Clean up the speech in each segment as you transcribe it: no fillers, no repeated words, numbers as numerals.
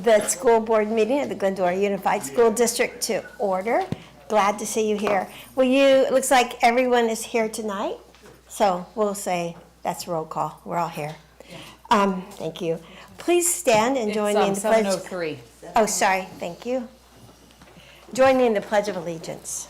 the school board meeting of the Glendora Unified School District to order. Glad to see you here. It looks like everyone is here tonight, so we'll say that's roll call. We're all here. Thank you. Please stand and join me in the pledge. 7:03. Oh, sorry. Thank you. Join me in the Pledge of Allegiance.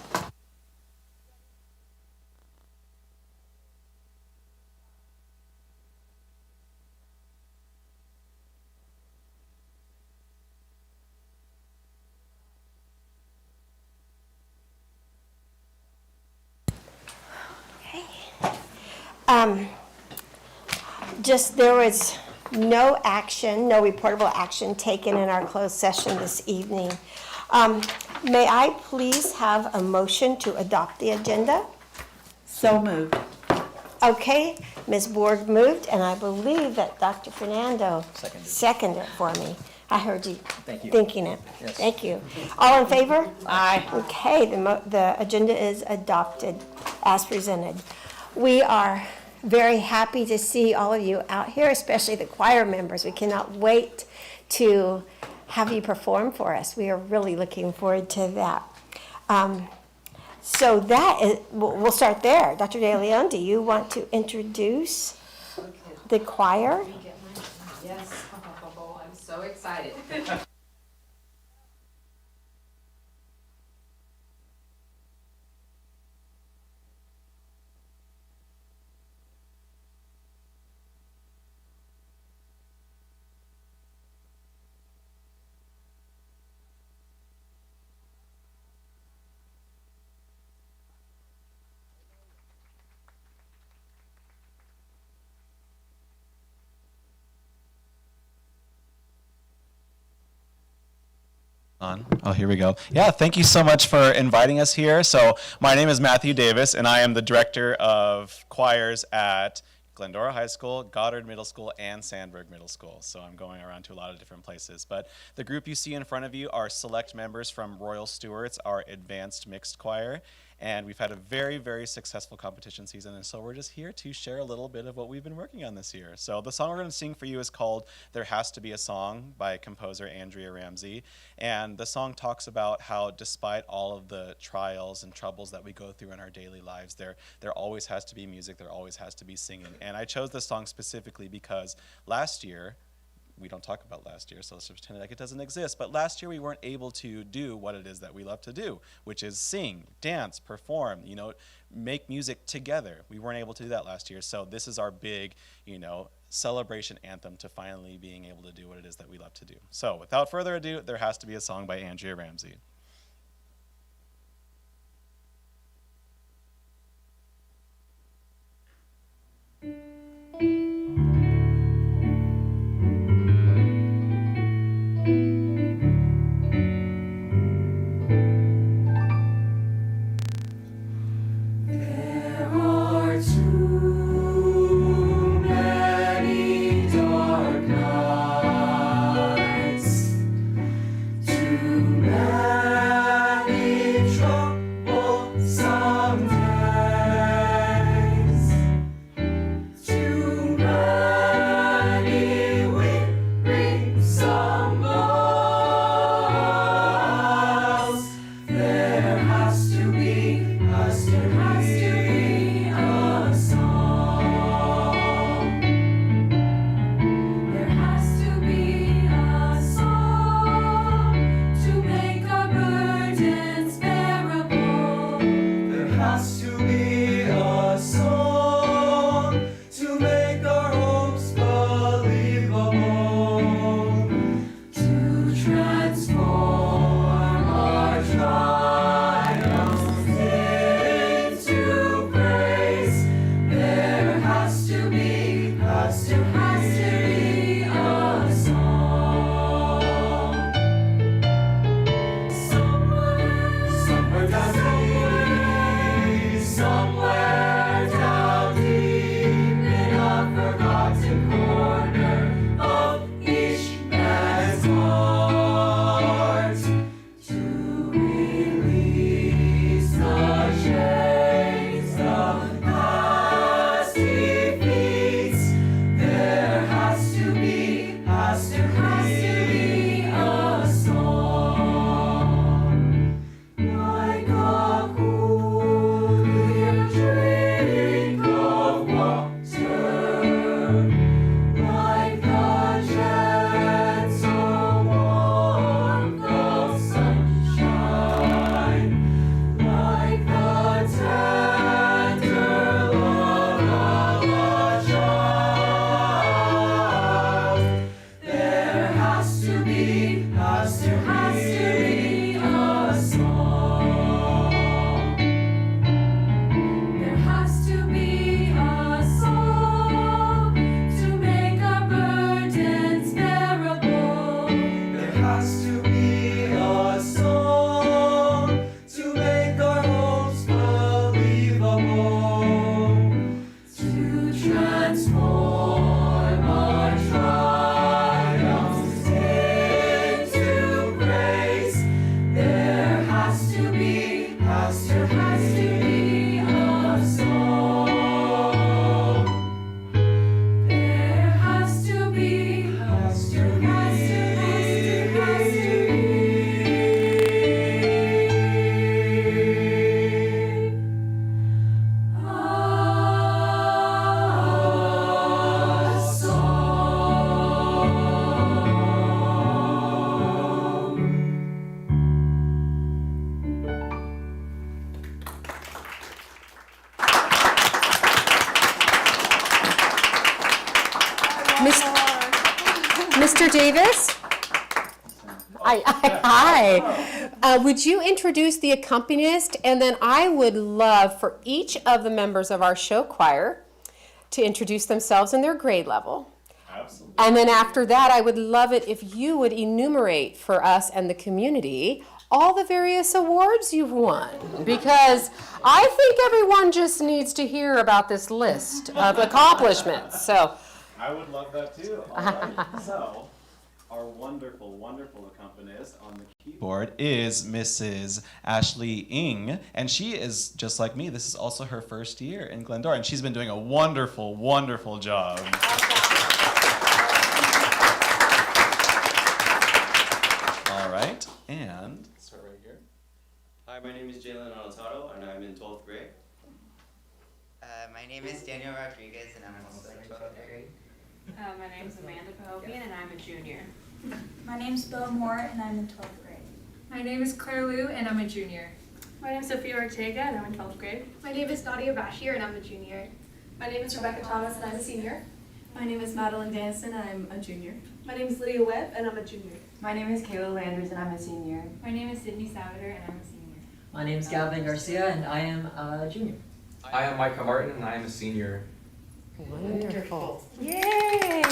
There was no reportable action taken in our closed session this evening. May I please have a motion to adopt the agenda? So moved. Okay, Ms. Borg moved, and I believe that Dr. Fernando seconded it for me. I heard you thinking it. Yes. Thank you. All in favor? Aye. Okay, the agenda is adopted as presented. We are very happy to see all of you out here, especially the choir members. We cannot wait to have you perform for us. We are really looking forward to that. We'll start there. Dr. De Leon, do you want to introduce the choir? Yes, I'm so excited. Oh, here we go. Yeah, thank you so much for inviting us here. So my name is Matthew Davis, and I am the director of choirs at Glendora High School, Goddard Middle School, and Sandburg Middle School. So I'm going around to a lot of different places. But the group you see in front of you are select members from Royal Stewart's, our advanced mixed choir. And we've had a very, very successful competition season, and so we're just here to share a little bit of what we've been working on this year. So the song we're going to sing for you is called There Has to Be a Song by composer Andrea Ramsey. And the song talks about how despite all of the trials and troubles that we go through in our daily lives, there always has to be music, there always has to be singing. And I chose this song specifically because last year, we don't talk about last year, so let's just pretend like it doesn't exist. But last year we weren't able to do what it is that we love to do, which is sing, dance, perform, make music together. We weren't able to do that last year, so this is our big, celebration anthem to finally being able to do what it is that we love to do. So without further ado, There Has to Be a Song by Andrea Ramsey. There Mr. Davis? Hi. Would you introduce the accompanist? And then I would love for each of the members of our show choir to introduce themselves and their grade level. Absolutely. And then after that, I would love it if you would enumerate for us and the community all the various awards you've won. Because I think everyone just needs to hear about this list of accomplishments. So, I would love that too. All right. So, our wonderful, wonderful accompanist on the keyboard is Mrs. Ashley Ng, and she is just like me. This is also her first year in Glendora, and she's been doing a wonderful, wonderful job. All right, and start right here. Hi, my name is Jalen Alotado, and I'm in 12th grade. My name is Daniel Rodriguez, and I'm also in 12th grade. My name's Amanda Cahobian, and I'm a junior. My name's Bill Moore, and I'm in 12th grade. My name is Claire Liu, and I'm a junior. My name is Sophia Ortega, and I'm in 12th grade. My name is Nadia Bashir, and I'm a junior. My name is Rebecca Thomas, and I'm a senior. My name is Madeline Dennison, and I'm a junior. My name is Lydia Webb, and I'm a junior. My name is Kayla Landers, and I'm a senior. My name is Sydney Salvador, and I'm a senior. My name is Gavin Garcia, and I am a junior. I am Micah Martin, and I am a senior. wonderful. Yay!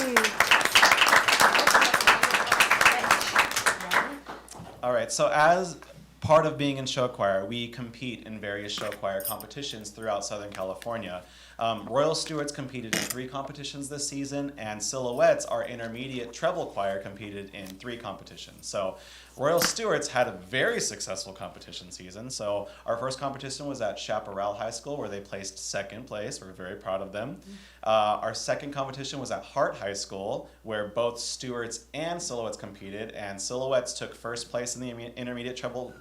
All right, so as part of being in show choir, we compete in various show choir competitions throughout Southern California. Royal Stewards competed in 3 competitions this season, and Silhouettes, our intermediate treble choir, competed in 3 competitions. So Royal Stewards had a very successful competition season. So our first competition was at Chaparral High School, where they placed 2nd place. We're very proud of them. Our second competition was at Hart High School, where both Stewards and Silhouettes competed, and Silhouettes took 1st place in the intermediate treble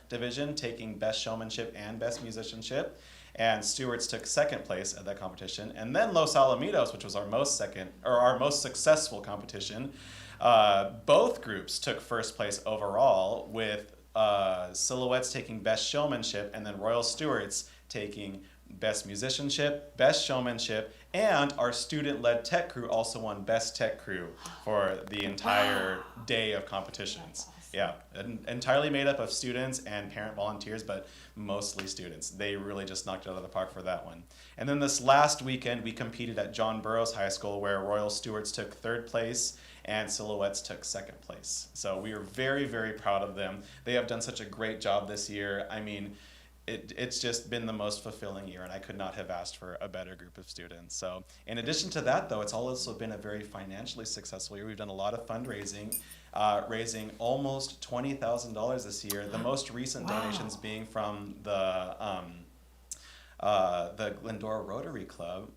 division, taking Best Showmanship and Best Musicianship. And Stewards took 2nd place at that competition. And then Los Alamitos, which was our most successful competition, both groups took 1st place overall, with Silhouettes taking Best Showmanship and then Royal Stewards taking Best Musicianship, Best Showmanship, and our student-led tech crew also won Best Tech Crew for the entire day of competitions. Yeah, entirely made up of students and parent volunteers, but mostly students. They really just knocked it out of the park for that one. And then this last weekend, we competed at John Burroughs High School, where Royal Stewards took 3rd place and Silhouettes took 2nd place. So we are very, very proud of them. They have done such a great job this year. I mean, it's just been the most fulfilling year, and I could not have asked for a better group of students. So in addition to that, though, it's also been a very financially successful year. We've done a lot of fundraising, raising almost $20,000 this year. The most recent donations being from the Glendora Rotary Club.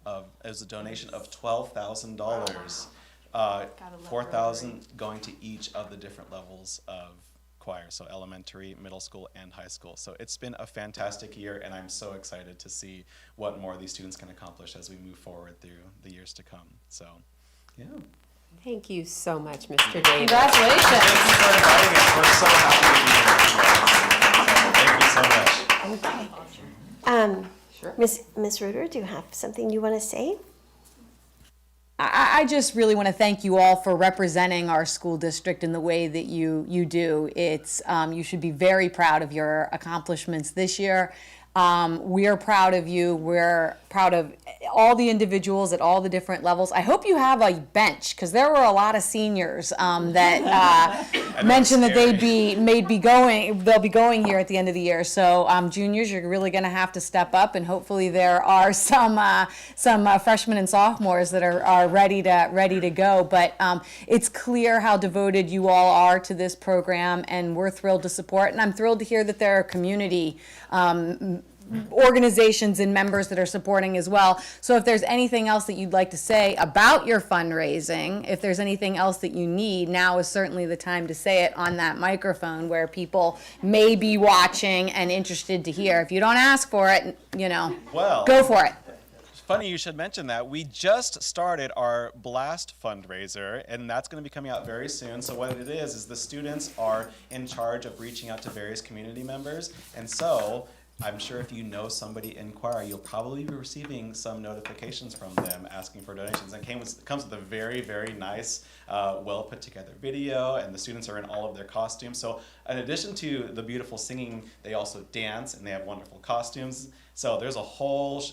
It was a donation of $12,000, $4,000 going to each of the different levels of choir, so elementary, middle school, and high school. So it's been a fantastic year, and I'm so excited to see what more these students can accomplish as we move forward through the years to come. So, yeah. Thank you so much, Mr. Davis. Congratulations. Thank you for inviting us. We're so happy to be here. So thank you so much. Okay. Ms. Reuter, do you have something you want to say? I just really want to thank you all for representing our school district in the way that you do. It's you should be very proud of your accomplishments this year. We're proud of you. We're proud of all the individuals at all the different levels. I hope you have a bench, because there were a lot of seniors that mentioned that they'll be going here at the end of the year. So juniors, you're really going to have to step up, and hopefully there are some freshmen and sophomores that are ready to go. But it's clear how devoted you all are to this program, and we're thrilled to support. And I'm thrilled to hear that there are community organizations and members that are supporting as well. So if there's anything else that you'd like to say about your fundraising, if there's anything else that you need, now is certainly the time to say it on that microphone where people may be watching and interested to hear. If you don't ask for it, go for it. Funny you should mention that. We just started our Blast fundraiser, and that's going to be coming out very soon. So what it is the students are in charge of reaching out to various community members. And so I'm sure if you know somebody in choir, you'll probably be receiving some notifications from them asking for donations. And it comes with a very, very nice, well put together video, and the students are in all of their costumes. So in addition to the beautiful singing, they also dance and they have wonderful costumes. So there's a whole,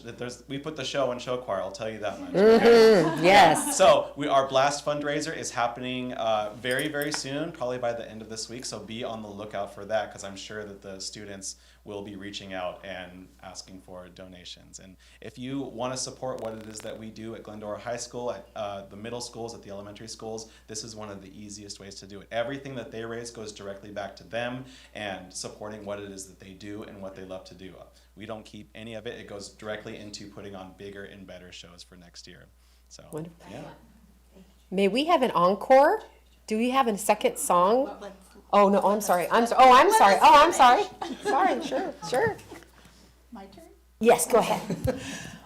we put the show in show choir, I'll tell you that much. Okay? Yes. So our Blast fundraiser is happening very, very soon, probably by the end of this week. So be on the lookout for that, because I'm sure that the students will be reaching out and asking for donations. And if you want to support what it is that we do at Glendora High School, at the middle schools, at the elementary schools, this is one of the easiest ways to do it. Everything that they raise goes directly back to them and supporting what it is that they do and what they love to do. We don't keep any of it. It goes directly into putting on bigger and better shows for next year. So, Wonderful. yeah. May we have an encore? Do we have a second song? Oh, no, I'm sorry. I'm sorry. Sorry, sure. My turn? Yes, go ahead.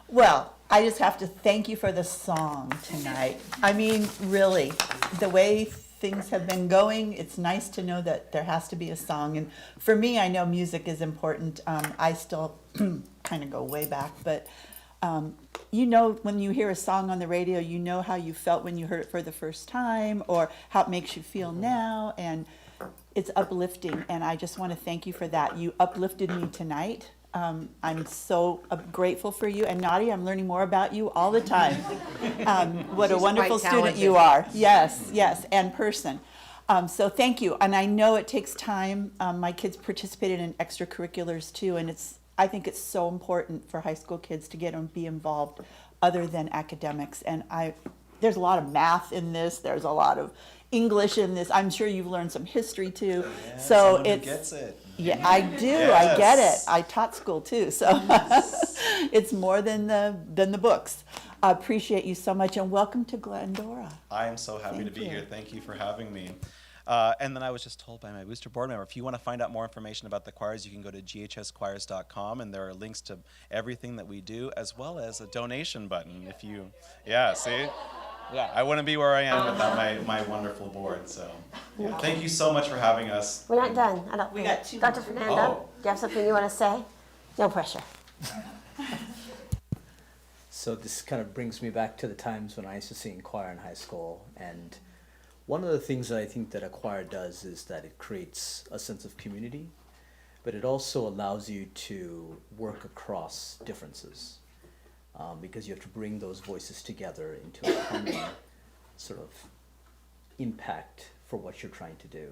Well, I just have to thank you for the song tonight. I mean, really, the way things have been going, it's nice to know that there has to be a song. And for me, I know music is important. I still kind of go way back, but you know, when you hear a song on the radio, you know how you felt when you heard it for the first time, or how it makes you feel now, and it's uplifting. And I just want to thank you for that. You uplifted me tonight. I'm so grateful for you. And Nadia, I'm learning more about you all the time. What a wonderful student you are. Yes, and person. So thank you. And I know it takes time. My kids participated in extracurriculars too, and I think it's so important for high school kids to get and be involved other than academics. And there's a lot of math in this. There's a lot of English in this. I'm sure you've learned some history too. Yeah, so someone who gets it. Yeah, I do. Yes. I get it. I taught school too, so it's more than the books. I appreciate you so much, and welcome to Glendora. I am so happy to be here. Thank you for having me. And then I was just told by my booster board member, if you want to find out more information about the choirs, you can go to ghschoirs.com, and there are links to everything that we do, as well as a donation button. If you, see? Yeah, I wouldn't be where I am without my wonderful board. So, thank you so much for having us. We're not done. We got two Dr. more. Fernando, do you have something you want to say? No pressure. So this kind of brings me back to the times when I used to sing choir in high school. And one of the things that I think that a choir does is that it creates a sense of community, but it also allows you to work across differences. Because you have to bring those voices together into a common sort of impact for what you're trying to do.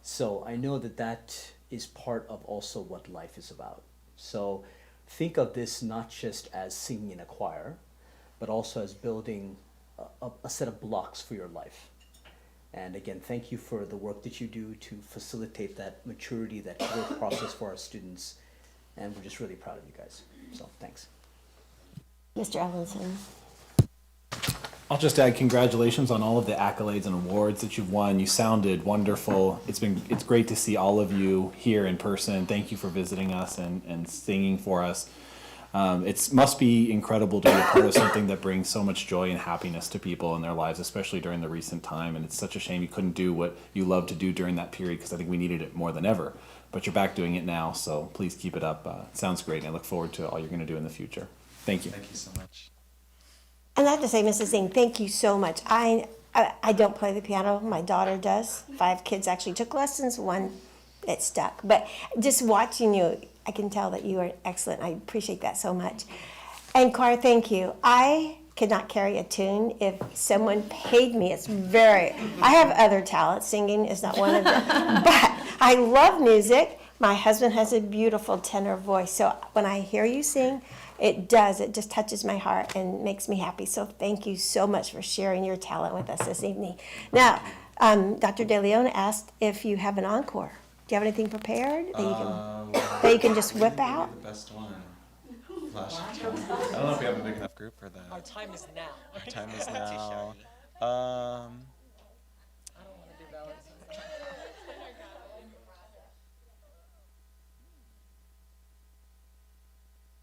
So I know that that is part of also what life is about. So think of this not just as singing in a choir, but also as building a set of blocks for your life. And again, thank you for the work that you do to facilitate that maturity, that growth process for our students. And we're just really proud of you guys. So thanks. Mr. Ellenson. I'll just add congratulations on all of the accolades and awards that you've won. You sounded wonderful. It's great to see all of you here in person. Thank you for visiting us and singing for us. It must be incredible to be a part of something that brings so much joy and happiness to people in their lives, especially during the recent time. And it's such a shame you couldn't do what you loved to do during that period, because I think we needed it more than ever. But you're back doing it now, so please keep it up. It sounds great, and I look forward to all you're going to do in the future. Thank you. Thank you so much. And I have to say, Mrs. Zing, thank you so much. I don't play the piano. My daughter does. 5 kids actually took lessons. 1 it stuck. But just watching you, I can tell that you are excellent. I appreciate that so much. And Choir, thank you. I could not carry a tune if someone paid me. I have other talents. Singing is not one of them. But I love music. My husband has a beautiful tenor voice. So when I hear you sing, it just touches my heart and makes me happy. So thank you so much for sharing your talent with us this evening. Now, Dr. De Leon asked if you have an encore. Do you have anything prepared that you can just whip out? The best one. I don't know if we have a big enough group for that. Our time is now. Our time is now. I don't want to do Valentine's.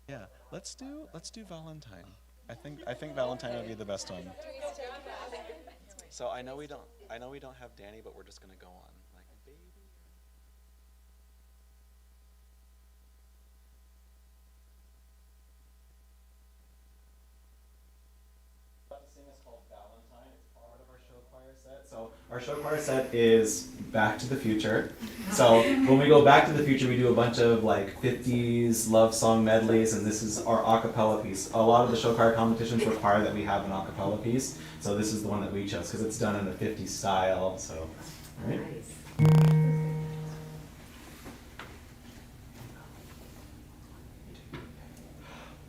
Yeah, let's do Valentine. I think Valentine would be the best one. So I know we don't have Danny, but we're just gonna go on like baby. So our show choir set is Back to the Future. So when we go Back to the Future, we do a bunch of like 50s love song medleys, and this is our a cappella piece. A lot of the show choir competitions require that we have an a cappella piece, so this is the one that we chose because it's done in a 50s style. So, all right.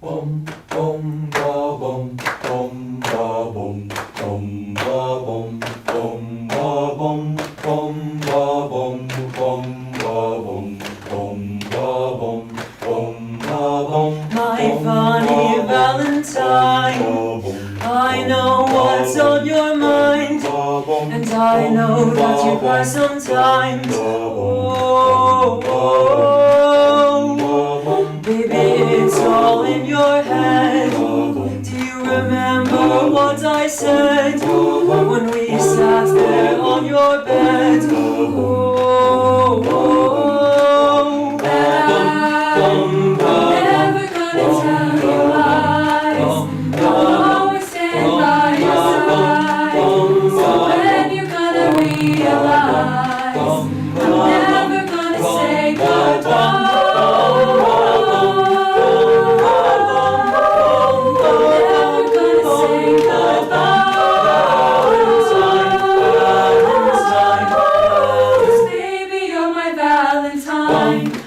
Bum bum ba bum bum ba bum bum ba bum bum ba bum bum ba bum bum ba bum bum ba bum bum ba bum. My funny Valentine, I know what's on your mind, and I know that you cry sometimes. Baby, it's all in your head. Do you remember what I said when we sat there on your bed? I'm never gonna tell you lies. I'll always stand by your side. So when you're gonna realize, I'm never gonna say goodbye.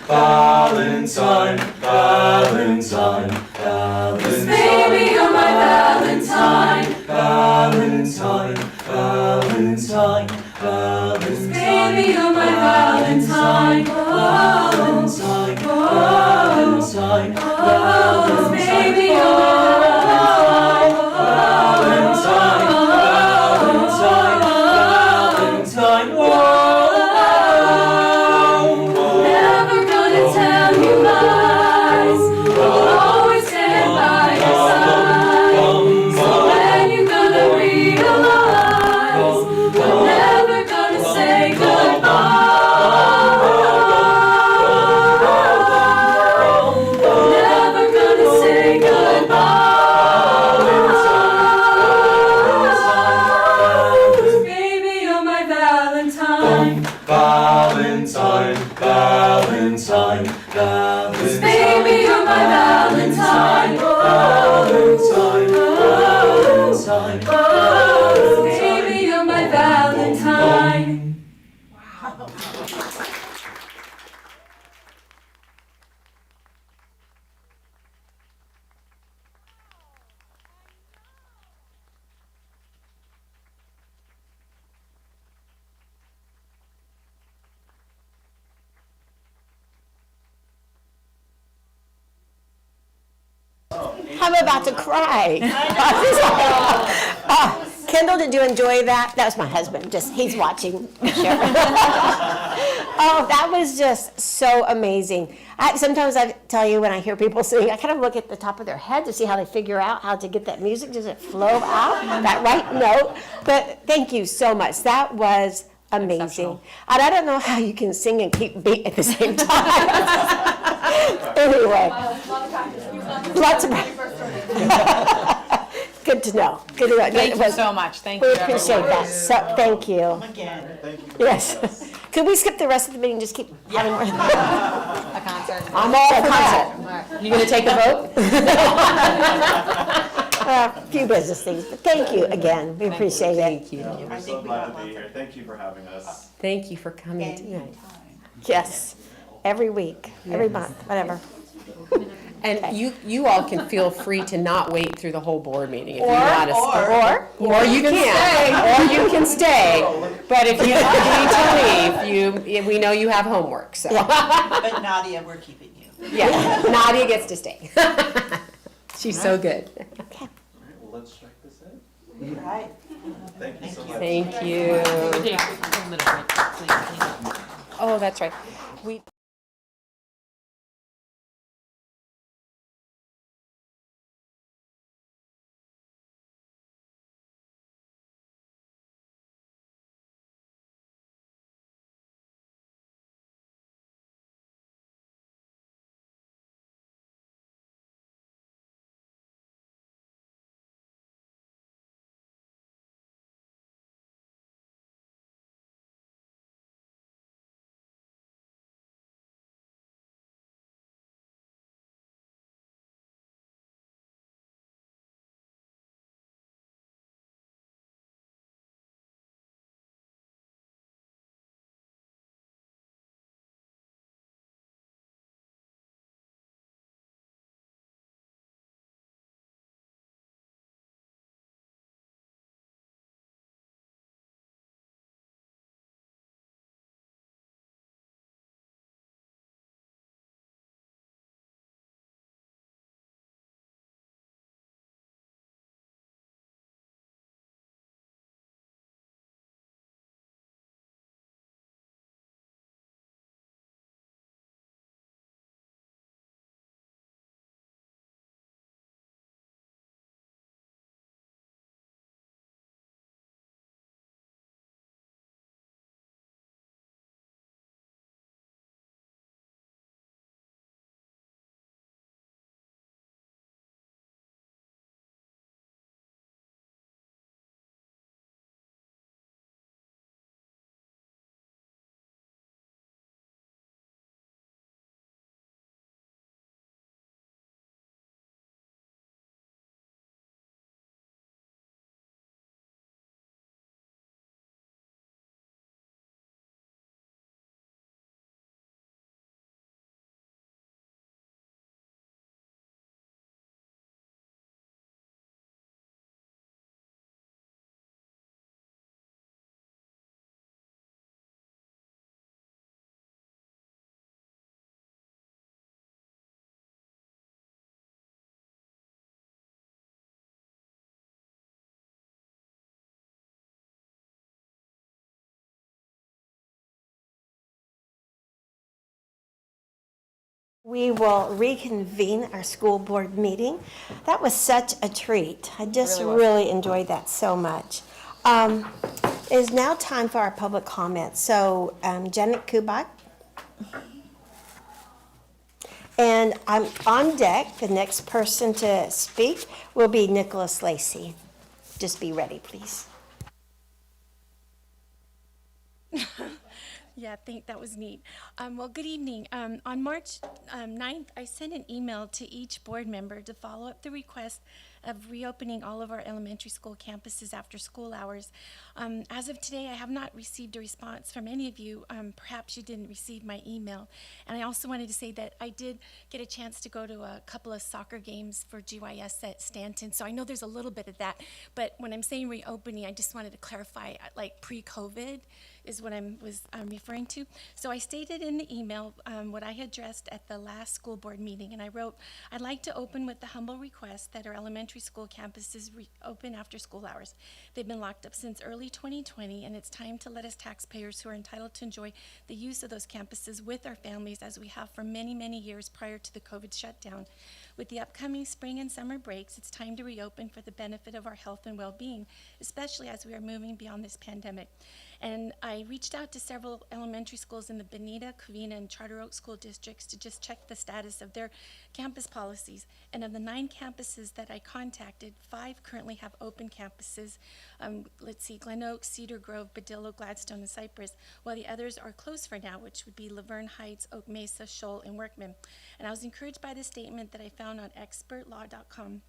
Valentine, Valentine, Valentine. Baby, you're my Valentine. Valentine, Valentine, Valentine. Baby, you're my Valentine. Valentine, Valentine, Valentine. Baby, you're my Valentine. Valentine, Valentine, Valentine. Tell you lies, I'll always stand by your side. So when you're gonna realize, I'm never gonna say goodbye. I'm never gonna say goodbye. Baby, you're my Valentine. Valentine, Valentine, Valentine. Baby, you're my Valentine. Valentine, Valentine, Valentine. Baby, you're my Valentine. Wow. I'm about to cry. Kendall, did you enjoy that? That was my husband. He's watching. Sure. Oh, that was just so amazing. Sometimes I tell you when I hear people sing, I kind of look at the top of their head to see how they figure out how to get that music. Does it flow out that right note? But thank you so much. That was amazing. And I don't know how you can sing and keep beat at the same time. Anyway. Lots of practice. Good to know. Good to know. Thank you so much. Thank you. We appreciate that. So, thank you. Again. Yes. Could we skip the rest of the meeting? Just keep having more. A concert. I'm all for that. You gonna take a vote? A few business things, but thank you again. We appreciate it. Thank you. We're so glad to be here. Thank you for having us. Thank you for coming tonight. Yes. Every week, every month, whatever. And you all can feel free to not wait through the whole board meeting if you Or you can. Or you can stay. But if you need to leave, we know you have homework, so. But Nadia, we're keeping you. Yeah, Nadia gets to stay. She's so good. Okay. Well, let's strike this in. Right. Thank you so much. Thank you. Oh, that's right. We will reconvene our school board meeting. That was such a treat. I just really enjoyed that so much. It is now time for our public comments. So Janet Kubak. And I'm on deck. The next person to speak will be Nicholas Lacey. Just be ready, please. Yeah, I think that was neat. Well, good evening. On March 9th, I sent an email to each board member to follow up the request of reopening all of our elementary school campuses after school hours. As of today, I have not received a response from any of you. Perhaps you didn't receive my email. And I also wanted to say that I did get a chance to go to a couple of soccer games for GYS at Stanton, so I know there's a little bit of that. But when I'm saying reopening, I just wanted to clarify, like pre-COVID is what I'm referring to. So I stated in the email what I had addressed at the last school board meeting, and I wrote, I'd like to open with the humble request that our elementary school campuses open after school hours. They've been locked up since early 2020, and it's time to let us taxpayers who are entitled to enjoy the use of those campuses with our families as we have for many, many years prior to the COVID shutdown. With the upcoming spring and summer breaks, it's time to reopen for the benefit of our health and well-being, especially as we are moving beyond this pandemic. And I reached out to several elementary schools in the Bonita, Covina, and Charter Oak school districts to just check the status of their campus policies. And of the 9 campuses that I contacted, 5 currently have open campuses. Let's see, Glen Oak, Cedar Grove, Badillo, Gladstone, and Cypress, while the others are closed for now, which would be Laverne Heights, Oak Mesa, Shoal, and Workman. And I was encouraged by the statement that I found on expertlaw.com.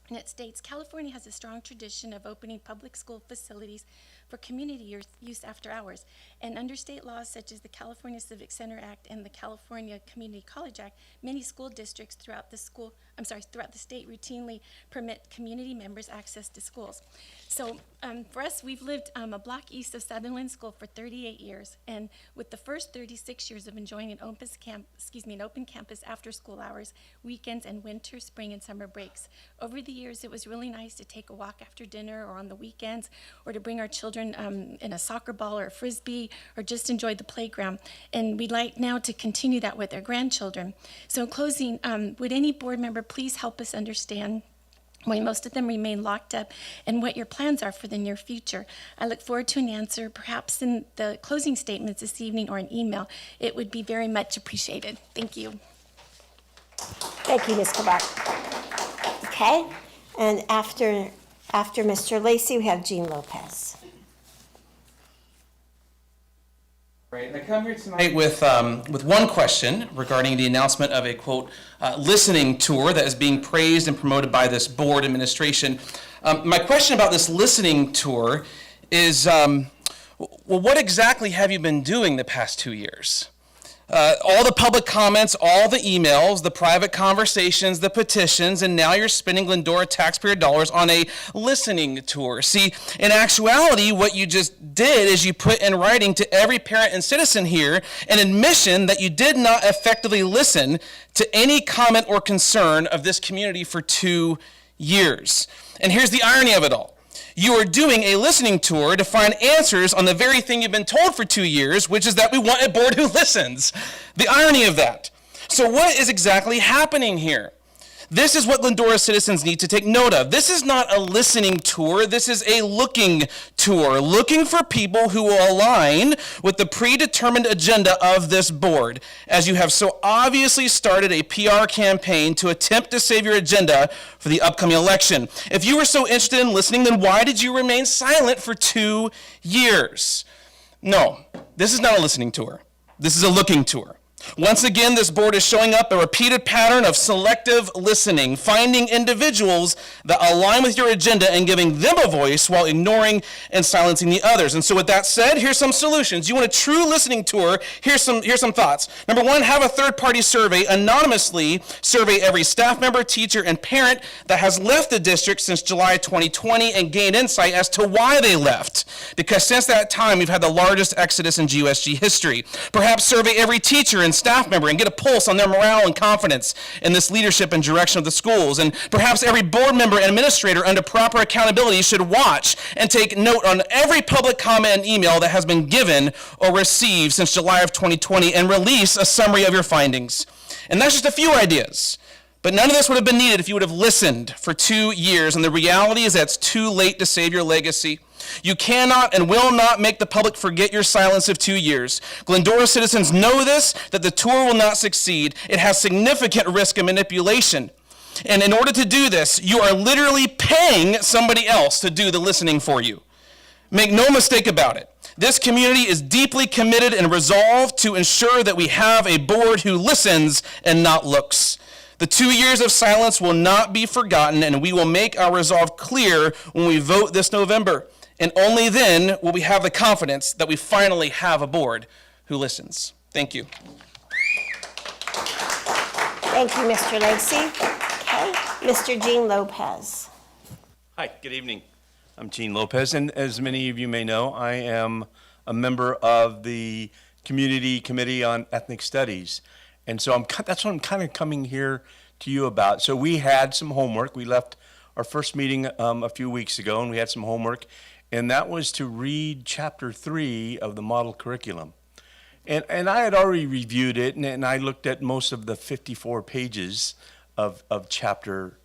And it states, California has a strong tradition of opening public school facilities for community use after hours. And under state laws such as the California Civic Center Act and the California Community College Act, many school districts throughout the state routinely permit community members access to schools. So for us, we've lived a block east of Sutherland School for 38 years. And with the first 36 years of enjoying an open campus after school hours, weekends, and winter, spring, and summer breaks. Over the years, it was really nice to take a walk after dinner or on the weekends, or to bring our children in a soccer ball or a frisbee, or just enjoy the playground. And we'd like now to continue that with our grandchildren. So in closing, would any board member please help us understand why most of them remain locked up and what your plans are for the near future? I look forward to an answer, perhaps in the closing statements this evening or an email. It would be very much appreciated. Thank you. Thank you, Ms. Kabak. Okay, and after Mr. Lacey, we have Jean Lopez. Right, and I come here tonight with one question regarding the announcement of a, quote, listening tour that is being praised and promoted by this board administration. My question about this listening tour is, well, what exactly have you been doing the past 2 years? All the public comments, all the emails, the private conversations, the petitions, and now you're spending Glendora taxpayer dollars on a listening tour. See, in actuality, what you just did is you put in writing to every parent and citizen here an admission that you did not effectively listen to any comment or concern of this community for 2 years. And here's the irony of it all. You are doing a listening tour to find answers on the very thing you've been told for 2 years, which is that we want a board who listens. The irony of that. So what is exactly happening here? This is what Glendora citizens need to take note of. This is not a listening tour. This is a looking tour, looking for people who will align with the predetermined agenda of this board, as you have so obviously started a PR campaign to attempt to save your agenda for the upcoming election. If you were so interested in listening, then why did you remain silent for 2 years? No, this is not a listening tour. This is a looking tour. Once again, this board is showing up a repeated pattern of selective listening, finding individuals that align with your agenda and giving them a voice while ignoring and silencing the others. And so with that said, here's some solutions. You want a true listening tour? Here's some thoughts. Number one, have a third-party survey anonymously survey every staff member, teacher, and parent that has left the district since July 2020 and gain insight as to why they left. Because since that time, we've had the largest exodus in GUSD history. Perhaps survey every teacher and staff member and get a pulse on their morale and confidence in this leadership and direction of the schools. And perhaps every board member and administrator under proper accountability should watch and take note on every public comment and email that has been given or received since July of 2020 and release a summary of your findings. And that's just a few ideas. But none of this would have been needed if you would have listened for 2 years. And the reality is that it's too late to save your legacy. You cannot and will not make the public forget your silence of 2 years. Glendora citizens know this, that the tour will not succeed. It has significant risk of manipulation. And in order to do this, you are literally paying somebody else to do the listening for you. Make no mistake about it. This community is deeply committed and resolved to ensure that we have a board who listens and not looks. The 2 years of silence will not be forgotten, and we will make our resolve clear when we vote this November. And only then will we have the confidence that we finally have a board who listens. Thank you. Thank you, Mr. Lacey. Okay, Mr. Gene Lopez. Hi, good evening. I'm Gene Lopez, and as many of you may know, I am a member of the Community Committee on Ethnic Studies. And so that's what I'm kind of coming here to you about. So we had some homework. We left our first meeting a few weeks ago, and we had some homework, and that was to read Chapter 3 of the model curriculum. And I had already reviewed it, and I looked at most of the 54 pages of Chapter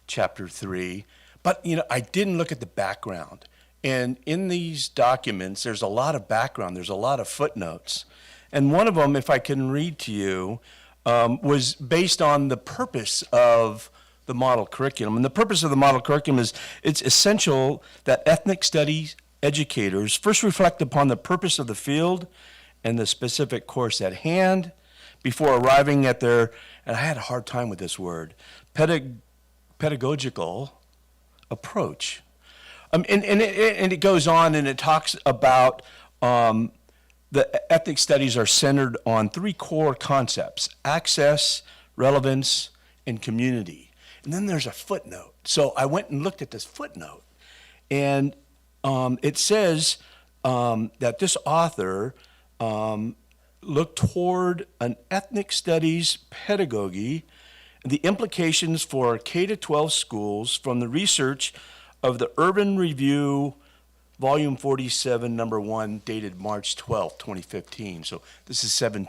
3. But, I didn't look at the background. And in these documents, there's a lot of background. There's a lot of footnotes. And one of them, if I can read to you, was based on the purpose of the model curriculum. And the purpose of the model curriculum is it's essential that ethnic studies educators first reflect upon the purpose of the field and the specific course at hand before arriving at their, and I had a hard time with this word, pedagogical approach. And it goes on and it talks about the ethnic studies are centered on 3 core concepts: access, relevance, and community. And then there's a footnote. So I went and looked at this footnote, and it says that this author looked toward an ethnic studies pedagogy and the implications for K-12 schools from the research of the Urban Review Volume 47, number 1, dated March 12, 2015. So this is seven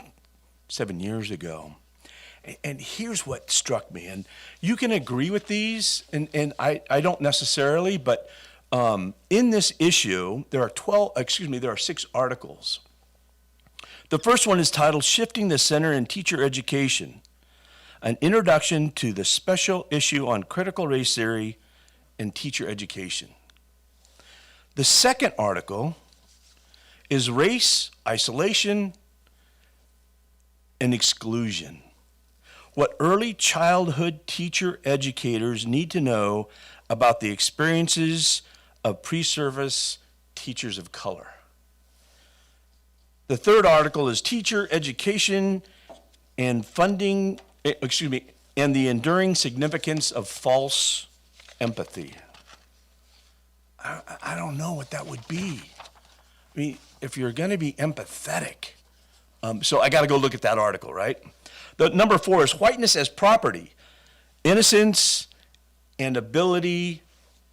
years ago. And here's what struck me. And you can agree with these, and I don't necessarily, but in this issue, there are 6 articles. The first one is titled Shifting the Center in Teacher Education, an introduction to the special issue on critical race theory and teacher education. The second article is Race, Isolation, and Exclusion. What early childhood teacher educators need to know about the experiences of pre-service teachers of color. The third article is Teacher Education and Funding, and the Enduring Significance of False Empathy. I don't know what that would be. I mean, if you're going to be empathetic. So I got to go look at that article, right? The number 4 is Whiteness as Property, Innocence and Ability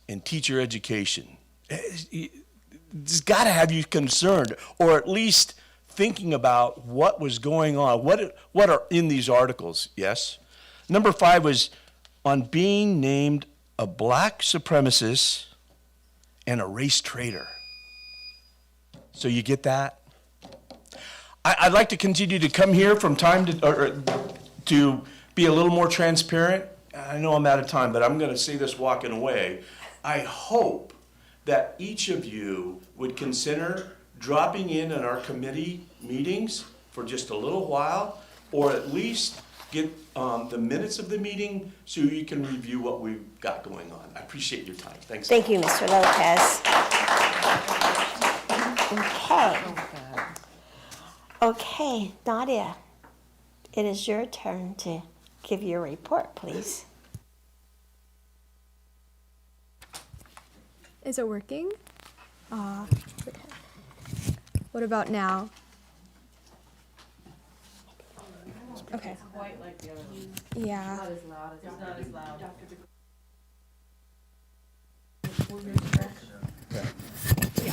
in Teacher Education. It's got to have you concerned, or at least thinking about what was going on. What are in these articles, yes? Number 5 was on being named a black supremacist and a race traitor. So you get that? I'd like to continue to come here from time to be a little more transparent. I know I'm out of time, but I'm going to say this walking away. I hope that each of you would consider dropping in on our committee meetings for just a little while, or at least get the minutes of the meeting so you can review what we've got going on. I appreciate your time. Thanks. Thank you, Mr. Lopez. Okay, Nadia, it is your turn to give your report, please. Is it working? Okay. What about now? Okay. Yeah. Not as loud. It's not as loud.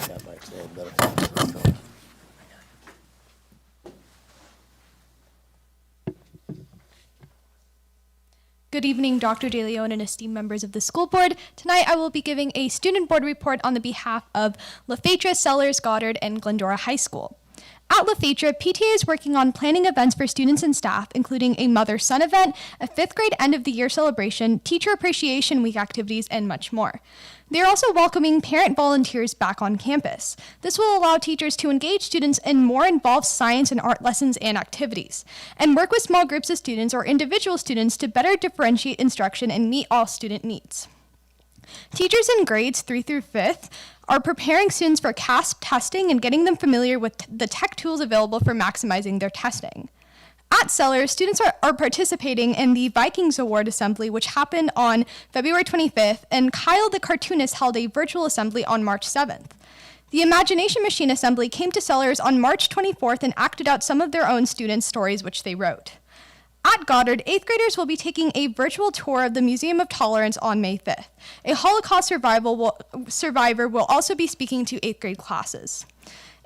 That mic's a little better. Good evening, Dr. DeLeon and esteemed members of the school board. Tonight I will be giving a student board report on the behalf of Lafayette, Sellers, Goddard, and Glendora High School. At Lafayette, PTA is working on planning events for students and staff, including a mother-son event, a 5th grade end-of-the-year celebration, teacher appreciation week activities, and much more. They are also welcoming parent volunteers back on campus. This will allow teachers to engage students in more involved science and art lessons and activities, and work with small groups of students or individual students to better differentiate instruction and meet all student needs. Teachers in grades 3 through 5th are preparing students for CASP testing and getting them familiar with the tech tools available for maximizing their testing. At Sellers, students are participating in the Vikings Award Assembly, which happened on February 25th, and Kyle the cartoonist held a virtual assembly on March 7th. The Imagination Machine Assembly came to Sellers on March 24th and acted out some of their own students' stories which they wrote. At Goddard, 8th graders will be taking a virtual tour of the Museum of Tolerance on May 5th. A Holocaust survivor will also be speaking to 8th grade classes.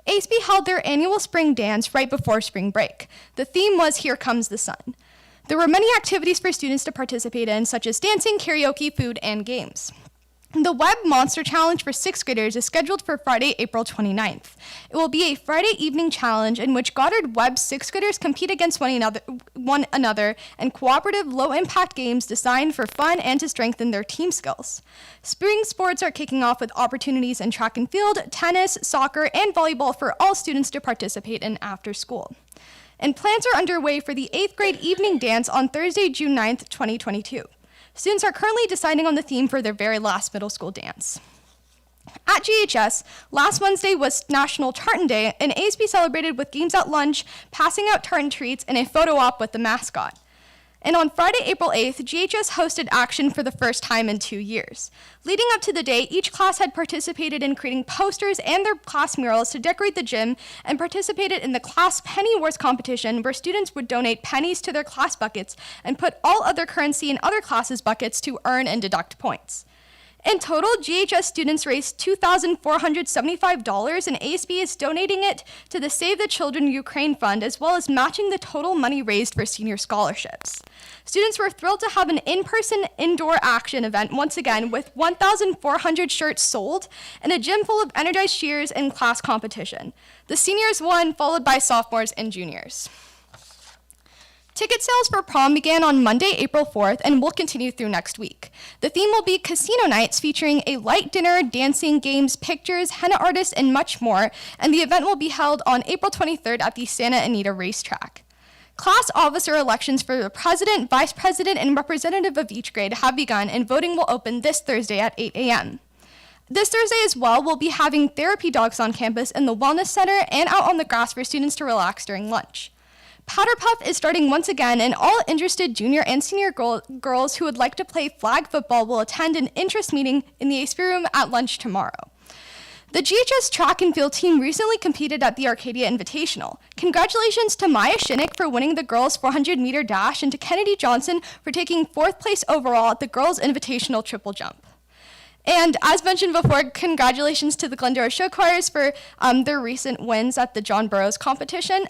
ASB held their annual spring dance right before spring break. The theme was Here Comes the Sun. There were many activities for students to participate in, such as dancing, karaoke, food, and games. The Web Monster Challenge for 6th graders is scheduled for Friday, April 29th. It will be a Friday evening challenge in which Goddard Web 6th graders compete against one another in cooperative, low-impact games designed for fun and to strengthen their team skills. Spring sports are kicking off with opportunities in track and field, tennis, soccer, and volleyball for all students to participate in after school. And plans are underway for the 8th grade evening dance on Thursday, June 9th, 2022. Students are currently deciding on the theme for their very last middle school dance. At GHS, last Wednesday was National Tartan Day, and ASB celebrated with games at lunch, passing out tartan treats, and a photo op with the mascot. And on Friday, April 8th, GHS hosted action for the first time in 2 years. Leading up to the day, each class had participated in creating posters and their class murals to decorate the gym and participated in the class penny wars competition where students would donate pennies to their class buckets and put all other currency in other classes' buckets to earn and deduct points. In total, GHS students raised $2,475, and ASB is donating it to the Save the Children Ukraine Fund, as well as matching the total money raised for senior scholarships. Students were thrilled to have an in-person indoor action event once again with 1,400 shirts sold and a gym full of energized cheers and class competition. The seniors won, followed by sophomores and juniors. Ticket sales for prom began on Monday, April 4th, and will continue through next week. The theme will be casino nights featuring a light dinner, dancing, games, pictures, henna artists, and much more, and the event will be held on April 23rd at the Santa Anita Racetrack. Class officer elections for the president, vice president, and representative of each grade have begun, and voting will open this Thursday at 8 a.m. This Thursday as well, we'll be having therapy dogs on campus in the Wellness Center and out on the grass for students to relax during lunch. Powder Puff is starting once again, and all interested junior and senior girls who would like to play flag football will attend an interest meeting in the ASB room at lunch tomorrow. The GHS track and field team recently competed at the Arcadia Invitational. Congratulations to Maya Shinnick for winning the girls' 400-meter dash and to Kennedy Johnson for taking 4th place overall at the girls' Invitational triple jump. And as mentioned before, congratulations to the Glendora Show Choirs for their recent wins at the John Burroughs competition.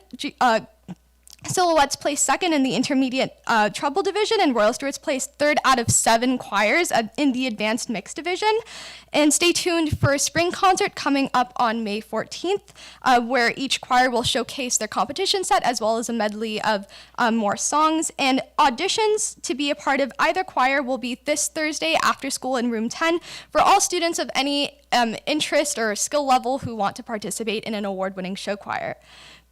Silhouettes placed second in the intermediate treble division, and Royal Stewarts placed third out of 7 choirs in the advanced mixed division. And stay tuned for a spring concert coming up on May 14th, where each choir will showcase their competition set as well as a medley of more songs. And auditions to be a part of either choir will be this Thursday after school in room 10 for all students of any interest or skill level who want to participate in an award-winning show choir.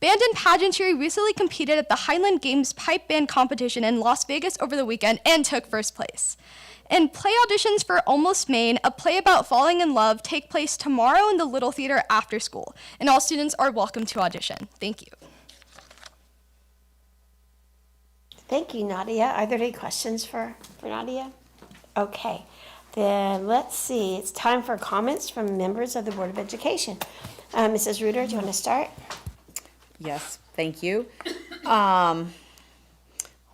Band and pageantry recently competed at the Highland Games Pipe Band Competition in Las Vegas over the weekend and took first place. And play auditions for Almost Maine, a play about falling in love, take place tomorrow in the Little Theater after school, and all students are welcome to audition. Thank you. Thank you, Nadia. Are there any questions for Nadia? Okay, then let's see. It's time for comments from members of the Board of Education. Mrs. Reuter, do you want to start? Yes, thank you. Hold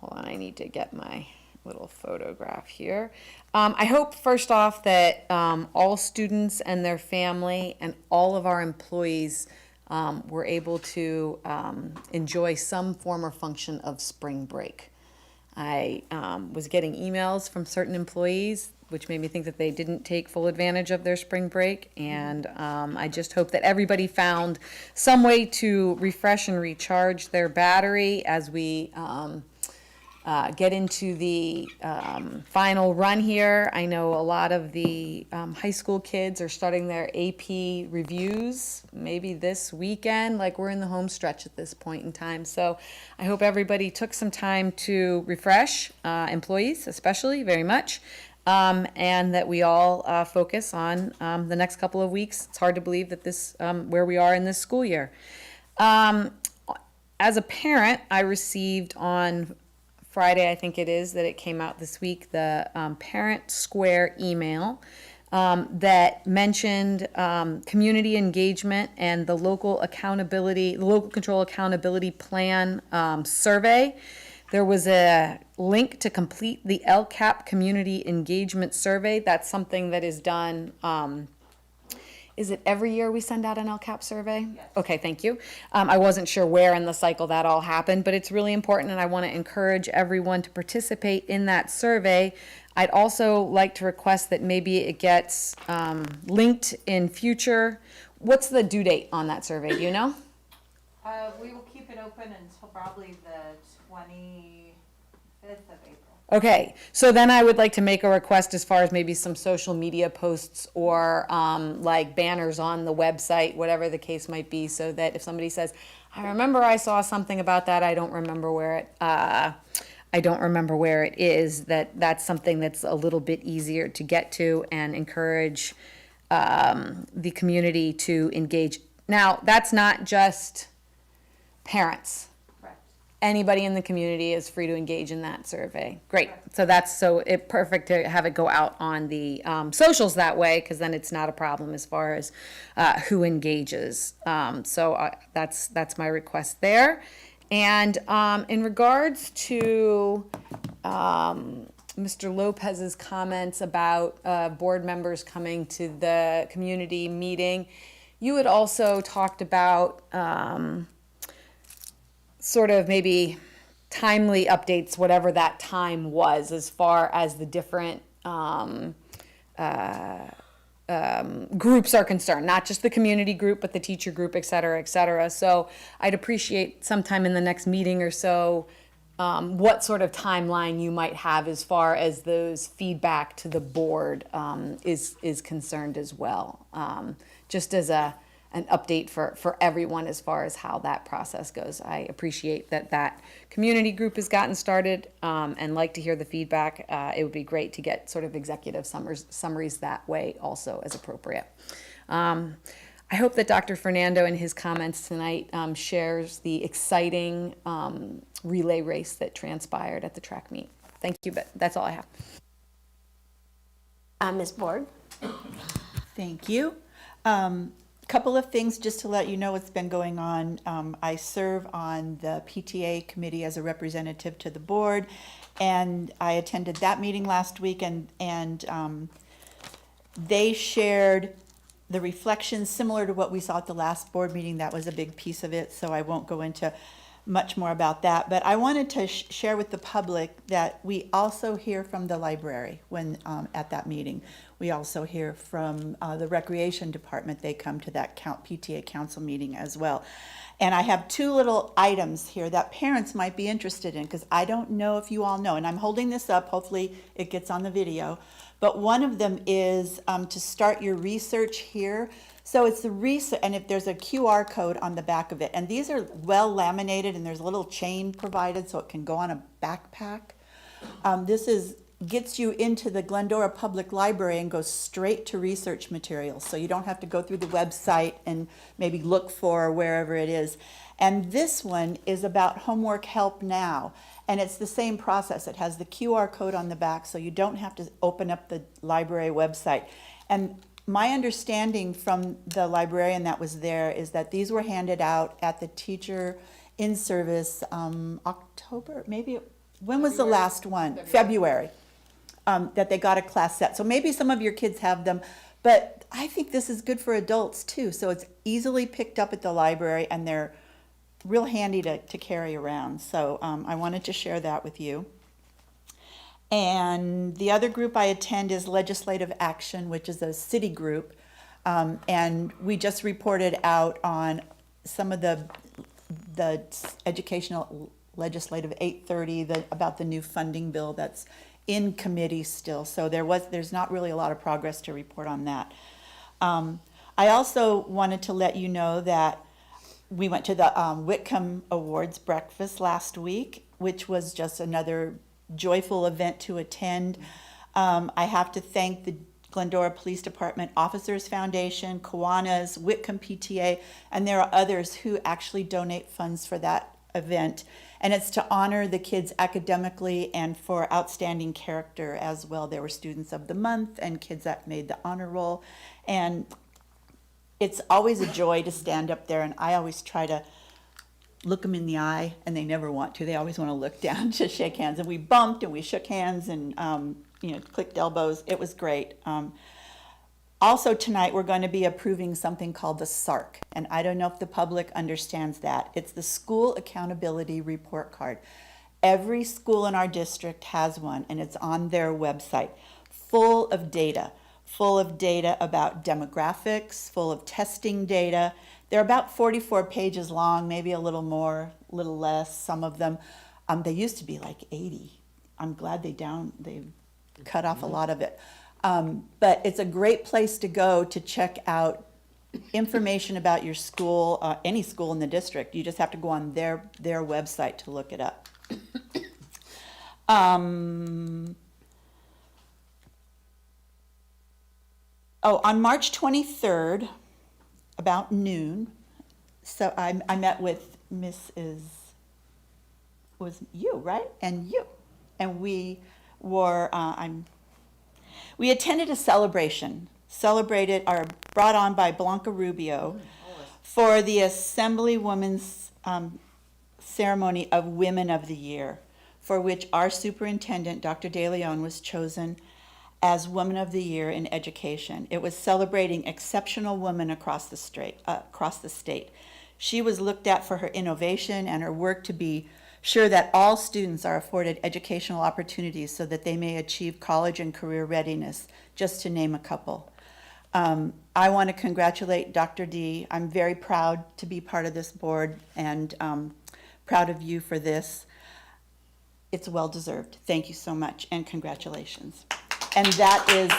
on, I need to get my little photograph here. I hope first off that all students and their family and all of our employees were able to enjoy some form or function of spring break. I was getting emails from certain employees, which made me think that they didn't take full advantage of their spring break. And I just hope that everybody found some way to refresh and recharge their battery as we get into the final run here. I know a lot of the high school kids are starting their AP reviews maybe this weekend. Like, we're in the home stretch at this point in time. So I hope everybody took some time to refresh, employees especially, very much. And that we all focus on the next couple of weeks. It's hard to believe that this, where we are in this school year. As a parent, I received on Friday, I think it is, that it came out this week, the Parent Square email that mentioned community engagement and the local accountability, the local control accountability plan survey. There was a link to complete the LCAP community engagement survey. That's something that is done. Is it every year we send out an LCAP survey? Yes. Okay, thank you. I wasn't sure where in the cycle that all happened, but it's really important, and I want to encourage everyone to participate in that survey. I'd also like to request that maybe it gets linked in future. What's the due date on that survey? Do you know? We will keep it open until probably the 25th of April. Okay, so then I would like to make a request as far as maybe some social media posts or like banners on the website, whatever the case might be, so that if somebody says, I remember I saw something about that, I don't remember where it is, that's something that's a little bit easier to get to and encourage the community to engage. Now, that's not just parents. Anybody in the community is free to engage in that survey. Great. So that's perfect to have it go out on the socials that way, because then it's not a problem as far as who engages. That's my request there. And in regards to Mr. Lopez's comments about board members coming to the community meeting, you had also talked about sort of maybe timely updates, whatever that time was, as far as the different groups are concerned, not just the community group, but the teacher group, et cetera, et cetera. So I'd appreciate sometime in the next meeting or so what sort of timeline you might have as far as those feedback to the board is concerned as well. Just as an update for everyone as far as how that process goes. I appreciate that community group has gotten started and like to hear the feedback. It would be great to get sort of executive summaries that way also as appropriate. I hope that Dr. Fernando in his comments tonight shares the exciting relay race that transpired at the track meet. Thank you, but that's all I have. Ms. Board. Thank you. Couple of things just to let you know what's been going on. I serve on the PTA committee as a representative to the board, and I attended that meeting last week, and they shared the reflections similar to what we saw at the last board meeting. That was a big piece of it, so I won't go into much more about that. But I wanted to share with the public that we also hear from the library when at that meeting. We also hear from the recreation department. They come to that PTA council meeting as well. And I have two little items here that parents might be interested in, because I don't know if you all know, and I'm holding this up, hopefully it gets on the video, but one of them is to start your research here. So it's the research, and if there's a QR code on the back of it, and these are well laminated, and there's a little chain provided so it can go on a backpack. This gets you into the Glendora Public Library and goes straight to research materials, so you don't have to go through the website and maybe look for wherever it is. And this one is about homework help now, and it's the same process. It has the QR code on the back, so you don't have to open up the library website. And my understanding from the librarian that was there is that these were handed out at the teacher in service October, maybe, when was the last one? February. That they got a class set. So maybe some of your kids have them, but I think this is good for adults too. So it's easily picked up at the library, and they're real handy to carry around. So I wanted to share that with you. And the other group I attend is Legislative Action, which is a city group. And we just reported out on some of the educational legislative 830 about the new funding bill that's in committee still. So there's not really a lot of progress to report on that. I also wanted to let you know that we went to the Whitcomb Awards breakfast last week, which was just another joyful event to attend. I have to thank the Glendora Police Department Officers Foundation, Kiwanis, Whitcomb PTA, and there are others who actually donate funds for that event. And it's to honor the kids academically and for outstanding character as well. There were students of the month and kids that made the honor roll. And it's always a joy to stand up there, and I always try to look them in the eye, and they never want to. They always want to look down to shake hands. And we bumped and we shook hands and clicked elbows. It was great. Also tonight we're going to be approving something called the SARC, and I don't know if the public understands that. It's the School Accountability Report Card. Every school in our district has one, and it's on their website, full of data about demographics, full of testing data. They're about 44 pages long, maybe a little more, a little less, some of them. They used to be like 80. I'm glad they cut off a lot of it. But it's a great place to go to check out information about your school, any school in the district. You just have to go on their website to look it up. On March 23rd, about noon, so I met with was you, right? And you. And we were, we attended a celebration, brought on by Blanca Rubio for the Assemblywoman's ceremony of Women of the Year, for which our superintendent, Dr. De Leon, was chosen as Woman of the Year in Education. It was celebrating exceptional women across the state. She was looked at for her innovation and her work to be sure that all students are afforded educational opportunities so that they may achieve college and career readiness, just to name a couple. I want to congratulate Dr. D. I'm very proud to be part of this board and proud of you for this. It's well deserved. Thank you so much and congratulations. And that is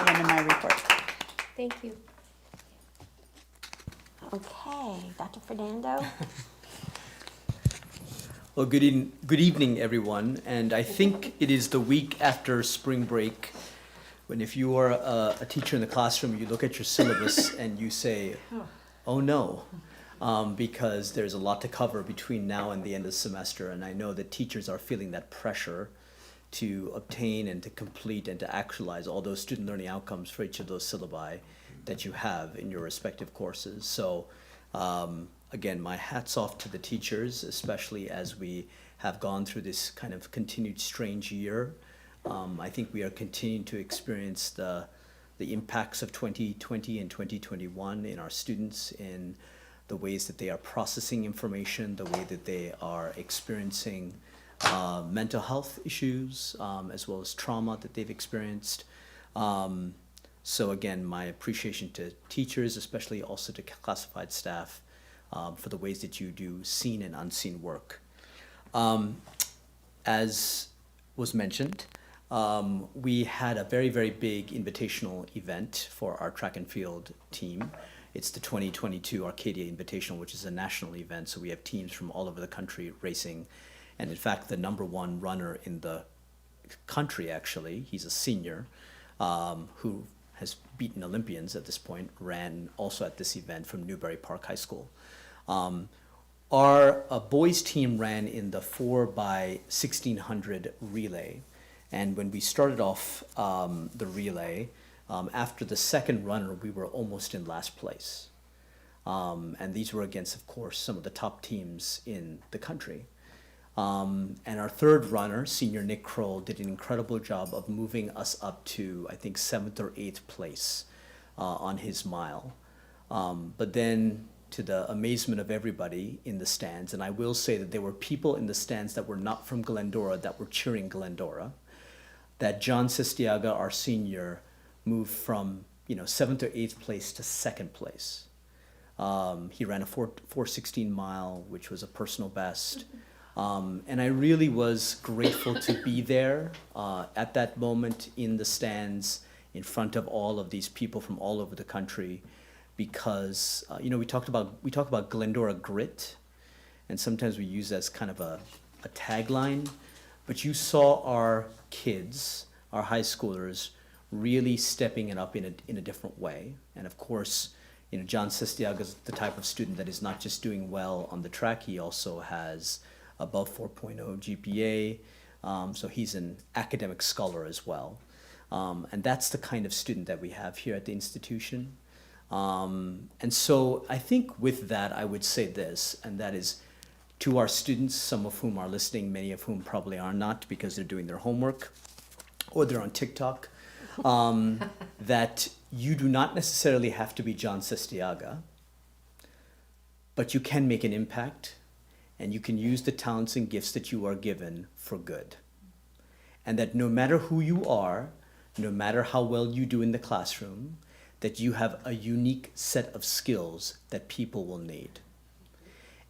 the end of my report. Thank you. Okay, Dr. Fernando. Well, good evening, everyone. And I think it is the week after spring break when if you are a teacher in the classroom, you look at your syllabus and you say, oh no, because there's a lot to cover between now and the end of the semester. And I know that teachers are feeling that pressure to obtain and to complete and to actualize all those student learning outcomes for each of those syllabi that you have in your respective courses. So again, my hat's off to the teachers, especially as we have gone through this kind of continued strange year. I think we are continuing to experience the impacts of 2020 and 2021 in our students, in the ways that they are processing information, the way that they are experiencing mental health issues, as well as trauma that they've experienced. So again, my appreciation to teachers, especially also to classified staff, for the ways that you do seen and unseen work. As was mentioned, we had a very, very big invitational event for our track and field team. It's the 2022 Arcadia Invitational, which is a national event. So we have teams from all over the country racing. And in fact, the #1 runner in the country, actually, he's a senior who has beaten Olympians at this point, ran also at this event from Newbury Park High School. Our boys team ran in the 4x1600 relay. And when we started off the relay, after the second runner, we were almost in last place. And these were against, of course, some of the top teams in the country. And our third runner, senior Nick Kroll, did an incredible job of moving us up to, I think, 7th or 8th place on his mile. But then, to the amazement of everybody in the stands, and I will say that there were people in the stands that were not from Glendora that were cheering Glendora. that John Sistiaga, our senior, moved from 7th or 8th place to 2nd place. He ran a 4:16 mile, which was a personal best. And I really was grateful to be there at that moment in the stands in front of all of these people from all over the country, because we talk about Glendora grit, and sometimes we use that as kind of a tagline, but you saw our kids, our high schoolers, really stepping it up in a different way. And of course, John Sistiaga is the type of student that is not just doing well on the track, he also has above 4.0 GPA, so he's an academic scholar as well. And that's the kind of student that we have here at the institution. And so I think with that, I would say this, and that is to our students, some of whom are listening, many of whom probably are not because they're doing their homework or they're on TikTok, that you do not necessarily have to be John Sistiaga, but you can make an impact and you can use the talents and gifts that you are given for good. And that no matter who you are, no matter how well you do in the classroom, that you have a unique set of skills that people will need.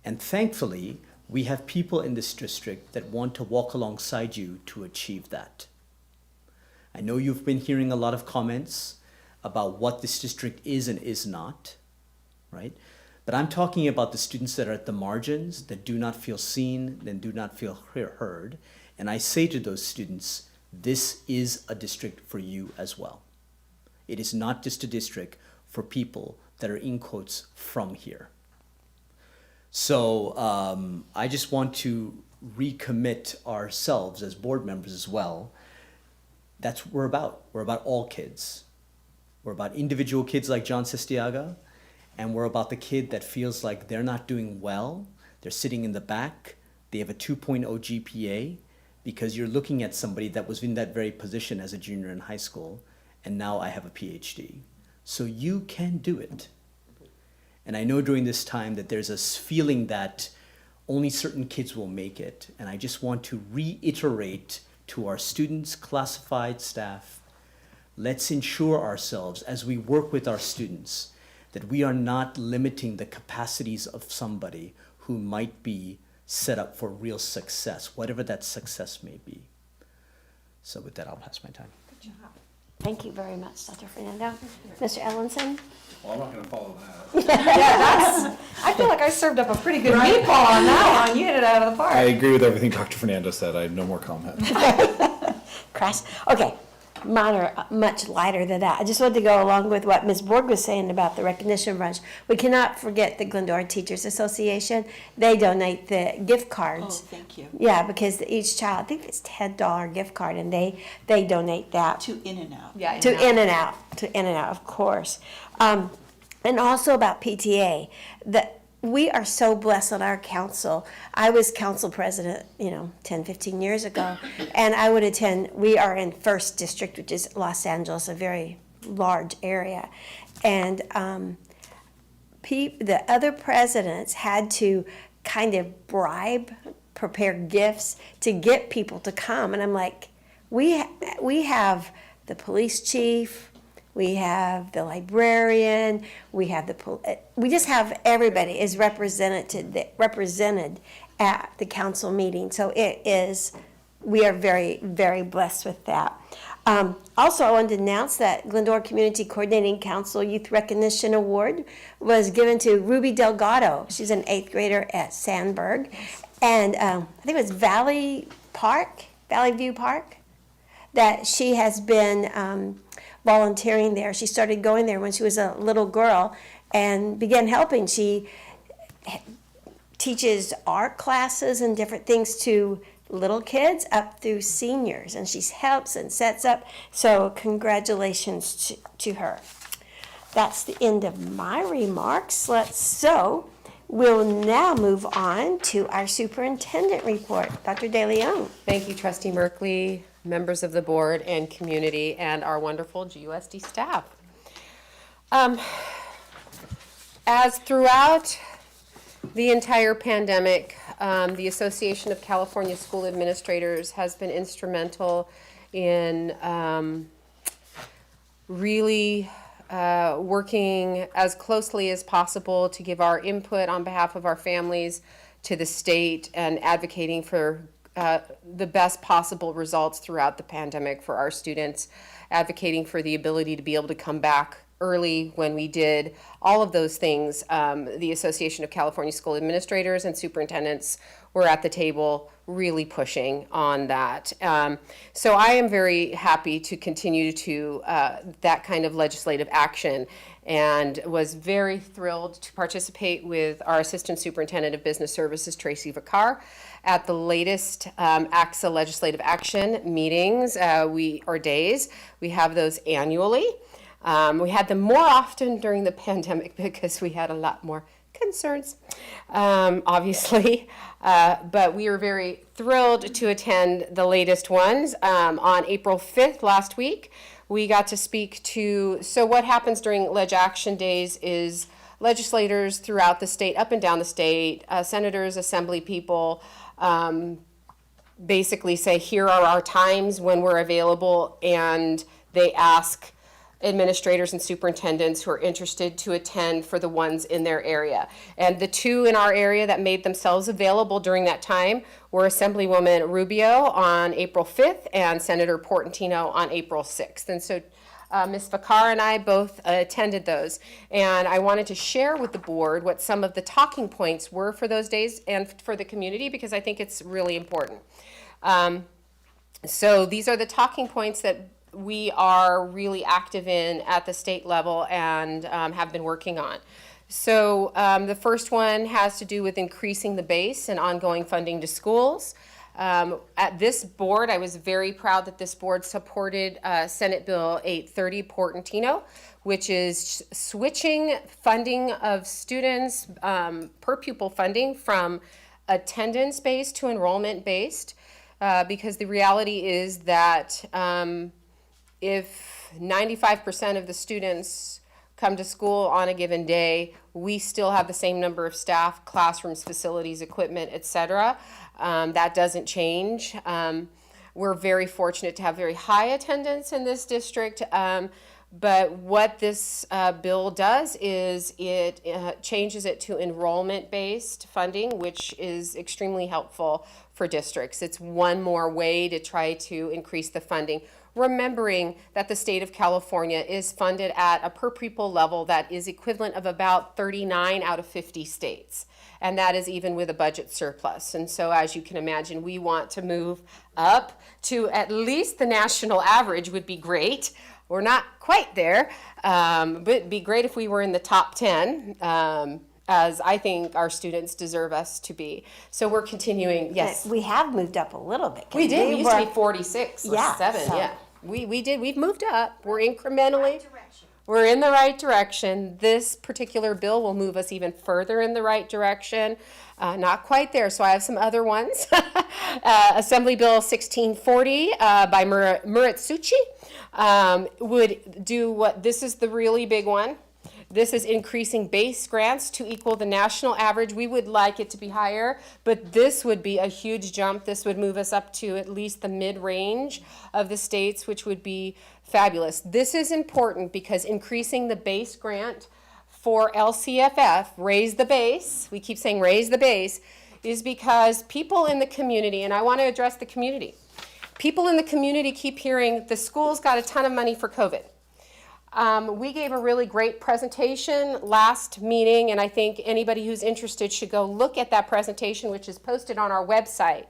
And thankfully, we have people in this district that want to walk alongside you to achieve that. I know you've been hearing a lot of comments about what this district is and is not, right? But I'm talking about the students that are at the margins, that do not feel seen, that do not feel heard. And I say to those students, this is a district for you as well. It is not just a district for people that are, in quotes, from here. So I just want to recommit ourselves as board members as well. That's what we're about. We're about all kids. We're about individual kids like John Sistiaga, and we're about the kid that feels like they're not doing well, they're sitting in the back, they have a 2.0 GPA, because you're looking at somebody that was in that very position as a junior in high school, and now I have a PhD. So you can do it. And I know during this time that there's a feeling that only certain kids will make it, and I just want to reiterate to our students, classified staff, let's ensure ourselves as we work with our students that we are not limiting the capacities of somebody who might be set up for real success, whatever that success may be. So with that, I'll pass my time. Good job. Thank you very much, Dr. Fernando. Mr. Ellenson? Well, I'm not going to follow that. I feel like I served up a pretty good meatball on that one. You hit it out of the park. I agree with everything Dr. Fernando said. I have no more comment. Crash. Okay, mine are much lighter than that. I just wanted to go along with what Ms. Borg was saying about the recognition brunch. We cannot forget the Glendora Teachers Association. They donate the gift cards. Oh, thank you. Yeah, because each child, I think it's $10 gift card, and they donate that. To In-N-Out. Yeah, To In-N-Out, of course. And also about PTA, that we are so blessed on our council. I was council president, 10, 15 years ago, and I would attend, we are in 1st District, which is Los Angeles, a very large area. And the other presidents had to kind of prepare gifts to get people to come. And I'm like, we have the police chief, we have the librarian, we just have everybody is represented at the council meeting. So we are very, very blessed with that. Also, I wanted to announce that Glendora Community Coordinating Council Youth Recognition Award was given to Ruby Delgado. She's an 8th grader at Sandburg. And I think it was Valley View Park, that she has been volunteering there. She started going there when she was a little girl and began helping. She teaches art classes and different things to little kids up through seniors, and she helps and sets up. So congratulations to her. That's the end of my remarks. We'll now move on to our superintendent report. Dr. De Leon. Thank you, Trustee Merkley, members of the board and community, and our wonderful GUSD staff. As throughout the entire pandemic, the Association of California School Administrators has been instrumental in really working as closely as possible to give our input on behalf of our families to the state and advocating for the best possible results throughout the pandemic for our students, advocating for the ability to be able to come back early when we did, all of those things. The Association of California School Administrators and Superintendents were at the table really pushing on that. So I am very happy to continue to that kind of legislative action, and was very thrilled to participate with our Assistant Superintendent of Business Services, Tracy Vicar, at the latest AXA legislative action meetings or days. We have those annually. We had them more often during the pandemic because we had a lot more concerns, obviously. But we are very thrilled to attend the latest ones. On April 5th, last week, we got to speak to, so what happens during Leg Action Days is legislators throughout the state, up and down the state, senators, assembly people, basically say, here are our times when we're available, and they ask administrators and superintendents who are interested to attend for the ones in their area. And the two in our area that made themselves available during that time were Assemblywoman Rubio on April 5th and Senator Portantino on April 6th. And so Ms. Vicar and I both attended those. And I wanted to share with the board what some of the talking points were for those days and for the community, because I think it's really important. So these are the talking points that we are really active in at the state level and have been working on. So the first one has to do with increasing the base and ongoing funding to schools. At this board, I was very proud that this board supported Senate Bill 830 Portantino, which is switching funding of students, per pupil funding, from attendance-based to enrollment-based, because the reality is that if 95% of the students come to school on a given day, we still have the same number of staff, classrooms, facilities, equipment, etc. That doesn't change. We're very fortunate to have very high attendance in this district, but what this bill does is it changes it to enrollment-based funding, which is extremely helpful for districts. It's one more way to try to increase the funding, remembering that the state of California is funded at a per pupil level that is equivalent of about 39 out of 50 states. And that is even with a budget surplus. And so as you can imagine, we want to move up to at least the national average would be great. We're not quite there, but it'd be great if we were in the top 10, as I think our students deserve us to be. So we're continuing, yes. We have moved up a little bit. We did, we used to be 46 or 7, yeah. We did, we've moved up. We're incrementally, we're in the right direction. This particular bill will move us even further in the right direction. Not quite there, so I have some other ones. Assembly Bill 1640 by Muratsuchi would do what, this is the really big one. This is increasing base grants to equal the national average. We would like it to be higher, but this would be a huge jump. This would move us up to at least the mid-range of the states, which would be fabulous. This is important because increasing the base grant for LCFF, raise the base, we keep saying raise the base, is because people in the community, and I want to address the community, people in the community keep hearing the schools got a ton of money for COVID. We gave a really great presentation last meeting, and I think anybody who's interested should go look at that presentation, which is posted on our website.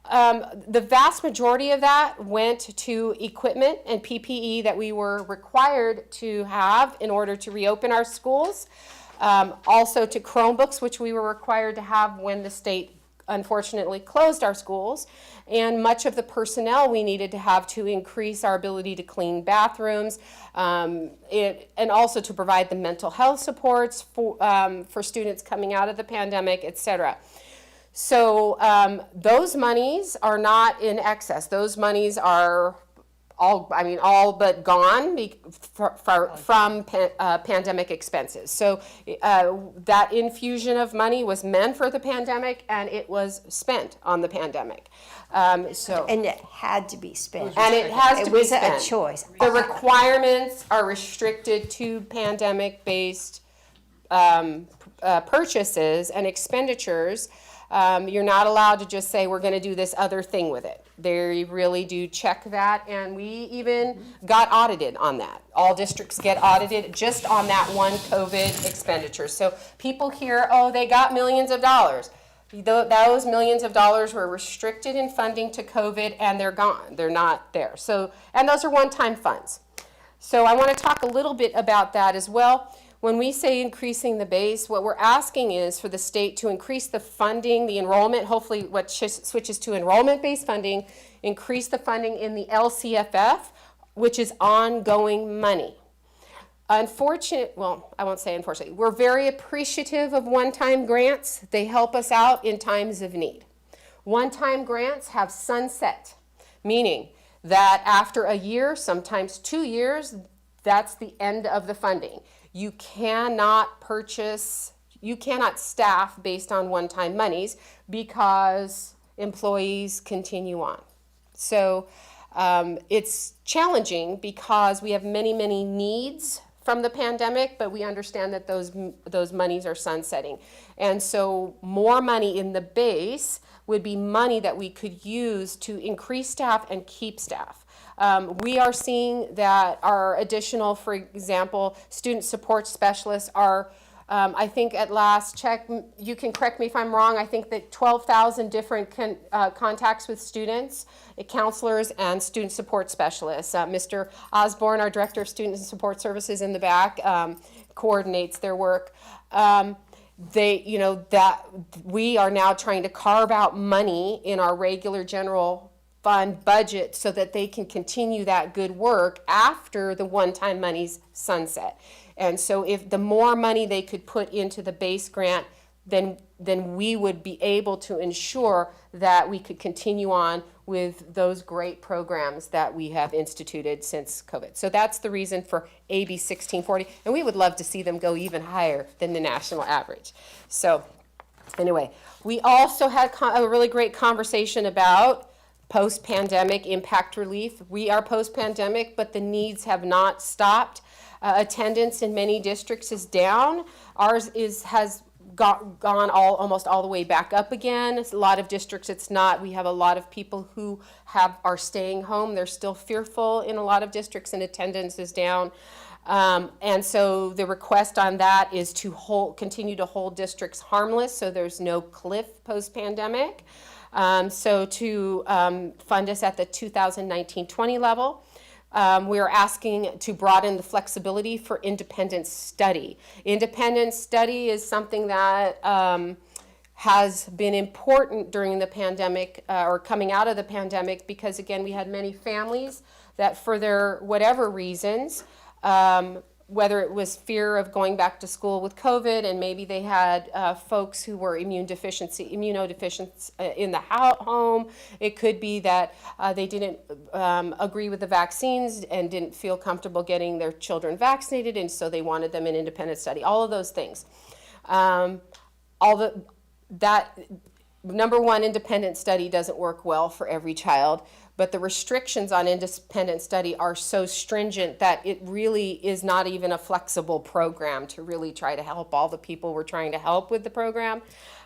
The vast majority of that went to equipment and PPE that we were required to have in order to reopen our schools. Also to Chromebooks, which we were required to have when the state unfortunately closed our schools, and much of the personnel we needed to have to increase our ability to clean bathrooms, and also to provide the mental health supports for students coming out of the pandemic, etc. So those monies are not in excess. Those monies are all but gone from pandemic expenses. So that infusion of money was meant for the pandemic, and it was spent on the pandemic. And it had to be spent. And it has to be spent. It was a choice. The requirements are restricted to pandemic-based purchases and expenditures. You're not allowed to just say, we're going to do this other thing with it. They really do check that, and we even got audited on that. All districts get audited just on that one COVID expenditure. So people hear, oh, they got millions of dollars. Those millions of dollars were restricted in funding to COVID, and they're gone. They're not there. So, and those are one-time funds. So I want to talk a little bit about that as well. When we say increasing the base, what we're asking is for the state to increase the funding, the enrollment, hopefully what switches to enrollment-based funding, increase the funding in the LCFF, which is ongoing money. I won't say unfortunately, we're very appreciative of one-time grants. They help us out in times of need. One-time grants have sunset, meaning that after a year, sometimes 2 years, that's the end of the funding. You cannot staff based on one-time monies because employees continue on. So it's challenging because we have many, many needs from the pandemic, but we understand that those monies are sunsetting. And so more money in the base would be money that we could use to increase staff and keep staff. We are seeing that our additional, for example, student support specialists are, I think at last check, you can correct me if I'm wrong, I think that 12,000 different contacts with students, counselors, and student support specialists. Mr. Osborne, our Director of Student and Support Services in the back, coordinates their work. That we are now trying to carve out money in our regular general fund budget so that they can continue that good work after the one-time money's sunset. And so if the more money they could put into the base grant, then we would be able to ensure that we could continue on with those great programs that we have instituted since COVID. So that's the reason for AB 1640, and we would love to see them go even higher than the national average. So anyway, we also had a really great conversation about post-pandemic impact relief. We are post-pandemic, but the needs have not stopped. Attendance in many districts is down. Ours has gone almost all the way back up again. A lot of districts it's not. We have a lot of people who are staying home. They're still fearful in a lot of districts, and attendance is down. And so the request on that is to continue to hold districts harmless so there's no cliff post-pandemic. So to fund us at the 2019-20 level. We are asking to broaden the flexibility for independent study. Independent study is something that has been important during the pandemic or coming out of the pandemic because, again, we had many families that for their whatever reasons, whether it was fear of going back to school with COVID, and maybe they had folks who were immunodeficient in the home. It could be that they didn't agree with the vaccines and didn't feel comfortable getting their children vaccinated, and so they wanted them in independent study. All of those things. Number one, independent study doesn't work well for every child. But the restrictions on independent study are so stringent that it really is not even a flexible program to really try to help all the people we're trying to help with the program.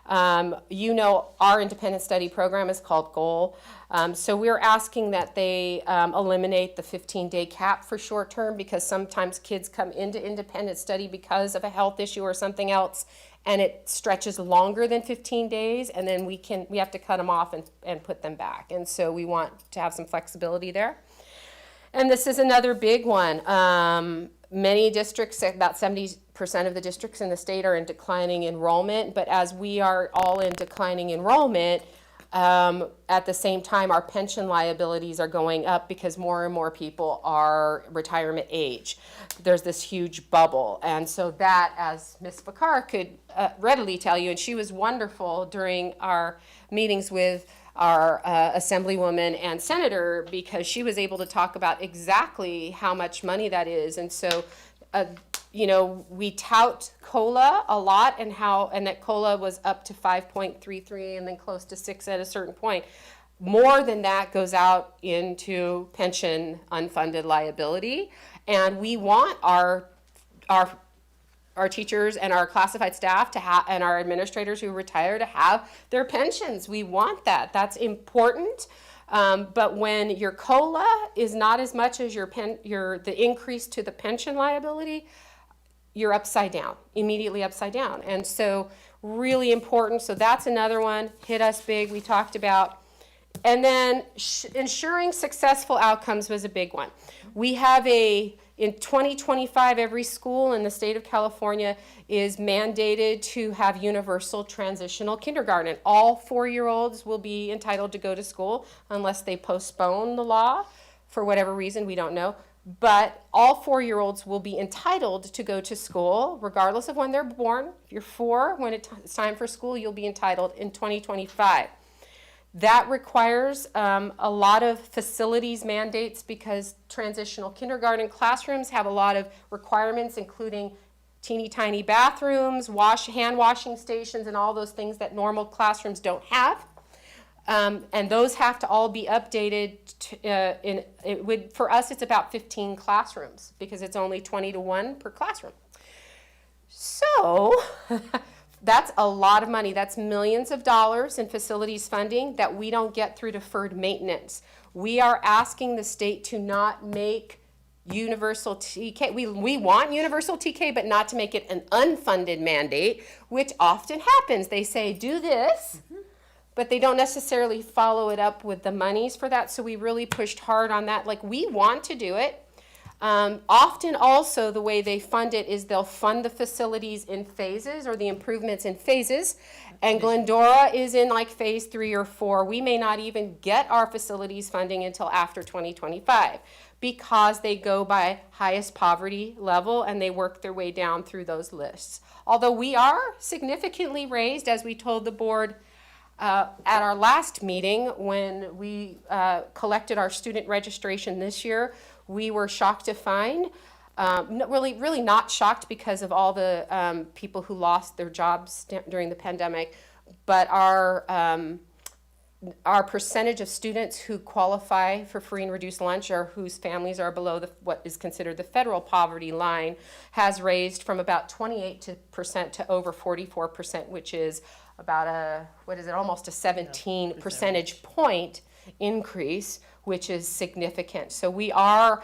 Our independent study program is called GOAL. So we're asking that they eliminate the 15-day cap for short term because sometimes kids come into independent study because of a health issue or something else, and it stretches longer than 15 days, and then we have to cut them off and put them back. And so we want to have some flexibility there. And this is another big one. Many districts, about 70% of the districts in the state are in declining enrollment, but as we are all in declining enrollment, at the same time, our pension liabilities are going up because more and more people are retirement age. There's this huge bubble. And so that, as Ms. Bakar could readily tell you, and she was wonderful during our meetings with our assemblywoman and senator, because she was able to talk about exactly how much money that is. And so, you know, we tout COLA a lot, and that COLA was up to 5.33 and then close to 6 at a certain point. More than that goes out into pension unfunded liability, and we want our teachers and our classified staff to have, and our administrators who retire to have their pensions. We want that. That's important. But when your COLA is not as much as the increase to the pension liability, you're upside down, immediately upside down. And so really important. So that's another one, hit us big, we talked about. And then ensuring successful outcomes was a big one. We have in 2025, every school in the state of California is mandated to have universal transitional kindergarten. All 4-year-olds will be entitled to go to school unless they postpone the law for whatever reason, we don't know. But all 4-year-olds will be entitled to go to school regardless of when they're born. If you're 4, when it's time for school, you'll be entitled in 2025. That requires a lot of facilities mandates, because transitional kindergarten classrooms have a lot of requirements, including teeny tiny bathrooms, hand washing stations, and all those things that normal classrooms don't have. And those have to all be updated. For us, it's about 15 classrooms, because it's only 20-to-1 per classroom. So that's a lot of money. That's millions of dollars in facilities funding that we don't get through deferred maintenance. We are asking the state to not make universal TK. We want universal TK, but not to make it an unfunded mandate, which often happens. They say, do this, but they don't necessarily follow it up with the monies for that. So we really pushed hard on that. Like, we want to do it. Often also the way they fund it is they'll fund the facilities in phases, or the improvements in phases, and Glendora is in like phase 3 or 4. We may not even get our facilities funding until after 2025, because they go by highest poverty level and they work their way down through those lists. Although we are significantly raised, as we told the board at our last meeting when we collected our student registration this year, we were shocked to find, really not shocked because of all the people who lost their jobs during the pandemic, but our percentage of students who qualify for free and reduced lunch, or whose families are below what is considered the federal poverty line, has raised from about 28% to over 44%, which is about almost a 17 percentage point increase, which is significant. So we are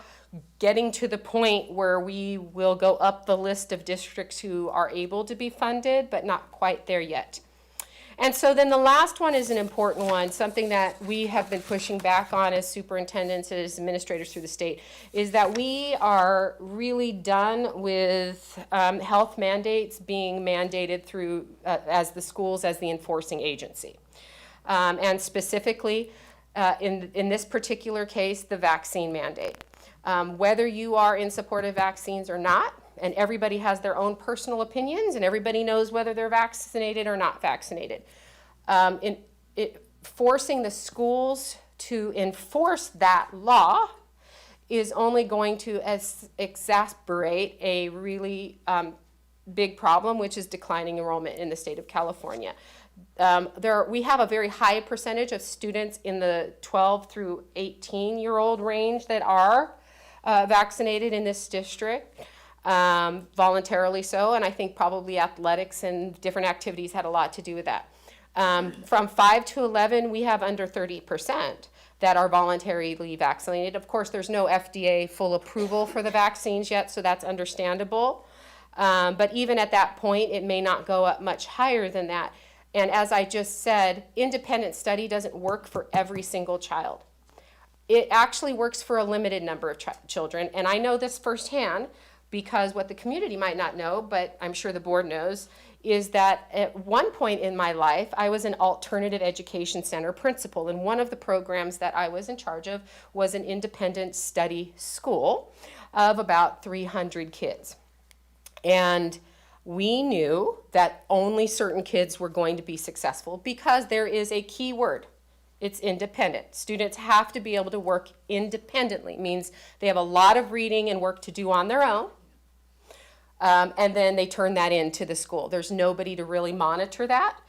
getting to the point where we will go up the list of districts who are able to be funded, but not quite there yet. And so then the last one is an important one, something that we have been pushing back on as superintendents and as administrators through the state, is that we are really done with health mandates being mandated through, as the schools, as the enforcing agency. And specifically, in this particular case, the vaccine mandate. Whether you are in support of vaccines or not, and everybody has their own personal opinions, and everybody knows whether they're vaccinated or not vaccinated. Forcing the schools to enforce that law is only going to exacerbate a really big problem, which is declining enrollment in the state of California. We have a very high percentage of students in the 12 through 18-year-old range that are vaccinated in this district. Voluntarily so, and I think probably athletics and different activities had a lot to do with that. From 5 to 11, we have under 30% that are voluntarily vaccinated. Of course, there's no FDA full approval for the vaccines yet, so that's understandable. But even at that point, it may not go up much higher than that. And as I just said, independent study doesn't work for every single child. It actually works for a limited number of children, and I know this firsthand, because what the community might not know, but I'm sure the board knows, is that at one point in my life, I was an alternative education center principal, and one of the programs that I was in charge of was an independent study school of about 300 kids. And we knew that only certain kids were going to be successful, because there is a key word It's independent. Students have to be able to work independently. It means they have a lot of reading and work to do on their own. And then they turn that into the school. There's nobody to really monitor that.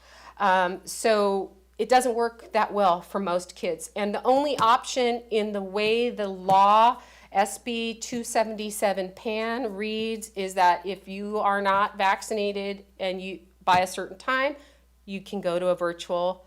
So it doesn't work that well for most kids. And the only option in the way the law, SB 277 PAN reads, is that if you are not vaccinated and you by a certain time, you can go to a virtual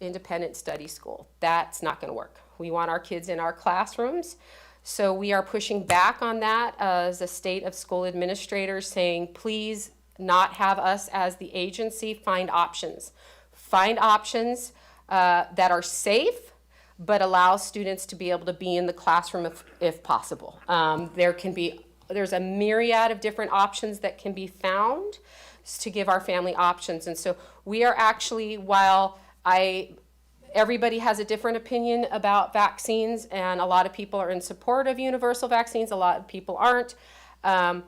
independent study school. That's not going to work. We want our kids in our classrooms. So we are pushing back on that as a state of school administrators, saying, please not have us as the agency, find options. Find options that are safe, but allow students to be able to be in the classroom if possible. There's a myriad of different options that can be found to give our family options. And so we are actually, while everybody has a different opinion about vaccines, and a lot of people are in support of universal vaccines, a lot of people aren't. I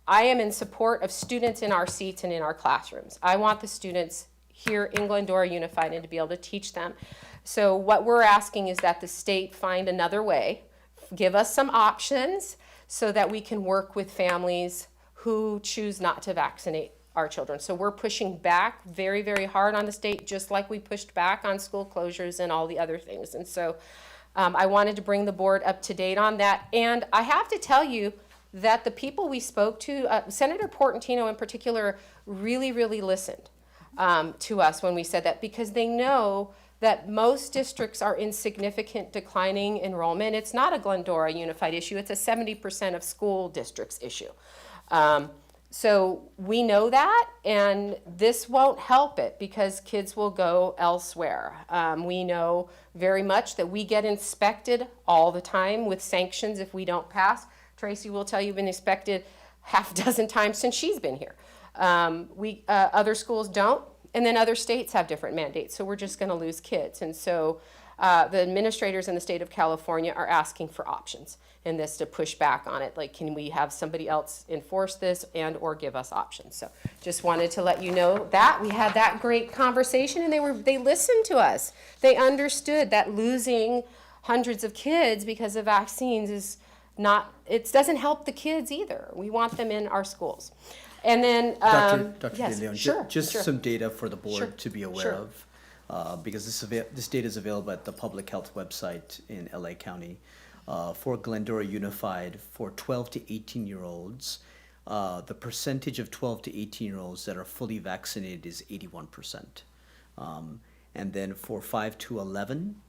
am in support of students in our seats and in our classrooms. I want the students here in Glendora Unified and to be able to teach them. So what we're asking is that the state find another way, give us some options so that we can work with families who choose not to vaccinate our children. So we're pushing back very, very hard on the state, just like we pushed back on school closures and all the other things. And so I wanted to bring the board up to date on that. And I have to tell you that the people we spoke to, Senator Portantino in particular, really, really listened to us when we said that, because they know that most districts are in significant declining enrollment. It's not a Glendora Unified issue, it's a 70% of school districts issue. So we know that, and this won't help it because kids will go elsewhere. We know very much that we get inspected all the time with sanctions if we don't pass. Tracy will tell you, been inspected half a dozen times since she's been here. Other schools don't, and then other states have different mandates, so we're just going to lose kids. And so the administrators in the state of California are asking for options in this to push back on it. Like, can we have somebody else enforce this and or give us options? So just wanted to let you know that. We had that great conversation, and they listened to us. They understood that losing hundreds of kids because of vaccines is not, it doesn't help the kids either. We want them in our schools. And then, Dr. yes, De Leon, sure, just sure. some data for the board Sure, to be aware sure. of, because this data is available at the public health website in LA County. For Glendora Unified, for 12 to 18-year-olds, the percentage of 12 to 18-year-olds that are fully vaccinated is 81%. And then for 5 to 11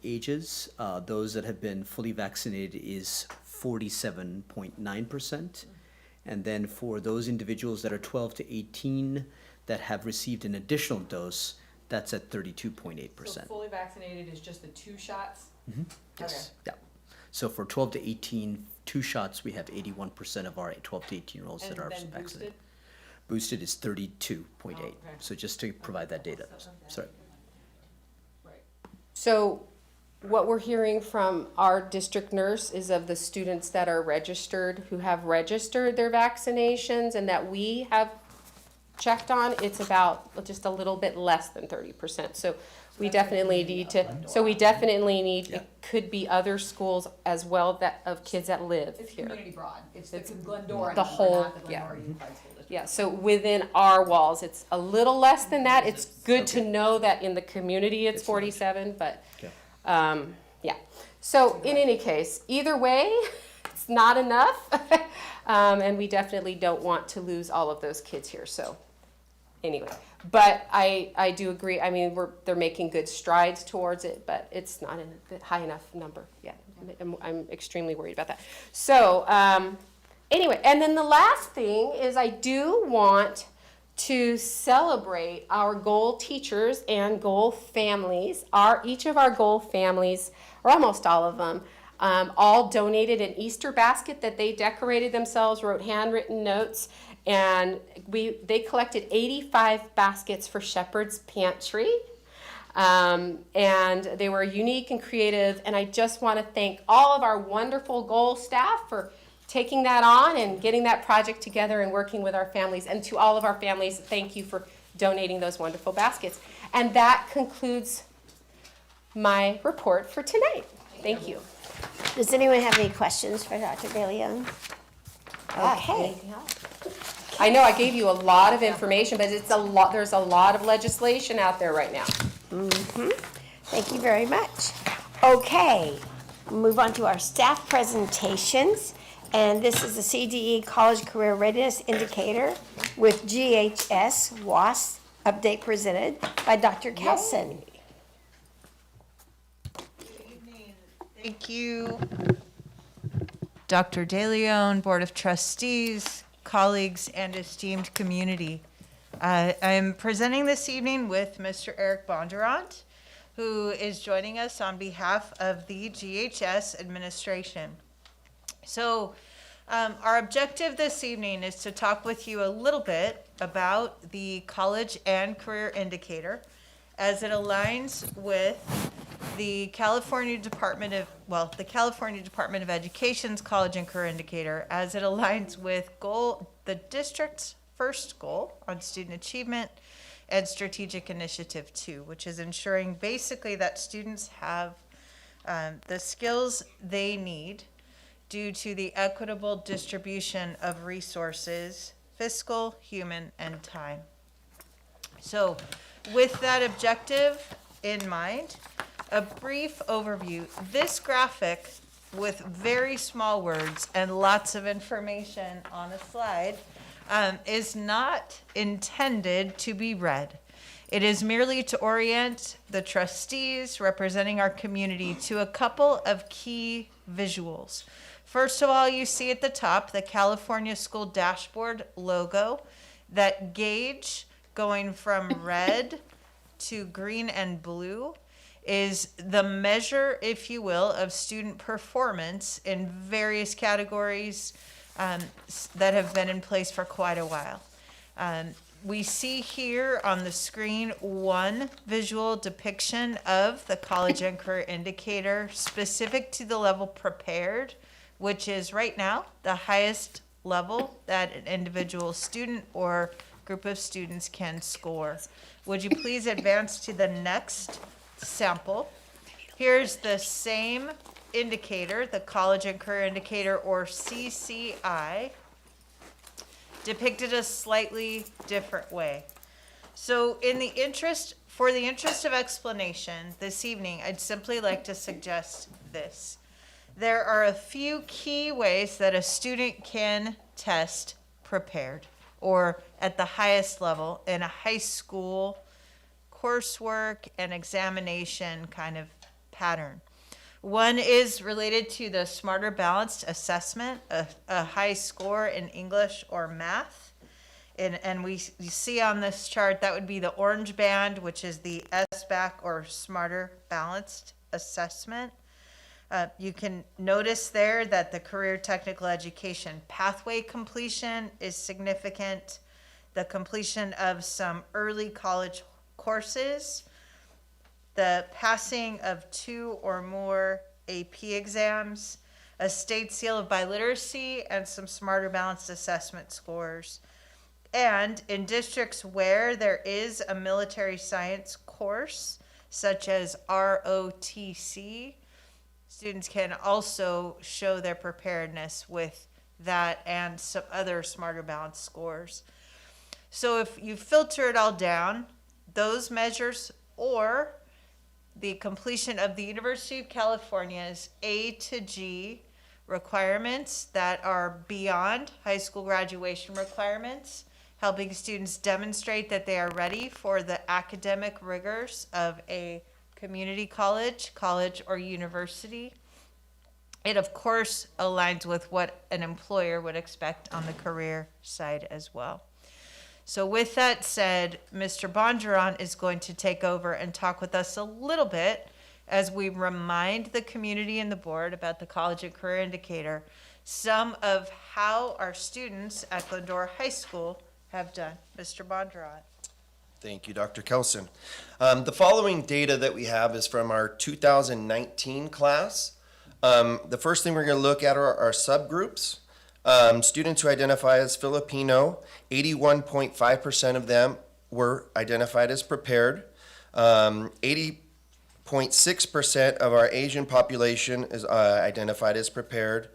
ages, those that have been fully vaccinated is 47.9%. And then for those individuals that are 12 to 18 that have received an additional dose, that's at 32.8%. So fully vaccinated is just the 2 shots? Mm-hmm. Yes. Okay. Yeah. So for 12 to 18, 2 shots, we have 81% of our 12 to 18-year-olds that are vaccinated. Boosted is 32.8. okay. So just to provide that data. Sorry. So what we're hearing from our district nurse is of the students that are registered, who have registered their vaccinations and that we have checked on, it's about just a little bit less than 30%. So we definitely need to, it could be other schools as well that of kids that live It's here. community broad. It's Glendora. The whole, not the Glendora Unified School District. Yeah, so within our walls, it's a little less than that. It's good to know that in the community it's 47, but yeah. So in any case, either way, it's not enough. And we definitely don't want to lose all of those kids here, so anyway. But I do agree, I mean, they're making good strides towards it, but it's not in a high enough number yet. I'm extremely worried about that. So anyway, and then the last thing is I do want to celebrate our goal teachers and goal families. Each of our goal families, or almost all of them, all donated an Easter basket that they decorated themselves, wrote handwritten notes, and they collected 85 baskets for Shepherd's Pantry. And they were unique and creative, and I just want to thank all of our wonderful goal staff for taking that on and getting that project together and working with our families. And to all of our families, thank you for donating those wonderful baskets. And that concludes my report for tonight. Thank you. Does anyone have any questions for Dr. DeLeon? Okay. I know I gave you a lot of information, but it's a lot. There's a lot of legislation out there right now. Thank you very much. Okay, move on to our staff presentations. And this is the CDE College Career Readiness Indicator with GHS WAS update presented by Dr. Kelson. Thank you, Dr. DeLeon, Board of Trustees, colleagues, and esteemed community. I am presenting this evening with Mr. Eric Bondurant, who is joining us on behalf of the GHS administration. So our objective this evening is to talk with you a little bit about the College and Career Indicator as it aligns with the California Department of Education's College and Career Indicator, as it aligns with the district's first goal on student achievement and strategic initiative 2, which is ensuring basically that students have the skills they need due to the equitable distribution of resources, fiscal, human, and time. So with that objective in mind, a brief overview. This graphic with very small words and lots of information on a slide is not intended to be read. It is merely to orient the trustees representing our community to a couple of key visuals. First of all, you see at the top the California School Dashboard logo, that gauge going from red to green and blue is the measure, if you will, of student performance in various categories that have been in place for quite a while. We see here on the screen one visual depiction of the College and Career Indicator specific to the level prepared, which is right now the highest level that an individual student or group of students can score. Would you please advance to the next sample? Here's the same indicator, the College and Career Indicator, or CCI, depicted a slightly different way. So for the interest of explanation this evening, I'd simply like to suggest this. There are a few key ways that a student can test prepared, or at the highest level in a high school coursework and examination kind of pattern. One is related to the Smarter Balanced Assessment, a high score in English or math. And you see on this chart, that would be the orange band, which is the SBAC or Smarter Balanced Assessment. You can notice there that the career technical education pathway completion is significant. The completion of some early college courses, the passing of 2 or more AP exams, a state seal of biliteracy, and some Smarter Balanced Assessment scores. And in districts where there is a military science course, such as ROTC, students can also show their preparedness with that and some other Smarter Balanced scores. So if you filter it all down, those measures or the completion of the University of California's A to G requirements that are beyond high school graduation requirements, helping students demonstrate that they are ready for the academic rigors of a community college, or university. It, of course, aligns with what an employer would expect on the career side as well. So with that said, Mr. Bondurant is going to take over and talk with us a little bit as we remind the community and the board about the College and Career Indicator, some of how our students at Glendora High School have done. Mr. Bondurant. Thank you, Dr. Kelson. The following data that we have is from our 2019 class. The first thing we're going to look at are our subgroups. Students who identify as Filipino, 81.5% of them were identified as prepared. 80% 0.6% of our Asian population is identified as prepared.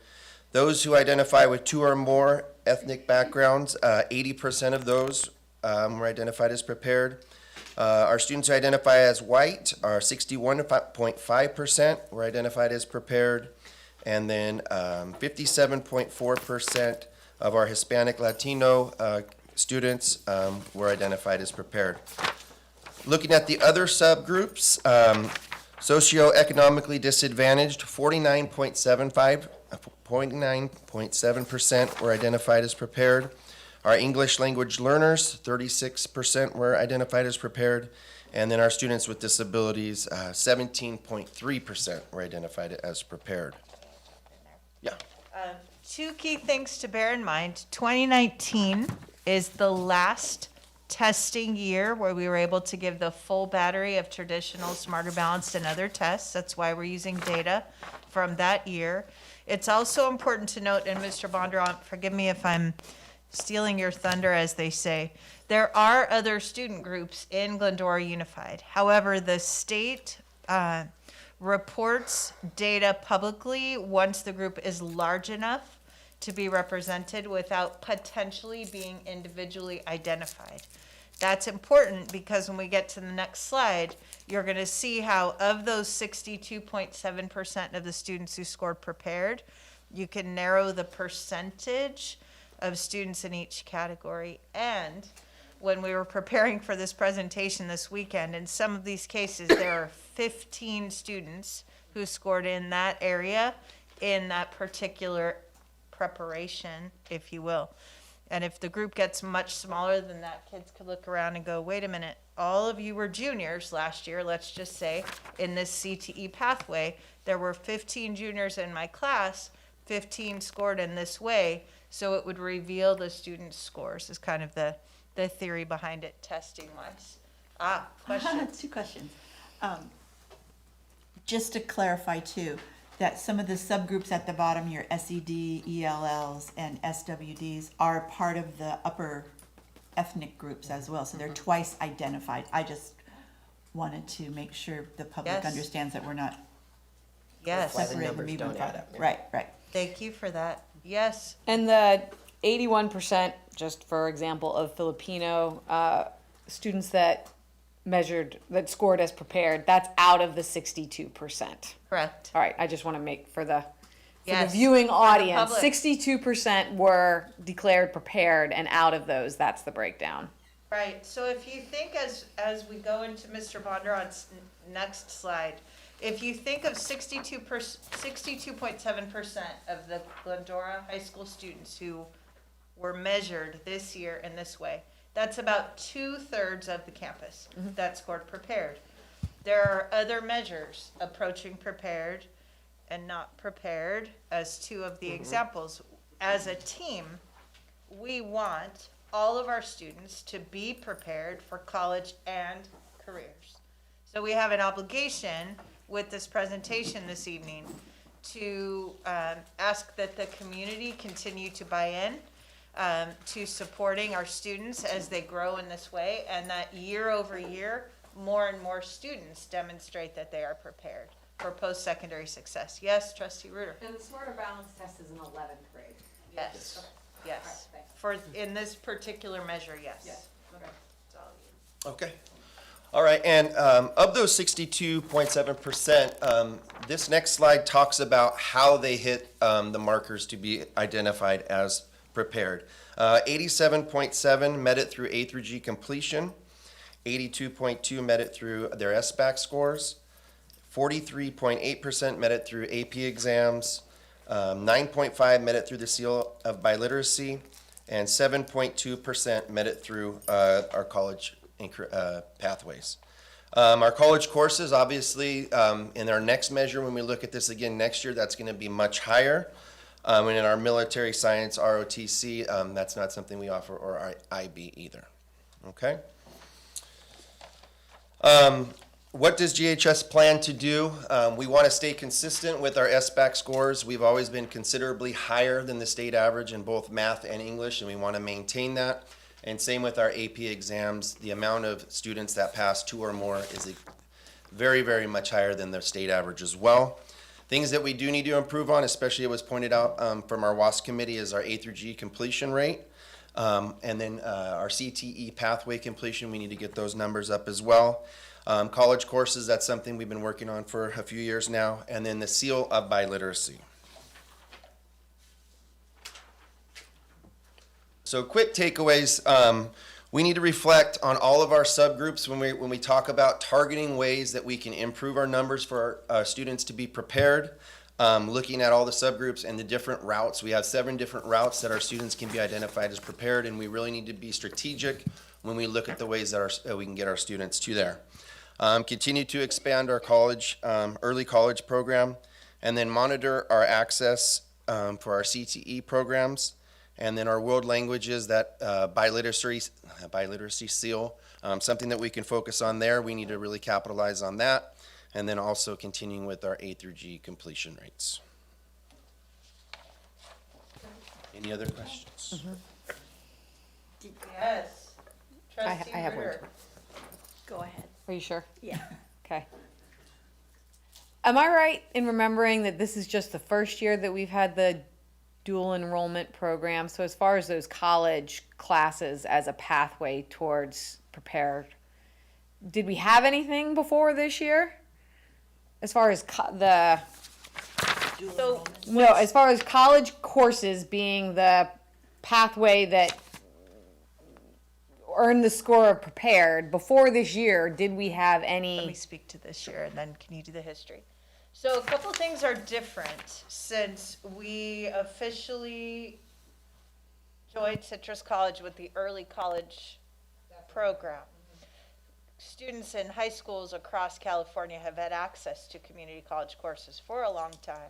Those who identify with 2 or more ethnic backgrounds, 80% of those were identified as prepared. Our students who identify as white are 61.5% were identified as prepared. And then 57.4% of our Hispanic Latino students were identified as prepared. Looking at the other subgroups, socioeconomically disadvantaged, 49.7% were identified as prepared. Our English language learners, 36% were identified as prepared. And then our students with disabilities, 17.3% were identified as prepared. Yeah. Two key things to bear in mind. 2019 is the last testing year where we were able to give the full battery of traditional, smarter, balanced, and other tests. That's why we're using data from that year. It's also important to note, and Mr. Bondurant, forgive me if I'm stealing your thunder, as they say, there are other student groups in Glendora Unified. However, the state reports data publicly once the group is large enough to be represented without potentially being individually identified. That's important because when we get to the next slide, you're going to see how of those 62.7% of the students who scored prepared, you can narrow the percentage of students in each category. And when we were preparing for this presentation this weekend, in some of these cases, there are 15 students who scored in that area in that particular preparation, if you will. And if the group gets much smaller than that, kids could look around and go, wait a minute, all of you were juniors last year, let's just say, in this CTE pathway. There were 15 juniors in my class, 15 scored in this way, so it would reveal the students' scores is kind of the theory behind it, testing-wise. Question? 2 questions. Just to clarify too, that some of the subgroups at the bottom, your SED, ELLs, and SWDs, are part of the upper ethnic groups as well. So they're twice identified. I just wanted to make sure the public understands that we're not separating them even farther. Right. Thank you for that. Yes. And the 81%, just for example, of Filipino students that scored as prepared, that's out of the 62%. Correct. All right, I just want to make for the Yes, viewing for the audience, public. 62% were declared prepared, and out of those, that's the breakdown. Right, so if you think as we go into Mr. Bondurant's next slide, if you think of 62.7% of the Glendora High School students who were measured this year in this way, that's about 2/3 of the campus that scored prepared. There are other measures approaching prepared and not prepared as 2 of the examples. As a team, we want all of our students to be prepared for college and careers. So we have an obligation with this presentation this evening to ask that the community continue to buy in to supporting our students as they grow in this way, and that year over year, more and more students demonstrate that they are prepared for post-secondary success. Yes, Trustee Reuter? And the Smarter Balance test is in 11th grade. Yes, yes. All right, thanks. For, in this particular measure, yes. Yes. Okay. That's all you. Okay. All right, and of those 62.7%, this next slide talks about how they hit the markers to be identified as prepared. 87.7 met it through A through G completion. 82.2 met it through their SBAC scores. 43.8% met it through AP exams. 9.5 met it through the seal of biliteracy. And 7.2% met it through our college pathways. Our college courses, obviously, in our next measure, when we look at this again next year, that's going to be much higher. And in our military science, ROTC, that's not something we offer, or our IB either. Okay? What does GHS plan to do? We want to stay consistent with our SBAC scores. We've always been considerably higher than the state average in both math and English, and we want to maintain that. And same with our AP exams. The amount of students that pass 2 or more is very, very much higher than the state average as well. Things that we do need to improve on, especially it was pointed out from our WASC committee, is our A through G completion rate. And then our CTE pathway completion, we need to get those numbers up as well. College courses, that's something we've been working on for a few years now. And then the seal of biliteracy. So quick takeaways, we need to reflect on all of our subgroups when we talk about targeting ways that we can improve our numbers for our students to be prepared. Looking at all the subgroups and the different routes. We have 7 different routes that our students can be identified as prepared, and we really need to be strategic when we look at the ways that we can get our students to there. Continue to expand our college, early college program, and then monitor our access for our CTE programs. And then our world languages, that biliteracy seal, something that we can focus on there. We need to really capitalize on that. And then also continuing with our A through G completion rates. Any other questions? Yes. I Trustee have one. Ritter. Go ahead. Are you sure? Yeah. Okay. Am I right in remembering that this is just the first year that we've had the dual enrollment program? So as far as those college classes as a pathway towards prepared, did we have anything before this year? As far as as far as college courses being the pathway that earned the score of prepared, before this year, did we have any? Let me speak to this year, and then can you do the history? So a couple things are different since we officially joined Citrus College with the early college program. Students in high schools across California have had access to community college courses for a long time.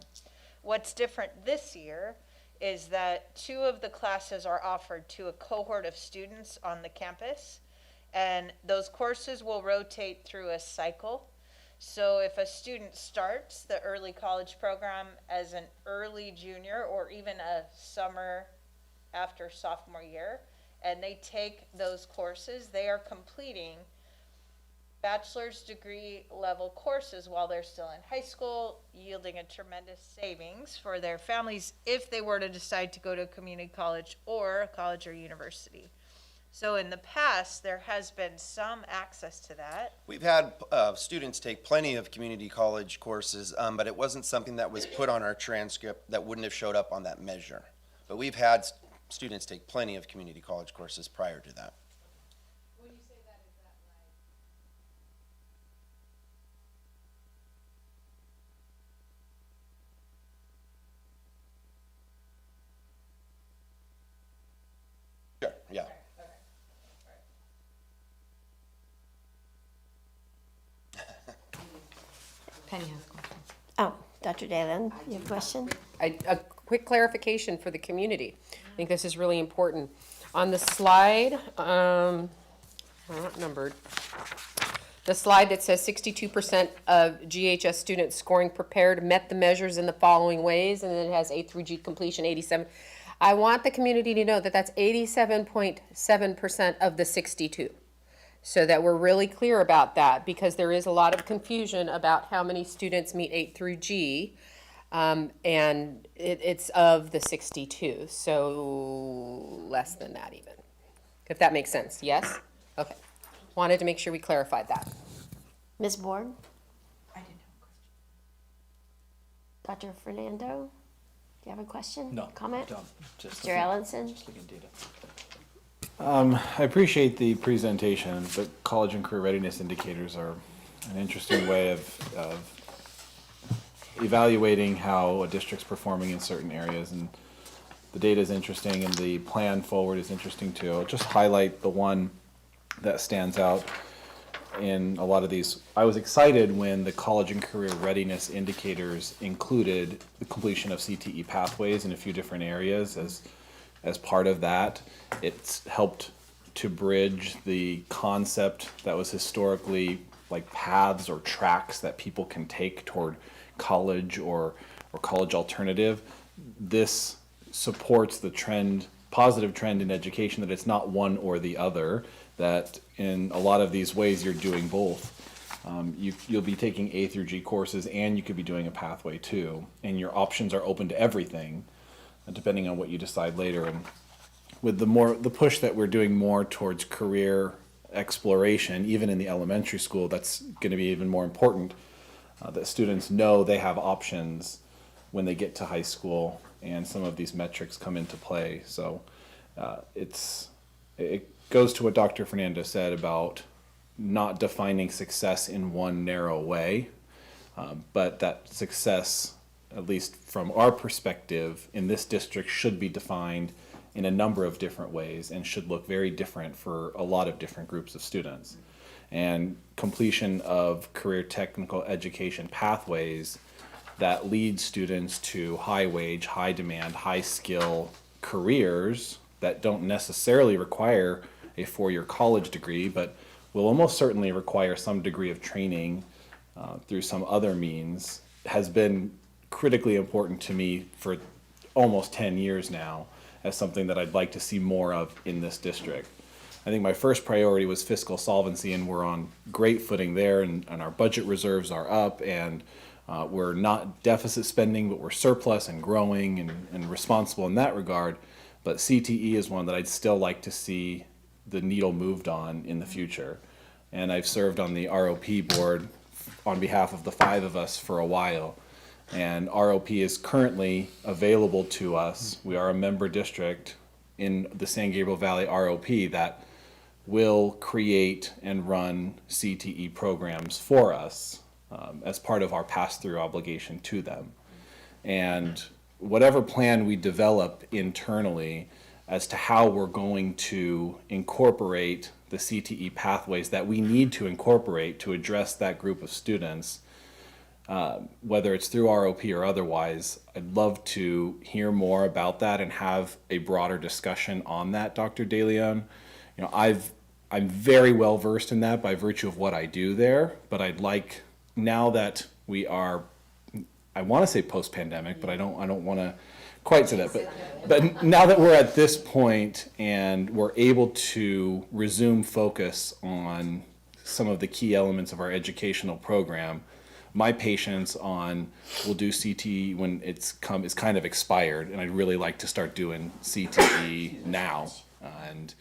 What's different this year is that 2 of the classes are offered to a cohort of students on the campus, and those courses will rotate through a cycle. So if a student starts the early college program as an early junior or even a summer after sophomore year, and they take those courses, they are completing bachelor's degree level courses while they're still in high school, yielding a tremendous savings for their families if they were to decide to go to a community college or a college or university. So in the past, there has been some access to that. We've had students take plenty of community college courses, but it wasn't something that was put on our transcript that wouldn't have showed up on that measure. But we've had students take plenty of community college courses prior to that. When you say that, is that Sure, yeah. Penny has a question. Oh, Dr. Dalen, you have a question? A quick clarification for the community. I think this is really important. On the slide, not numbered, the slide that says 62% of GHS students scoring prepared met the measures in the following ways, and then it has A through G completion 87. I want the community to know that that's 87.7% of the 62. So that we're really clear about that, because there is a lot of confusion about how many students meet 8 through G, and it's of the 62, so less than that even, if that makes sense. Yes? Okay. Wanted to make sure we clarified that. Ms. Board? I didn't have a question. Dr. Fernando, do you have a question? No. Comment? Don't. Just Mr. Ellenson? Just looking at data. I appreciate the presentation, but college and career readiness indicators are an interesting way of evaluating how a district's performing in certain areas, and the data is interesting and the plan forward is interesting too. I'll just highlight the one that stands out in a lot of these. I was excited when the college and career readiness indicators included the completion of CTE pathways in a few different areas as part of that. It's helped to bridge the concept that was historically like paths or tracks that people can take toward college or college alternative. This supports the trend, positive trend in education, that it's not one or the other, that in a lot of these ways you're doing both. You'll be taking A through G courses, and you could be doing a pathway too. And your options are open to everything, depending on what you decide later. And with the push that we're doing more towards career exploration, even in the elementary school, that's going to be even more important. That students know they have options when they get to high school, and some of these metrics come into play. So it goes to what Dr. Fernando said about not defining success in one narrow way, but that success, at least from our perspective, in this district should be defined in a number of different ways and should look very different for a lot of different groups of students. And completion of career technical education pathways that lead students to high wage, high demand, high skill careers that don't necessarily require a 4-year college degree, but will almost certainly require some degree of training through some other means, has been critically important to me for almost 10 years now, as something that I'd like to see more of in this district. I think my first priority was fiscal solvency, and we're on great footing there, and our budget reserves are up, and we're not deficit spending, but we're surplus and growing and responsible in that regard. But CTE is one that I'd still like to see the needle moved on in the future. And I've served on the ROP board on behalf of the 5 of us for a while. And ROP is currently available to us. We are a member district in the San Gabriel Valley ROP that will create and run CTE programs for us as part of our pass-through obligation to them. And whatever plan we develop internally as to how we're going to incorporate the CTE pathways that we need to incorporate to address that group of students, whether it's through ROP or otherwise, I'd love to hear more about that and have a broader discussion on that, Dr. DeLeon. You know, I'm very well versed in that by virtue of what I do there, but I'd like, now that we are, I want to say post-pandemic, but I don't want to quite say that, but now that we're at this point and we're able to resume focus on some of the key elements of our educational program, my patience on we'll do CTE when is kind of expired, and I'd really like to start doing CTE now. And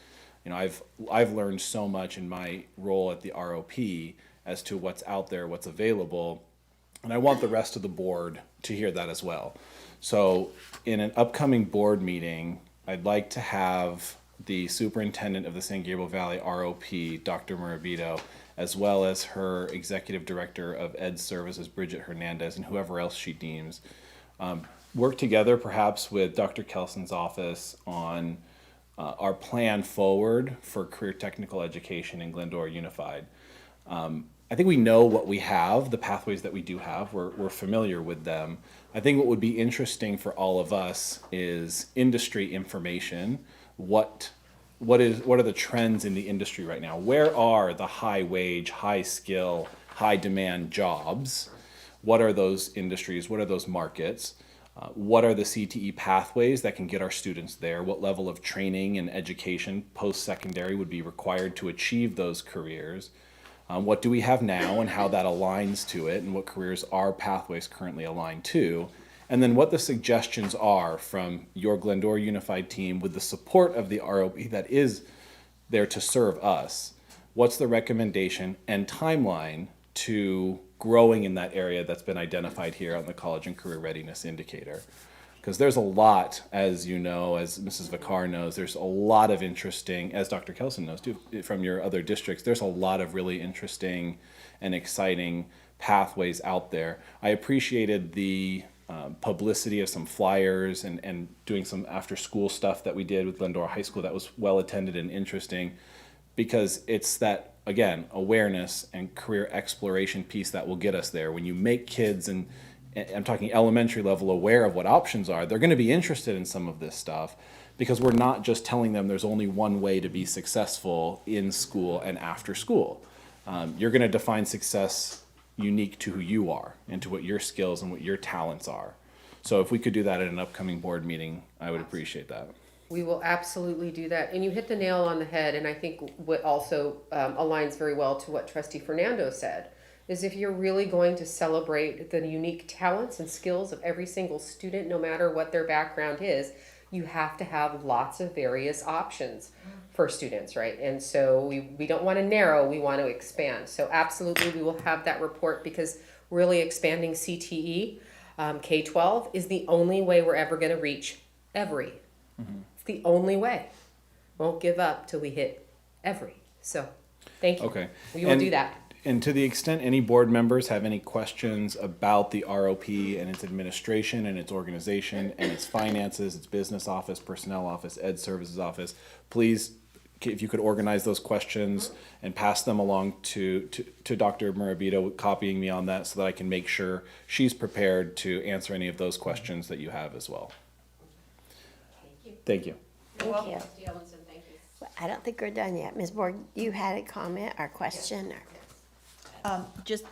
you know, I've learned so much in my role at the ROP as to what's out there, what's available, and I want the rest of the board to hear that as well. So in an upcoming board meeting, I'd like to have the superintendent of the San Gabriel Valley ROP, Dr. Muravito, as well as her executive director of Ed Services, Bridget Hernandez, and whoever else she deems, work together perhaps with Dr. Kelson's office on our plan forward for career technical education in Glendora Unified. I think we know what we have, the pathways that we do have, we're familiar with them. I think what would be interesting for all of us is industry information. What are the trends in the industry right now? Where are the high wage, high skill, high demand jobs? What are those industries? What are those markets? What are the CTE pathways that can get our students there? What level of training and education post-secondary would be required to achieve those careers? What do we have now and how that aligns to it, and what careers our pathways currently align to? And then what the suggestions are from your Glendora Unified team with the support of the ROP that is there to serve us. What's the recommendation and timeline to growing in that area that's been identified here on the College and Career Readiness Indicator? Because there's a lot, as you know, as Mrs. Vicar knows, there's a lot of interesting, as Dr. Kelson knows too, from your other districts, there's a lot of really interesting and exciting pathways out there. I appreciated the publicity of some flyers and doing some after school stuff that we did with Glendora High School that was well attended and interesting, because it's that, again, awareness and career exploration piece that will get us there. When you make kids, and I'm talking elementary level, aware of what options are, they're going to be interested in some of this stuff, because we're not just telling them there's only one way to be successful in school and after school. You're going to define success unique to who you are and to what your skills and what your talents are. So if we could do that at an upcoming board meeting, I would appreciate that. We will absolutely do that. And you hit the nail on the head. And I think what also aligns very well to what Trustee Fernando said, is if you're really going to celebrate the unique talents and skills of every single student, no matter what their background is, you have to have lots of various options for students, right? And so we don't want to narrow, we want to expand. So absolutely we will have that report, because really expanding CTE, K-12 is the only way we're ever going to reach every. It's the only way. Won't give up till we hit every. So thank you. Okay. We will do that. And to the extent any board members have any questions about the ROP and its administration and its organization and its finances, its business office, personnel office, ed services office, please, if you could organize those questions and pass them along to Dr. Murabito, copying me on that so that I can make sure she's prepared to answer any of those questions that you have as well. Thank you. Thank you. I don't think we're done yet. Ms. Borg, you had a comment or question? Just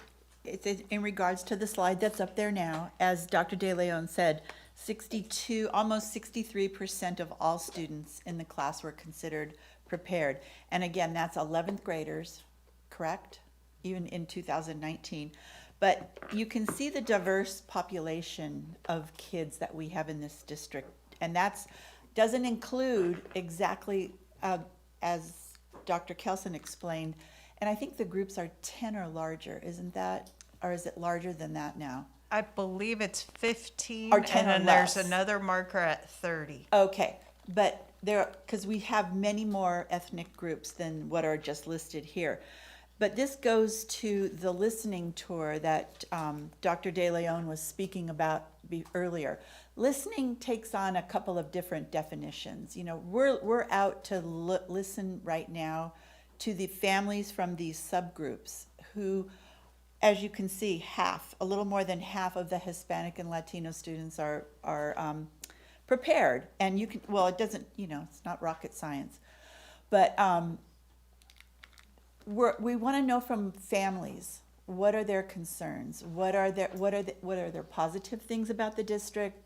it's in regards to the slide that's up there now, as Dr. De Leon said, almost 63% of all students in the class were considered prepared. And again, that's 11th graders, correct? Even in 2019. But you can see the diverse population of kids that we have in this district. And that's doesn't include exactly, as Dr. Kelson explained, and I think the groups are 10 or larger, isn't that? Or is it larger than that now? I believe it's 15, Or 10 and then or there's less. another marker at 30. Okay, but because we have many more ethnic groups than what are just listed here. But this goes to the listening tour that Dr. De Leon was speaking about earlier. Listening takes on a couple of different definitions. You know, we're out to listen right now to the families from these subgroups who, as you can see, a little more than half of the Hispanic and Latino students are prepared. And you can, well, it doesn't, it's not rocket science, but we want to know from families, what are their concerns? What are their positive things about the district?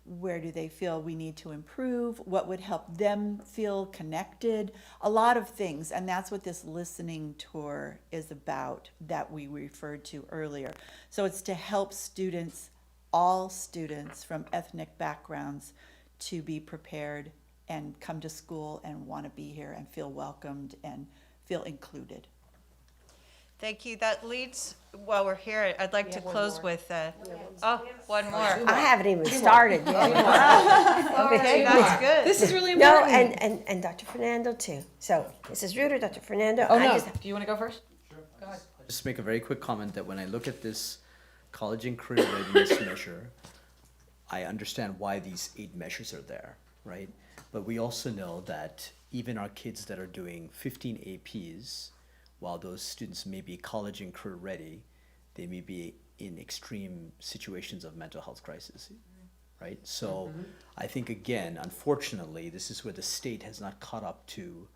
Where do they feel we need to improve? What would help them feel connected? A lot of things, and that's what this listening tour is about that we referred to earlier. So it's to help students, all students from ethnic backgrounds, to be prepared and come to school and want to be here and feel welcomed and feel included. Thank you. That leads, while we're here, I'd like to close with, one more. I haven't even started yet. Okay, that's good. This is really important. No, and Dr. Fernando too. So, Mrs. Reuter, Dr. Fernando. Oh, no. Do you want to go first? Go ahead. Just make a very quick comment that when I look at this college and career readiness measure, I understand why these 8 measures are there, right? But we also know that even our kids that are doing 15 APs, while those students may be college and career ready, they may be in extreme situations of mental health crisis, right? So I think, again, unfortunately, this is where the state has not caught up to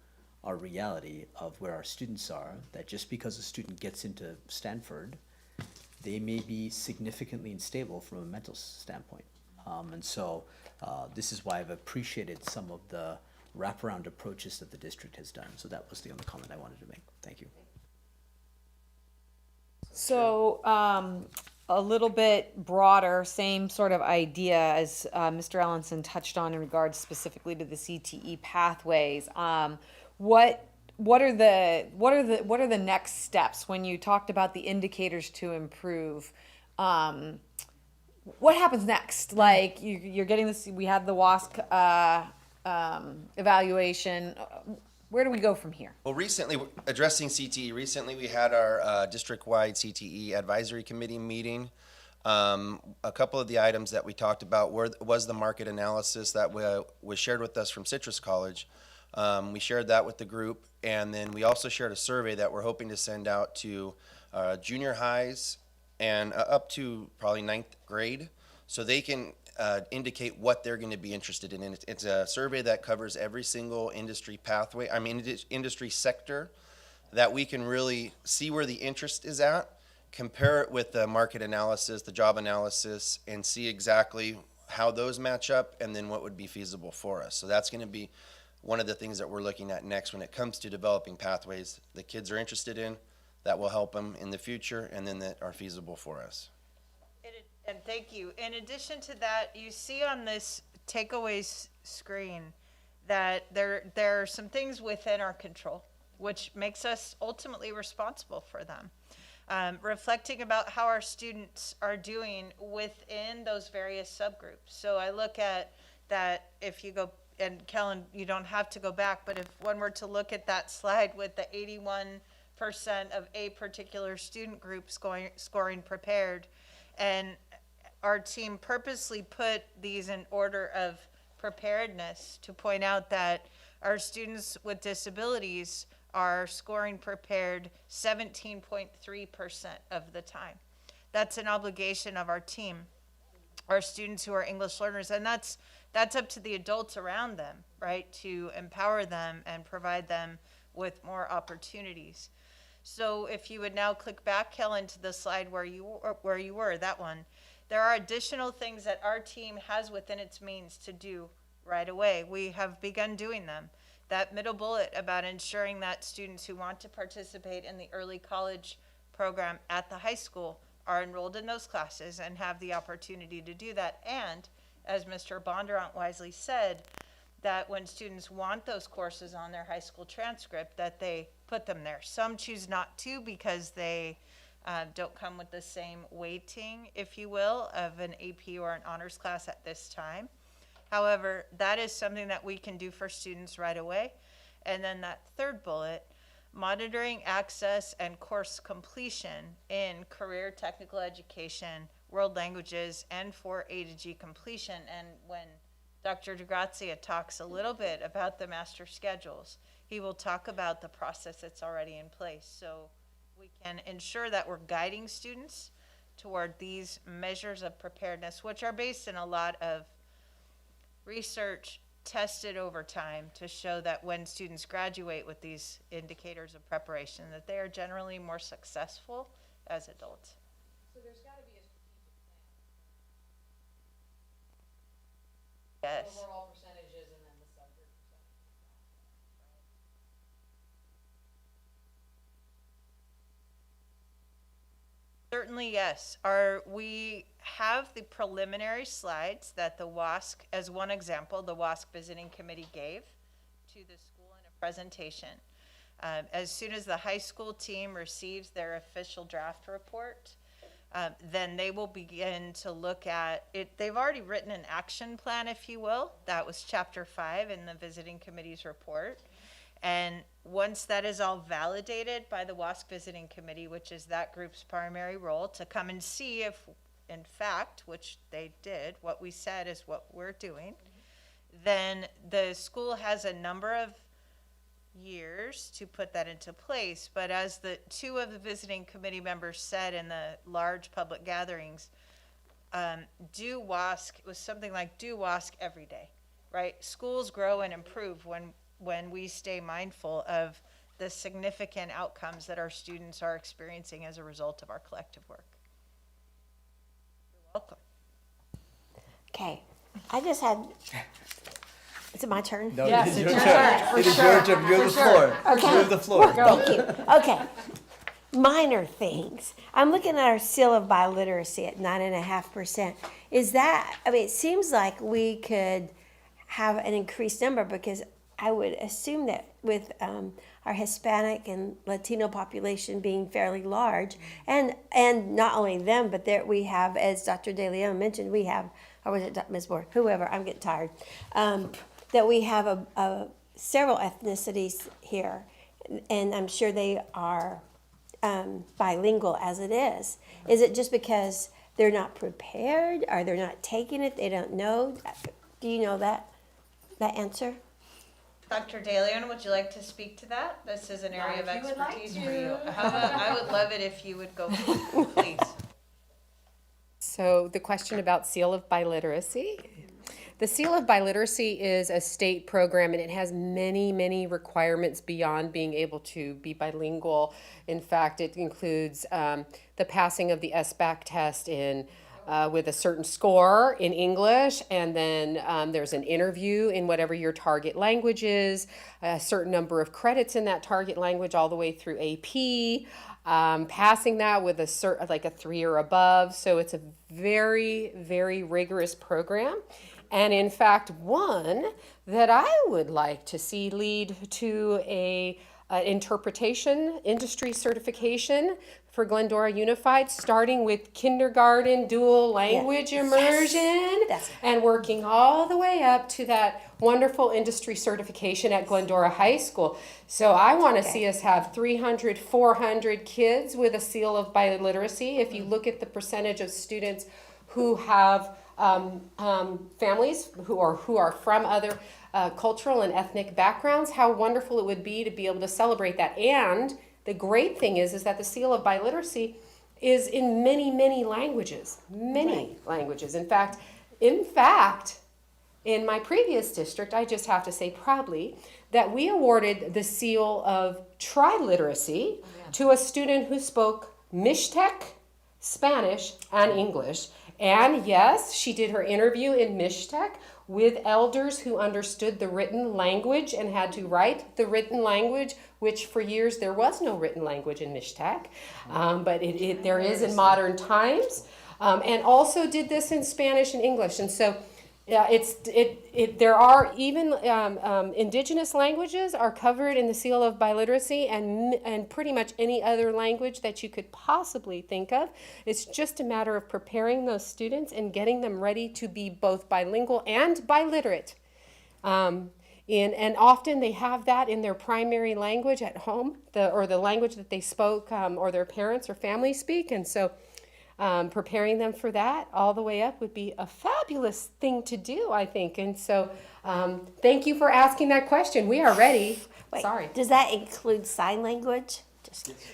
our reality of where our students are, that just because a student gets into Stanford, they may be significantly unstable from a mental standpoint. And so this is why I've appreciated some of the wraparound approaches that the district has done. So that was the only comment I wanted to make. Thank you. So, a little bit broader, same sort of idea as Mr. Ellenson touched on in regards specifically to the CTE pathways. What are the next steps when you talked about the indicators to improve? What happens next? Like you're getting this. We had the WASC evaluation. Where do we go from here? Well, recently, addressing CTE, recently we had our district-wide CTE advisory committee meeting. A couple of the items that we talked about was the market analysis that was shared with us from Citrus College. We shared that with the group, and then we also shared a survey that we're hoping to send out to junior highs and up to probably 9th grade, so they can indicate what they're going to be interested in. And it's a survey that covers every single industry pathway, industry sector, that we can really see where the interest is at, compare it with the market analysis, the job analysis, and see exactly how those match up and then what would be feasible for us. So that's going to be one of the things that we're looking at next when it comes to developing pathways the kids are interested in, that will help them in the future and then that are feasible for us. And thank you. In addition to that, you see on this takeaways screen that there are some things within our control, which makes us ultimately responsible for them. Reflecting about how our students are doing within those various subgroups. So I look at that, if you go, and Kellen, you don't have to go back, but if one were to look at that slide with the 81% of a particular student group scoring prepared, and our team purposely put these in order of preparedness to point out that our students with disabilities are scoring prepared 17.3% of the time. That's an obligation of our team, our students who are English learners, and that's up to the adults around them, right, to empower them and provide them with more opportunities. So if you would now click back, Kellen, to the slide where you were, that one, there are additional things that our team has within its means to do right away. We have begun doing them. That middle bullet about ensuring that students who want to participate in the early college program at the high school are enrolled in those classes and have the opportunity to do that. And as Mr. Bondurant wisely said, that when students want those courses on their high school transcript, that they put them there. Some choose not to because they don't come with the same weighting, if you will, of an AP or an honors class at this time. However, that is something that we can do for students right away. And then that third bullet, monitoring access and course completion in career technical education, world languages, and for A to G completion. And when Dr. DeGrazia talks a little bit about the master schedules, he will talk about the process that's already in place. So we can ensure that we're guiding students toward these measures of preparedness, which are based in a lot of research tested over time to show that when students graduate with these indicators of preparation, that they are generally more successful as adults. So there's got to be a strategic plan. Yes. Overall percentages and then the subgroup percentages. Certainly, yes. We have the preliminary slides that the WASC, as one example, the WASC Visiting Committee gave to the school in a presentation. As soon as the high school team receives their official draft report, then they will begin to look at it. They've already written an action plan, if you will. That was chapter 5 in the Visiting Committee's report. And once that is all validated by the WASC Visiting Committee, which is that group's primary role, to come and see if, in fact, which they did, what we said is what we're doing, then the school has a number of years to put that into place. But as the two of the Visiting Committee members said in the large public gatherings, do WASC, it was something like do WASC every day, right? Schools grow and improve when we stay mindful of the significant outcomes that our students are experiencing as a result of our collective work. You're welcome. Okay, I just had, is it my turn? No, Yes, it is it's your your turn. turn, for It is sure, your turn. You have for the sure. floor. Okay. You have the floor. Thank you. Okay. Minor things. I'm looking at our seal of biliteracy at 9.5%. Is that, I mean, it seems like we could have an increased number because I would assume that with our Hispanic and Latino population being fairly large, and not only them, but there we have, as Dr. De Leon mentioned, we have, or was it Ms. Moore, whoever, I'm getting tired, that we have several ethnicities here, and I'm sure they are bilingual as it is. Is it just because they're not prepared, or they're not taking it, they don't know? Do you know that answer? Dr. DeLeon, would you like to speak to that? This is an area of expertise for you. How about, I would love it if you would go, please. So the question about Seal of Biliteracy. The Seal of Biliteracy is a state program, and it has many, many requirements beyond being able to be bilingual. In fact, it includes the passing of the SBAC test in with a certain score in English, and then there's an interview in whatever your target language is, a certain number of credits in that target language all the way through AP, passing that with like a 3 or above. So it's a very, very rigorous program. And in fact, one that I would like to see lead to a interpretation industry certification for Glendora Unified, starting with kindergarten dual language immersion and working all the way up to that wonderful industry certification at Glendora High School. So I want to see us have 300, 400 kids with a seal of biliteracy. If you look at the percentage of students who have families who are from other cultural and ethnic backgrounds, how wonderful it would be to be able to celebrate that. And the great thing is that the seal of biliteracy is in many, many languages, languages. In fact, in my previous district, I just have to say proudly that we awarded the seal of triliteracy to a student who spoke Mixtec, Spanish, and English. And yes, she did her interview in Mixtec with elders who understood the written language and had to write the written language, which for years there was no written language in Mixtec, but there is in modern times, and also did this in Spanish and English. And so there are even indigenous languages are covered in the seal of biliteracy, and pretty much any other language that you could possibly think of. It's just a matter of preparing those students and getting them ready to be both bilingual and biliterate. And often they have that in their primary language at home, or the language that they spoke, or their parents or family speak. And so preparing them for that all the way up would be a fabulous thing to do, I think. And so thank you for asking that question. We are ready. Wait, Sorry. does that include sign language?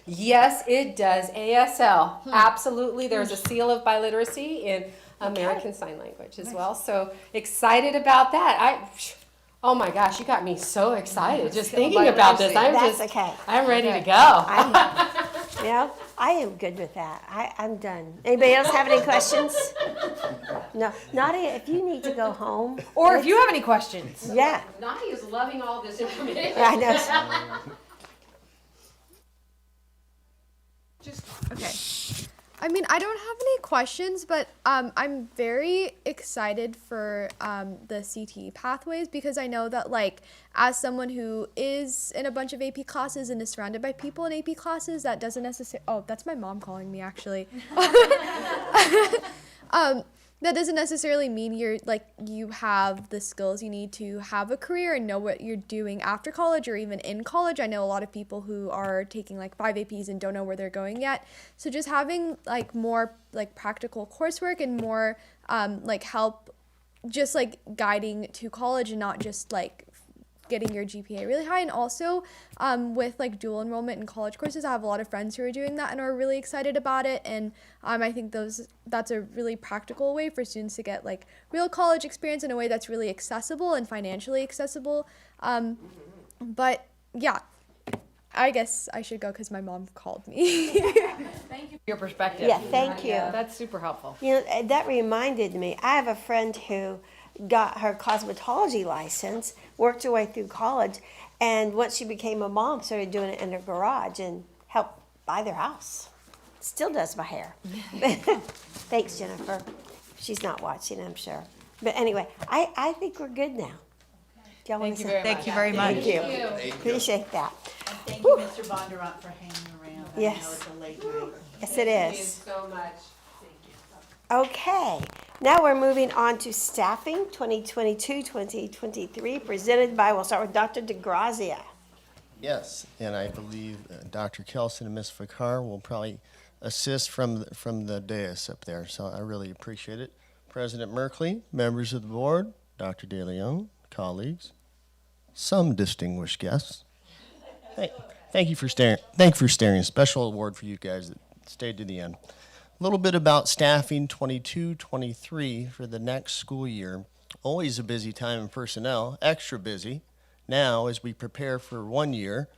Yes, it does. ASL. Absolutely. There's a seal of biliteracy in American Sign Language as well. So excited about that. Oh my gosh, you got me so excited just thinking about this. I'm ready to go. Yeah, I am good with that. I'm done. Anybody else have any questions? No, Nadia, if you need to go home. Or if you have any questions. Yeah. Nadia's loving all this information. I know. Okay. I mean, I don't have any questions, but I'm very excited for the CTE pathways, because I know that, like, as someone who is in a bunch of AP classes and is surrounded by people in AP classes, that doesn't necessarily, oh, that's my mom calling me, actually. That doesn't necessarily mean you have the skills you need to have a career and know what you're doing after college or even in college. I know a lot of people who are taking like 5 APs and don't know where they're going yet. So just having like more like practical coursework and more like help just like guiding to college and not just like getting your GPA really high. And also with like dual enrollment in college courses, I have a lot of friends who are doing that and are really excited about it. And I think that's a really practical way for students to get like real college experience in a way that's really accessible and financially accessible. But yeah, I guess I should go because my mom called me. Thank you for your perspective. Yeah, thank you. That's super helpful. You know, that reminded me, I have a friend who got her cosmetology license, worked her way through college, and once she became a mom, started doing it in her garage and helped buy their house. Still does my hair. Thanks, Jennifer. She's not watching, I'm sure. But anyway, I think we're good now. Do y'all want to say? Thank you very much. Thank you. Appreciate that. And thank you, Mr. Bondurant, for hanging around. I know Yes. it's a late night. Yes, it is. Thank you so much. Okay, now we're moving on to staffing 2022-2023, presented by, we'll start with Dr. DeGrazia. Yes, and I believe Dr. Kelson and Ms. Fakar will probably assist from the dais up there, so I really appreciate it. President Merkley, members of the board, Dr. De Leon, colleagues, some distinguished guests. Thank you for staring. Thank you for staring. A special award for you guys that stayed to the end. A little bit about staffing 22-23 for the next school year. Always a busy time in personnel, extra busy now as we prepare for one year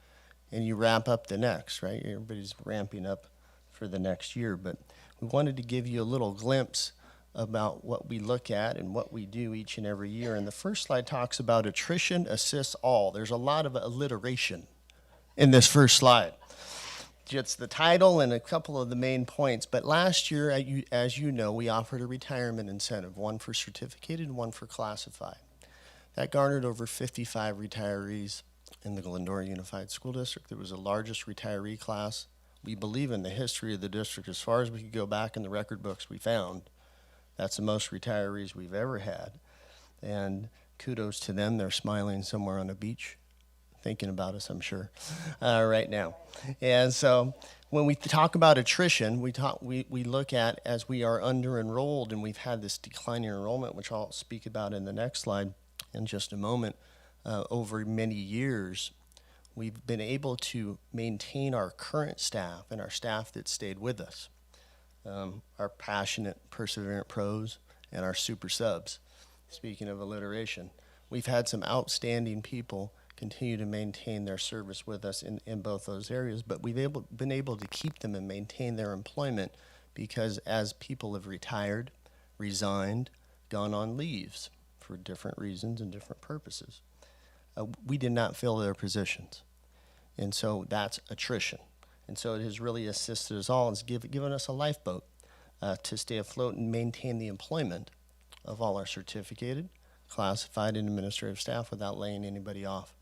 and you wrap up the next, right? Everybody's ramping up for the next year, but we wanted to give you a little glimpse about what we look at and what we do each and every year. And the first slide talks about attrition assists all. There's a lot of alliteration in this first slide. It's the title and a couple of the main points. But last year, as you know, we offered a retirement incentive, one for certificated and one for classified. That garnered over 55 retirees in the Glendora Unified School District. It was the largest retiree class, we believe, in the history of the district. As far as we could go back in the record books we found, that's the most retirees we've ever had. And kudos to them. They're smiling somewhere on a beach, thinking about us, I'm sure, right now. And so when we talk about attrition, we look at, as we are under-enrolled and we've had this declining enrollment, which I'll speak about in the next slide in just a moment, over many years, we've been able to maintain our current staff and our staff that stayed with us, our passionate, perseverant pros, and our super subs. Speaking of alliteration, we've had some outstanding people continue to maintain their service with us in both those areas, but we've been able to keep them and maintain their employment because as people have retired, resigned, gone on leaves for different reasons and different purposes, we did not fill their positions. And so that's attrition. And so it has really assisted us all. It's given us a lifeboat to stay afloat and maintain the employment of all our certificated, classified, and administrative staff without laying anybody off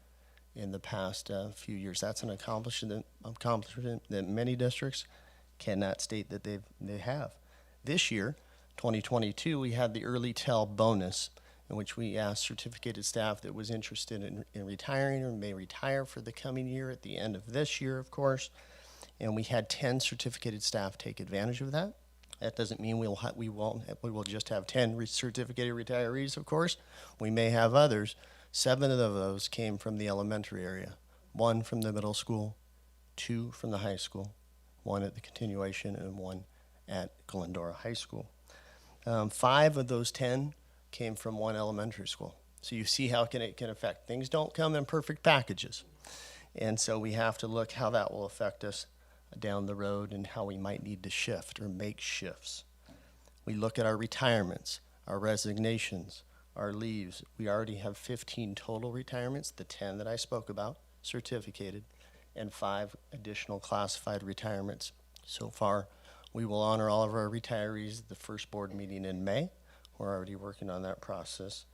in the past few years. That's an accomplishment that many districts cannot state that they have. This year, 2022, we had the early tell bonus, in which we asked certificated staff that was interested in retiring or may retire for the coming year at the end of this year, of course. And we had 10 certificated staff take advantage of that. That doesn't mean we will just have 10 certificated retirees, of course. We may have others. 7 of those came from the elementary area, 1 from the middle school, 2 from the high school, 1 at the continuation, and 1 at Glendora High School. 5 of those 10 came from 1 elementary school. So you see how it can affect. Things don't come in perfect packages. And so we have to look how that will affect us down the road and how we might need to shift or make shifts. We look at our retirements, our resignations, our leaves. We already have 15 total retirements, the 10 that I spoke about, certificated, and 5 additional classified retirements. So far, we will honor all of our retirees at the first board meeting in May. We're already working on that process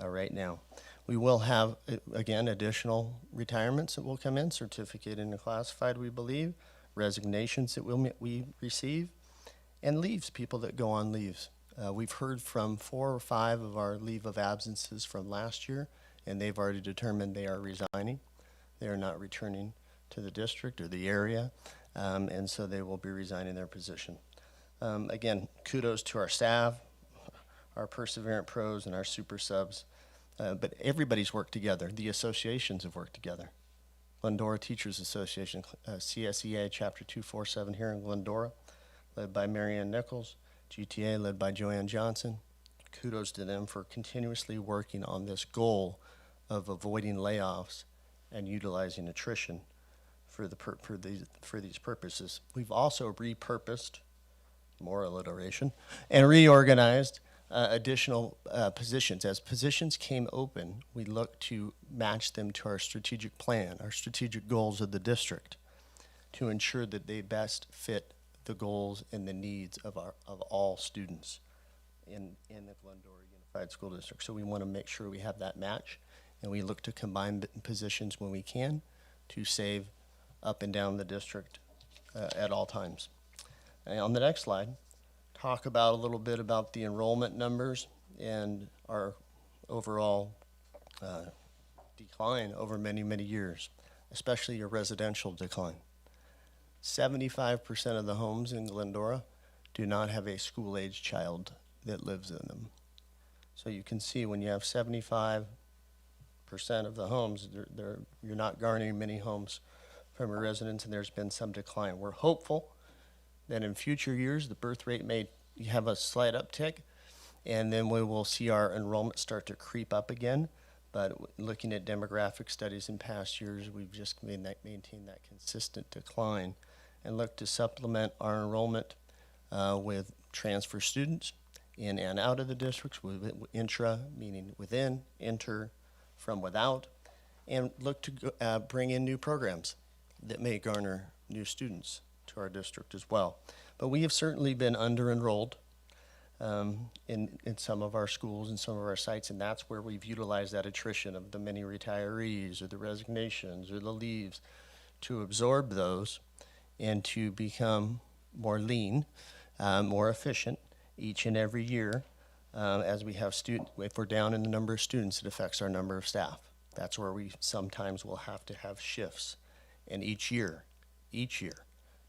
right now. We will have, again, additional retirements that will come in, certificated and classified, we believe, resignations that we receive, and leaves, people that go on leaves. We've heard from 4 or 5 of our leave of absences from last year, and they've already determined they are resigning. They are not returning to the district or the area, and so they will be resigning their position. Again, kudos to our staff, our perseverant pros, and our super subs. But everybody's worked together. The associations have worked together. Glendora Teachers Association, CSEA Chapter 247 here in Glendora, led by Marianne Nichols. GTA, led by Joanne Johnson. Kudos to them for continuously working on this goal of avoiding layoffs and utilizing attrition for these purposes. We've also repurposed, more alliteration, and reorganized additional positions. As positions came open, we looked to match them to our strategic plan, our strategic goals of the district, to ensure that they best fit the goals and the needs of all students in the Glendora Unified School District. So we want to make sure we have that match, and we look to combine positions when we can to save up and down the district at all times. And on the next slide, talk about a little bit about the enrollment numbers and our overall decline over many, many years, especially your residential decline. 75% of the homes in Glendora do not have a school-age child that lives in them. So you can see when you have 75% of the homes, you're not garnering many homes from your residents, and there's been some decline. We're hopeful that in future years, the birth rate may have a slight uptick, and then we will see our enrollment start to creep up again. But looking at demographic studies in past years, we've just maintained that consistent decline and look to supplement our enrollment with transfer students in and out of the districts, intra, meaning within, inter, from without, and look to bring in new programs that may garner new students to our district as well. But we have certainly been under-enrolled in some of our schools and some of our sites, and that's where we've utilized that attrition of the many retirees or the resignations or the leaves to absorb those and to become more lean, more efficient each and every year. As we have if we're down in the number of students, it affects our number of staff. That's where we sometimes will have to have shifts. And each year,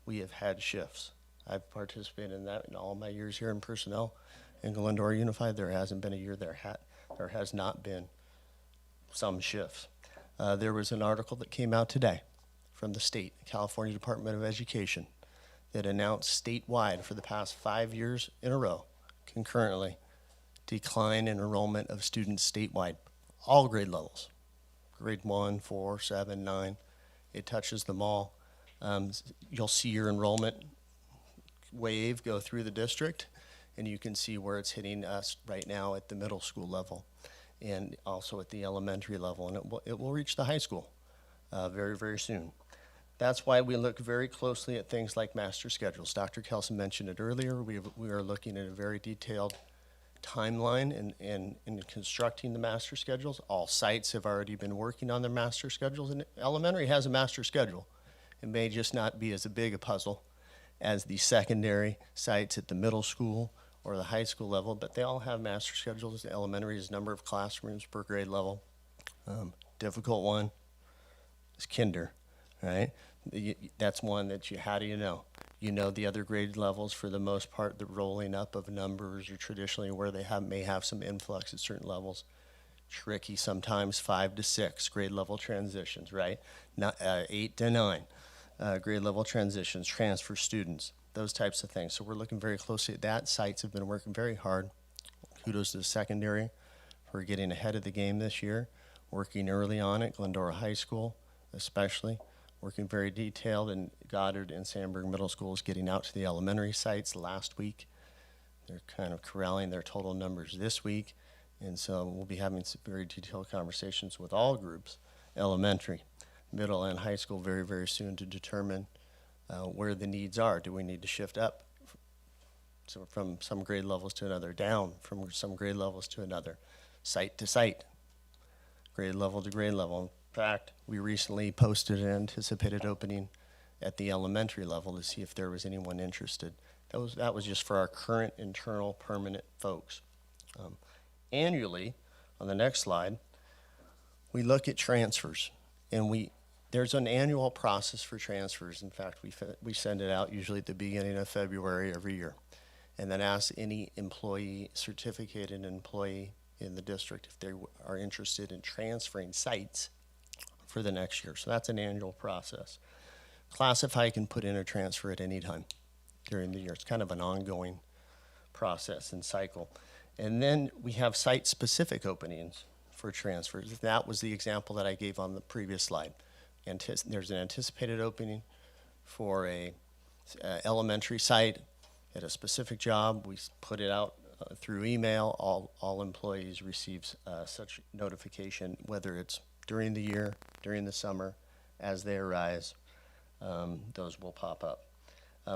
we have had shifts. I've participated in that in all my years here in personnel in Glendora Unified. There hasn't been a year there has not been some shifts. There was an article that came out today from the state, California Department of Education, that announced statewide for the past 5 years in a row, concurrently, decline in enrollment of students statewide, all grade levels, grade 1, 4, 7, 9. It touches them all. You'll see your enrollment wave go through the district, and you can see where it's hitting us right now at the middle school level and also at the elementary level, and it will reach the high school very, very soon. That's why we look very closely at things like master schedules. Dr. Kelson mentioned it earlier. We are looking at a very detailed timeline in constructing the master schedules. All sites have already been working on their master schedules, and elementary has a master schedule. It may just not be as big a puzzle as the secondary sites at the middle school or the high school level, but they all have master schedules. The elementary is number of classrooms per grade level. Difficult one is kinder, right? That's one that how do you know? You know the other grade levels for the most part, the rolling up of numbers are traditionally where they may have some influx at certain levels. Tricky sometimes 5 to 6 grade level transitions, right? 8 to 9 grade level transitions, transfer students, those types of things. So we're looking very closely at that. Sites have been working very hard. Kudos to the secondary for getting ahead of the game this year, working early on at Glendora High School especially. Working very detailed, and Goddard and Sandburg Middle Schools getting out to the elementary sites last week. They're kind of corralling their total numbers this week, and so we'll be having some very detailed conversations with all groups, elementary, middle, and high school very, very soon to determine where the needs are. Do we need to shift up from some grade levels to another, down from some grade levels to another, site to site, grade level to grade level? In fact, we recently posted an anticipated opening at the elementary level to see if there was anyone interested. That was just for our current internal permanent folks. Annually, on the next slide, we look at transfers, and there's an annual process for transfers. In fact, we send it out usually at the beginning of February every year, and then ask any employee, certificated employee in the district, if they are interested in transferring sites for the next year. So that's an annual process. Classify can put in a transfer at any time during the year. It's kind of an ongoing process and cycle. And then we have site-specific openings for transfers. That was the example that I gave on the previous slide. There's an anticipated opening for a elementary site at a specific job. We put it out through email. All employees receive such notification, whether it's during the year, during the summer, as they arise, those will pop up.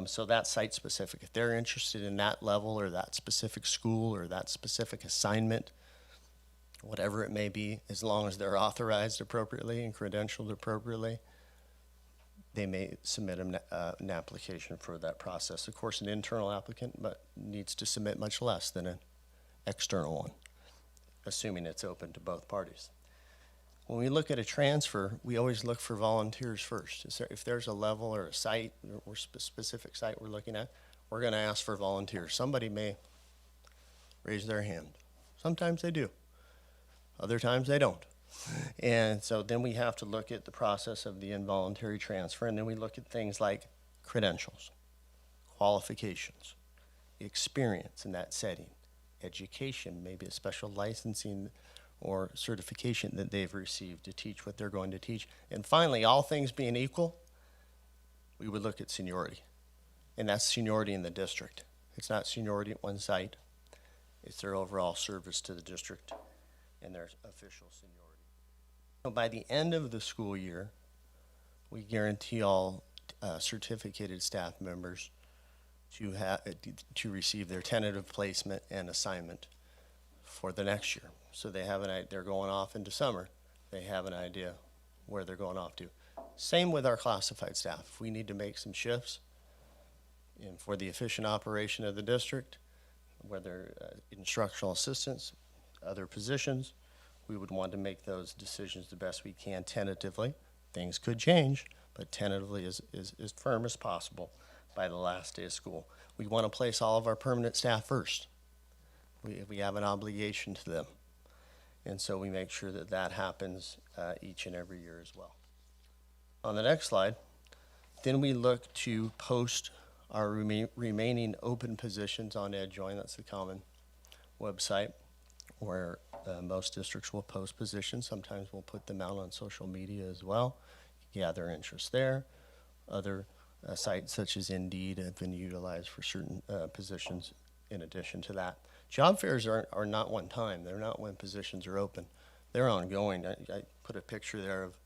So that's site-specific. If they're interested in that level or that specific school or that specific assignment, whatever it may be, as long as they're authorized appropriately and credentialed appropriately, they may submit an application for that process. Of course, an internal applicant needs to submit much less than an external one, assuming it's open to both parties. When we look at a transfer, we always look for volunteers first. If there's a level or a site or specific site we're looking at, we're going to ask for volunteers. Somebody may raise their hand. Sometimes they do. Other times they don't. And so then we have to look at the process of the involuntary transfer, and then we look at things like credentials, qualifications, experience in that setting, education, maybe a special licensing or certification that they've received to teach what they're going to teach. And finally, all things being equal, we would look at seniority. And that's seniority in the district. It's not seniority at one site. It's their overall service to the district and their official seniority. So by the end of the school year, we guarantee all certificated staff members to receive their tentative placement and assignment for the next year. So they're going off into summer. They have an idea where they're going off to. Same with our classified staff. If we need to make some shifts for the efficient operation of the district, whether instructional assistants, other positions, we would want to make those decisions the best we can tentatively. Things could change, but tentatively as firm as possible by the last day of school. We want to place all of our permanent staff first. We have an obligation to them. And so we make sure that that happens each and every year as well. On the next slide, then we look to post our remaining open positions on EdJoin. That's the common website where most districts will post positions. Sometimes we'll put them out on social media as well, gather interest there. Other sites such as Indeed have been utilized for certain positions in addition to that. Job fairs are not one time. They're not when positions are open. They're ongoing. I put a picture there of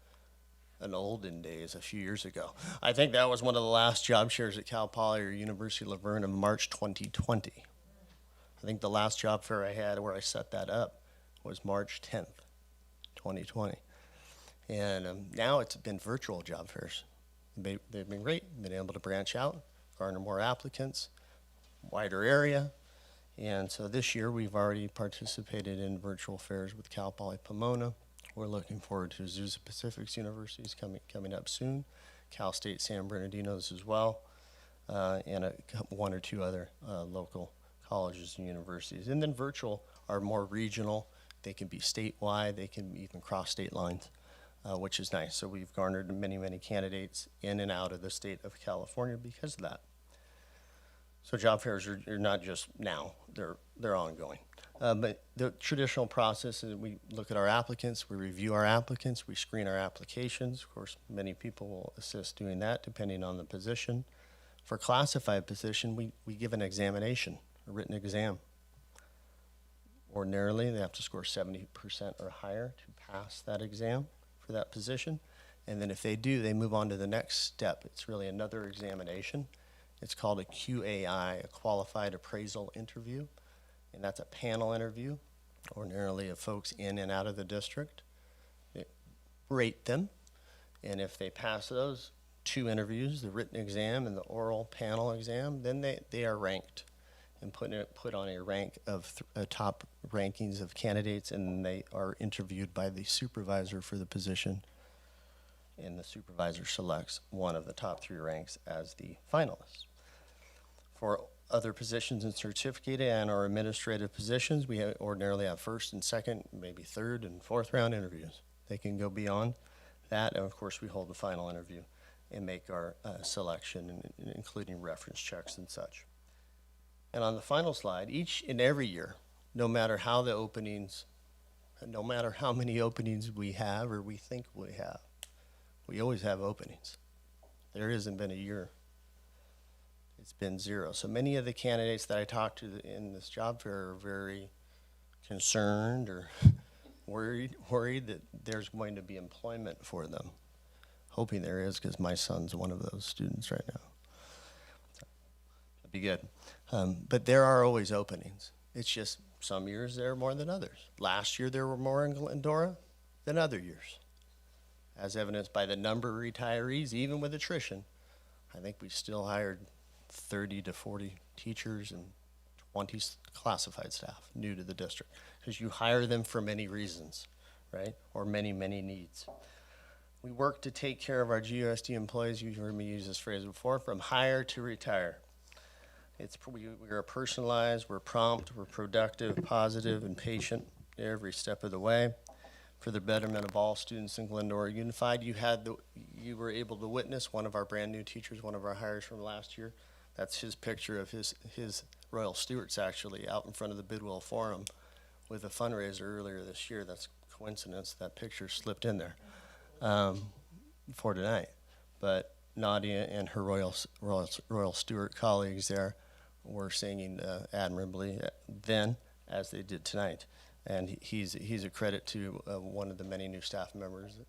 an olden days a few years ago. I think that was one of the last job shares at Cal Poly or University of Laverne in March 2020. I think the last job fair I had where I set that up was March 10th, 2020. And now it's been virtual job fairs. They've been great, been able to branch out, garner more applicants, wider area. And so this year we've already participated in virtual fairs with Cal Poly Pomona. We're looking forward to Azusa Pacific's universities coming up soon, Cal State San Bernardino's as well, and one or two other local colleges and universities. And then virtual are more regional. They can be statewide. They can even cross state lines, which is nice. So we've garnered many, many candidates in and out of the state of California because of that. So job fairs are not just now, they're ongoing. But the traditional process is we look at our applicants, we review our applicants, we screen our applications. Of course, many people will assist doing that depending on the position. For classified position, we give an examination, a written exam. Ordinarily, they have to score 70% or higher to pass that exam for that position. And then if they do, they move on to the next step. It's really another examination. It's called a QAI, a Qualified Appraisal Interview. And that's a panel interview, ordinarily of folks in and out of the district. They rate them, and if they pass those two interviews, the written exam and the oral panel exam, then they are ranked and put on a rank of top rankings of candidates, and they are interviewed by the supervisor for the position, and the supervisor selects one of the top three ranks as the finalist. For other positions in certificate and our administrative positions, we ordinarily have first and second, maybe third and fourth round interviews. They can go beyond that, and of course we hold the final interview and make our selection, including reference checks and such. And on the final slide, each and every year, no matter how the openings, no matter how many openings we have or we think we have, we always have openings. There hasn't been a year. It's been zero. So many of the candidates that I talked to in this job fair are very concerned or worried that there's going to be employment for them. Hoping there is, because my son's one of those students right now. So, that'd be good. But there are always openings. It's just some years there are more than others. Last year there were more in Glendora than other years, as evidenced by the number of retirees, even with attrition. I think we still hired 30 to 40 teachers and 20 classified staff new to the district, because you hire them for many reasons, right? Or many, many needs. We work to take care of our GUSD employees. You've heard me use this phrase before, from hire to retire. We are personalized, we're prompt, we're productive, positive, and patient every step of the way. For the betterment of all students in Glendora Unified, you were able to witness one of our brand new teachers, one of our hires from last year. That's his picture of his Royal Stewarts actually out in front of the Bidwell Forum with a fundraiser earlier this year. That's coincidence, that picture slipped in there for tonight. But Nadia and her Royal Stewart colleagues there were singing admirably then, as they did tonight. And he's a credit to one of the many new staff members,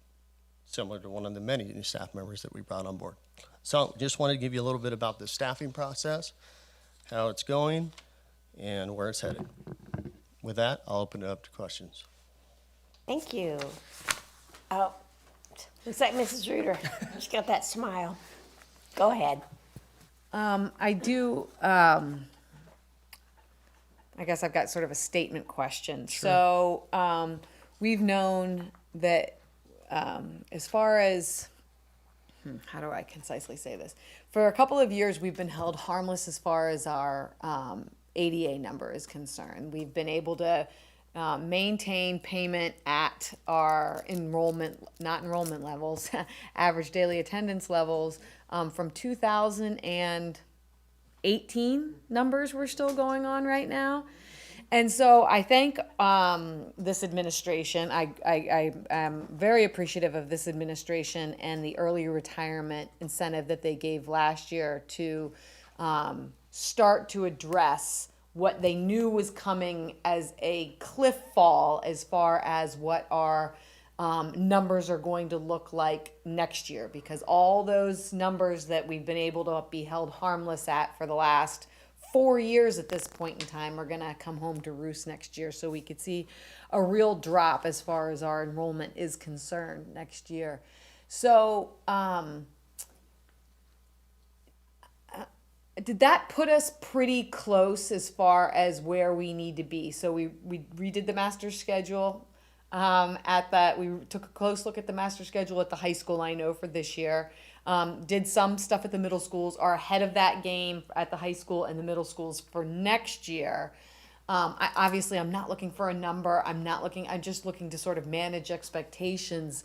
similar to one of the many new staff members that we brought on board. So just wanted to give you a little bit about the staffing process, how it's going, and where it's headed. With that, I'll open it up to questions. Thank you. Oh, looks like Mrs. Reuter. She's got that smile. Go ahead. I do, I guess I've got sort of a statement question. So, we've known that, as far as, how do I concisely say this? For a couple of years, we've been held harmless as far as our ADA number is concerned. We've been able to maintain payment at our enrollment, not enrollment levels, average daily attendance levels from 2018 numbers we're still going on right now. And so I thank this administration. I am very appreciative of this administration and the early retirement incentive that they gave last year to start to address what they knew was coming as a cliff fall as far as what our numbers are going to look like next year, because all those numbers that we've been able to be held harmless at for the last 4 years at this point in time are going to come home to roost next year. So we could see a real drop as far as our enrollment is concerned next year. So did that put us pretty close as far as where we need to be? So we redid the master schedule we took a close look at the master schedule at the high school, I know, for this year. Did some stuff at the middle schools, are ahead of that game at the high school and the middle schools for next year. Obviously, I'm not looking for a number. I'm just looking to sort of manage expectations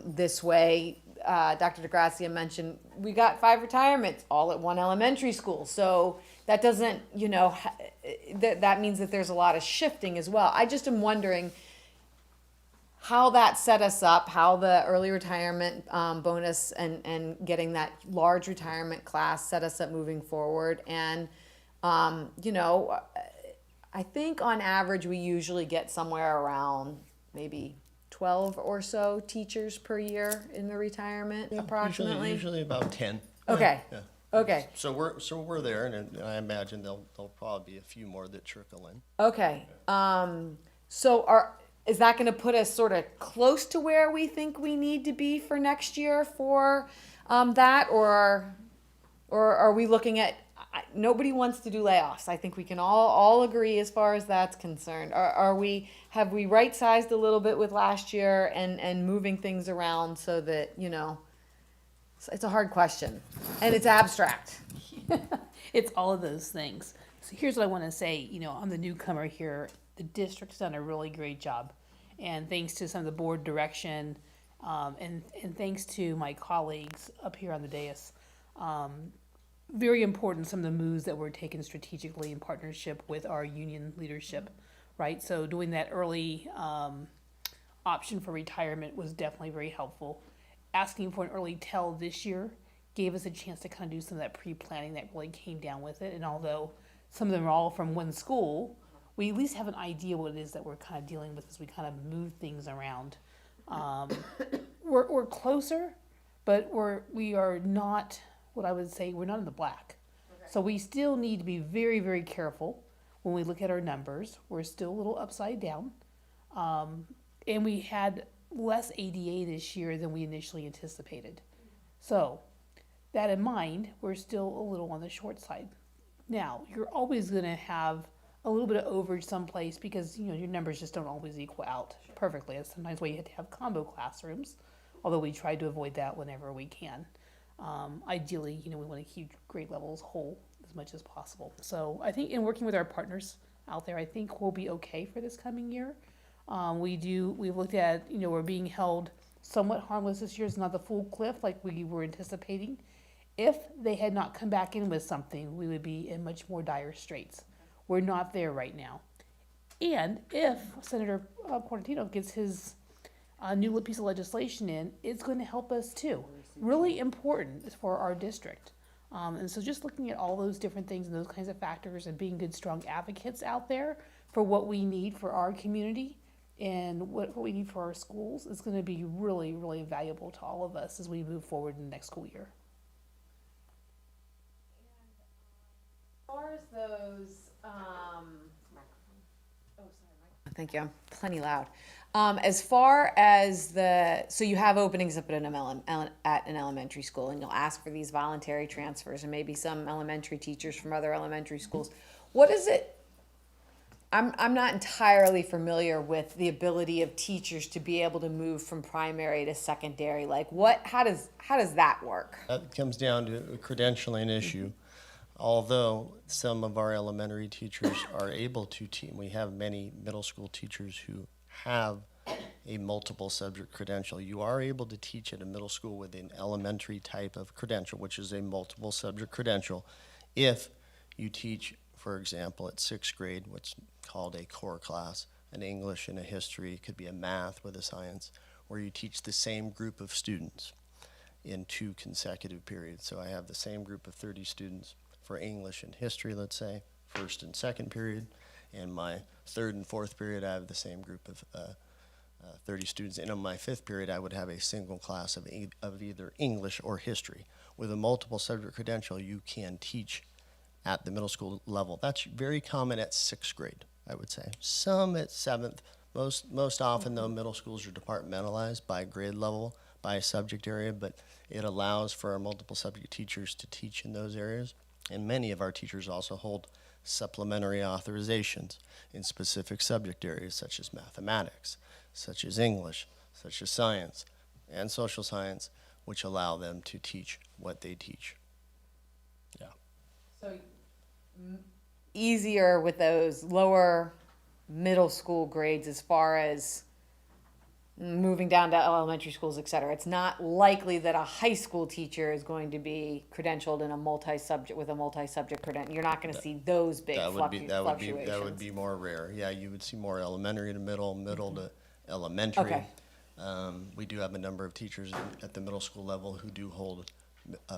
this way. Dr. DeGrazia mentioned we got 5 retirements all at one elementary school. So that doesn't, that means that there's a lot of shifting as well. I just am wondering how that set us up, how the early retirement bonus and getting that large retirement class set us up moving forward. And, I think on average we usually get somewhere around maybe 12 or so teachers per year in the retirement, approximately. Usually about 10. Okay. Yeah. Okay. So we're there, and I imagine there'll probably be a few more that trickle in. Okay. Is that going to put us sort of close to where we think we need to be for next year for that, or are we looking at? Nobody wants to do layoffs. I think we can all agree as far as that's concerned. Have we right-sized a little bit with last year and moving things around so that, it's a hard question and it's abstract. It's all of those things. So here's what I want to say. I'm the newcomer here. The district's done a really great job. And thanks to some of the board direction and thanks to my colleagues up here on the dais, very important some of the moves that were taken strategically in partnership with our union leadership, right? So doing that early option for retirement was definitely very helpful. Asking for an early tell this year gave us a chance to kind of do some of that pre-planning that really came down with it. And although some of them are all from one school, we at least have an idea what it is that we're kind of dealing with as we kind of move things around. We're closer, but we are not, what I would say, we're not in the black. Okay. So we still need to be very, very careful when we look at our numbers. We're still a little upside down. And we had less ADA this year than we initially anticipated. So that in mind, we're still a little on the short side. Now, you're always going to have a little bit of overage someplace because your numbers just don't always equal out perfectly. That's sometimes why you have to have combo classrooms, although we try to avoid that whenever we can. Ideally, we want to keep grade levels whole as much as possible. So I think in working with our partners out there, I think we'll be okay for this coming year. We've looked at, we're being held somewhat harmless this year. It's not the full cliff like we were anticipating. If they had not come back in with something, we would be in much more dire straits. We're not there right now. And if Senator Quarantino gets his new piece of legislation in, it's going to help us too. Really important for our district. And so just looking at all those different things and those kinds of factors and being good, strong advocates out there for what we need for our community and what we need for our schools is going to be really, really valuable to all of us as we move forward in the next school year. As far as those, Thank you. I'm plenty loud. As far as so you have openings up at an elementary school, and you'll ask for these voluntary transfers, and maybe some elementary teachers from other elementary schools. What is it? I'm not entirely familiar with the ability of teachers to be able to move from primary to secondary. Like, how does that work? That comes down to a credentialing issue. Although some of our elementary teachers are able to teach, we have many middle school teachers who have a multiple subject credential. You are able to teach at a middle school with an elementary type of credential, which is a multiple subject credential, if you teach, for example, at 6th grade, what's called a core class, an English and a history, it could be a math with a science, where you teach the same group of students in 2 consecutive periods. So I have the same group of 30 students for English and history, let's say, 1st and 2nd period, and my 3rd and 4th period, I have the same group of 30 students. And in my 5th period, I would have a single class of either English or history. With a multiple subject credential, you can teach at the middle school level. That's very common at 6th grade, I would say. Some at 7th. Most often, though, middle schools are departmentalized by grade level, by subject area, but it allows for our multiple subject teachers to teach in those areas. And many of our teachers also hold supplementary authorizations in specific subject areas such as mathematics, such as English, such as science, and social science, which allow them to teach what they teach. Yeah. So easier with those lower middle school grades as far as moving down to elementary schools, et cetera. It's not likely that a high school teacher is going to be credentialed in a multi-subject credential. You're not going to see those big fluctuations. That would be more rare. Yeah, you would see more elementary to middle to elementary. Okay. We do have a number of teachers at the middle school level who do hold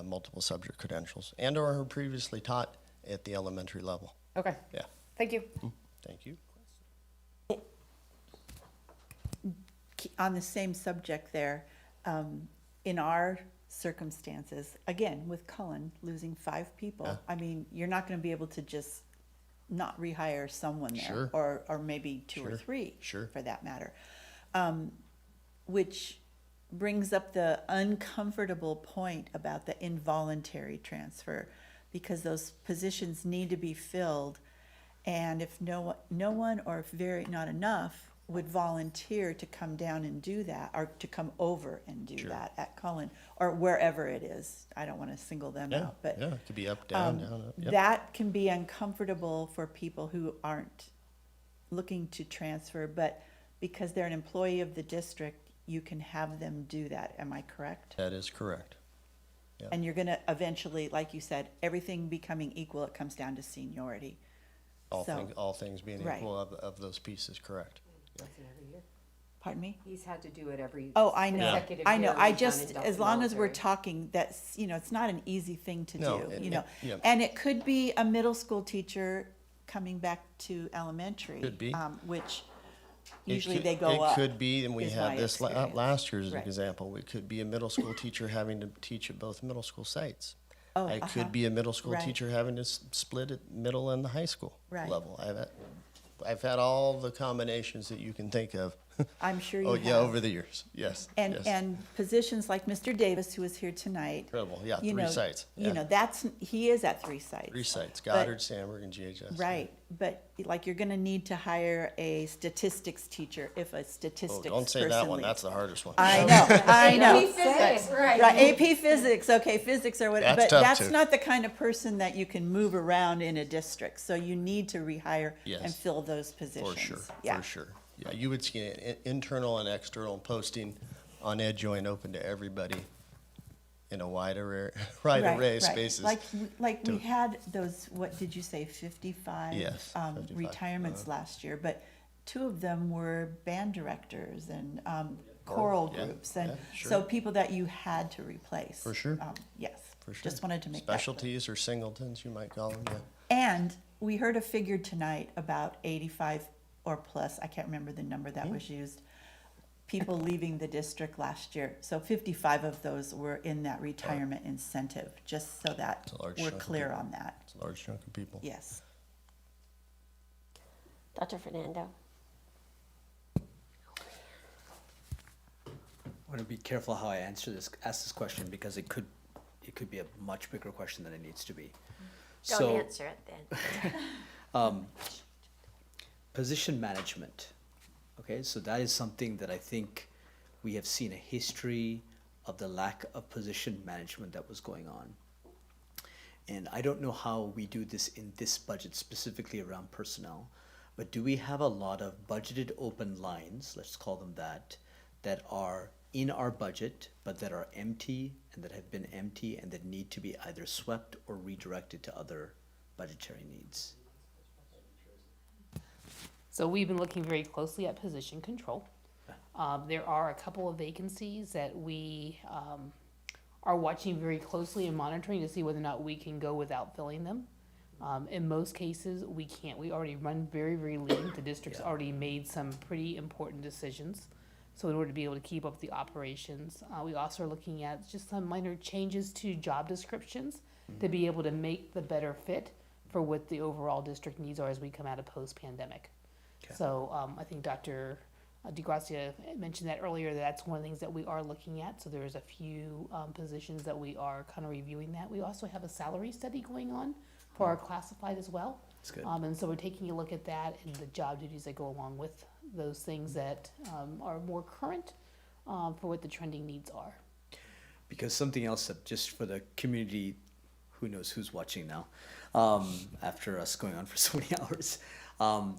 multiple subject credentials and or who previously taught at the elementary level. Okay. Yeah. Thank you. Thank you. On the same subject there, in our circumstances, again, with Cullen losing 5 people, Yeah. I mean, you're not going to be able to just not rehire someone there, Sure. or maybe 2 or 3, Sure. for that matter, which brings up the uncomfortable point about the involuntary transfer, because those positions need to be filled, and if no one or if not enough would volunteer to come down and do that, or to come over and do Sure. that at Cullen, or wherever it is. I don't want to single them out, but Yeah, it could be up, down, down, up. Yep. that can be uncomfortable for people who aren't looking to transfer, but because they're an employee of the district, you can have them do that. Am I correct? That is correct. Yeah. And you're going to eventually, like you said, everything becoming equal, it comes down to seniority. All So- things being right. equal of those pieces, correct. Pardon me? He's had to do it every Oh, I know. consecutive I know. year I he's done just, induct as long as we're military. talking, that's, it's not an easy thing to No, do, and- you know. yeah. And it could be a middle school teacher coming back to elementary. Could be. Which It usually could- they go up. It could be, and we is had my this experience. last year as an Right. example. It could be a middle school teacher having to teach at both middle school sites. Oh, It uh-huh. could be a middle school Right. teacher having to split at middle and the high school Right. level. I've had all the combinations that you can think of. I'm sure you Oh, have. yeah, over the years, yes. And, yes. and positions like Mr. Davis, who is here tonight. Incredible, yeah, you 3 know, sites. You yeah. know, he is at 3 sites. 3 sites, But- Goddard, Sandburg, and GHS. Right, but like you're gonna need to hire a statistics teacher if a statistics Oh, don't say that person one, leaves. that's the hardest one. I know, I know. AP physics, right. Right, AP physics, okay, physics or whatever, That's but tough, that's too. not the kind of person that you can move around in a district, so you need to rehire Yes. and fill those positions. For sure, Yeah. for sure. Yeah, you would see an internal and external posting on EdJoin open to everybody in a wide array Right, array of right. spaces. Like we to- had those, what did you say, 55? Yes, 55, Retirements last year, but 2 of them were band directors and choral yeah, groups, and yeah, sure. so people that you had to replace. For sure. Yes. For sure. Just wanted to make that clear. Specialties or singletons, you might call them, yeah. And we heard a figure tonight about 85 or plus, I can't remember the number that was used, people leaving the district last year. So 55 of those were in that retirement incentive, just so that It's a large we're chunk of clear people. on that. It's a large chunk of people. Yes. Dr. Fernando? I want to be careful how I ask this question, because it could be a much bigger question than it needs to be. Don't answer it then. Position management. Okay, so that is something that I think we have seen a history of the lack of position management that was going on. And I don't know how we do this in this budget, specifically around personnel, but do we have a lot of budgeted open lines, let's call them that are in our budget, but that are empty and that have been empty and that need to be either swept or redirected to other budgetary needs? So we've been looking very closely at position control. There are a couple of vacancies that we are watching very closely and monitoring to see whether or not we can go without filling them. In most cases, we can't. We already run very, very lean. The district's already made some pretty important decisions. So in order to be able to keep up the operations, we also are looking at just some minor changes to job descriptions to be able to make the better fit for what the overall district needs are as we come out of post-pandemic. So I think Dr. DeGrazia mentioned that earlier, that's one of the things that we are looking at. So there's a few positions that we are kind of reviewing that. We also have a salary study going on for our classified as well. That's good. And so we're taking a look at that and the job duties that go along with those things that are more current for what the trending needs are. Because something else that just for the community, who knows who's watching now, after us going on for so many hours,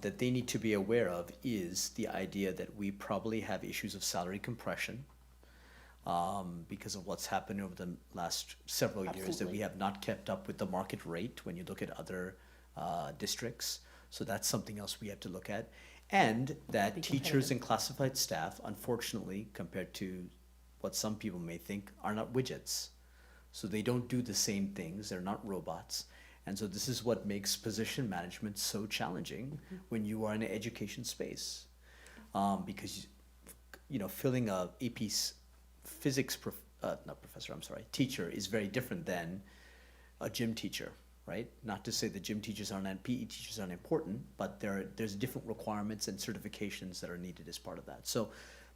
that they need to be aware of is the idea that we probably have issues of salary compression because of what's happened over the last several years, that we have not kept up with the market rate when you look at other districts. So that's something else we have to look at. And that teachers and classified staff, unfortunately, compared to what some people may think, are not widgets. So they don't do the same things, they're not robots. And so this is what makes position management so challenging when you are in an education space. Because, filling a AP physics teacher is very different than a gym teacher, right? Not to say that gym teachers aren't, PE teachers aren't important, but there's different requirements and certifications that are needed as part of that. So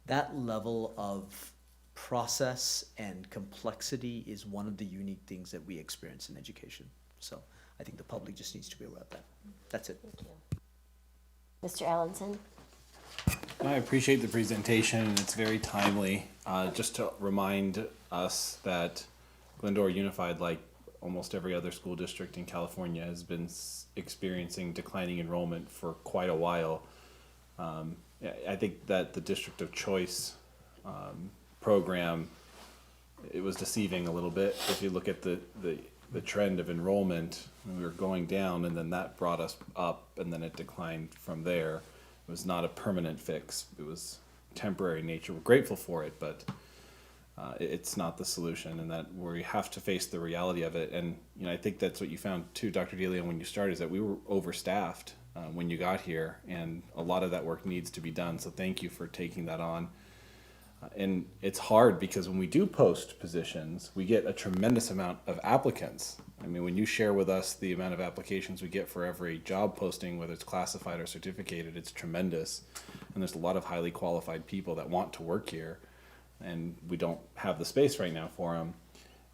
that level of process and complexity is one of the unique things that we experience in education. So I think the public just needs to be aware of that. That's it. Thank you. Mr. Allenson? I appreciate the presentation, and it's very timely. Just to remind us that Glendora Unified, like almost every other school district in California, has been experiencing declining enrollment for quite a while. I think that the District of Choice program, it was deceiving a little bit. If you look at the trend of enrollment, we were going down, and then that brought us up, and then it declined from there. It was not a permanent fix. It was temporary in nature. We're grateful for it, but it's not the solution, and that we have to face the reality of it. And I think that's what you found too, Dr. Delia, when you started, is that we were overstaffed when you got here, and a lot of that work needs to be done. So thank you for taking that on. And it's hard because when we do post positions, we get a tremendous amount of applicants. I mean, when you share with us the amount of applications we get for every job posting, whether it's classified or certificated, it's tremendous. And there's a lot of highly qualified people that want to work here, and we don't have the space right now for them.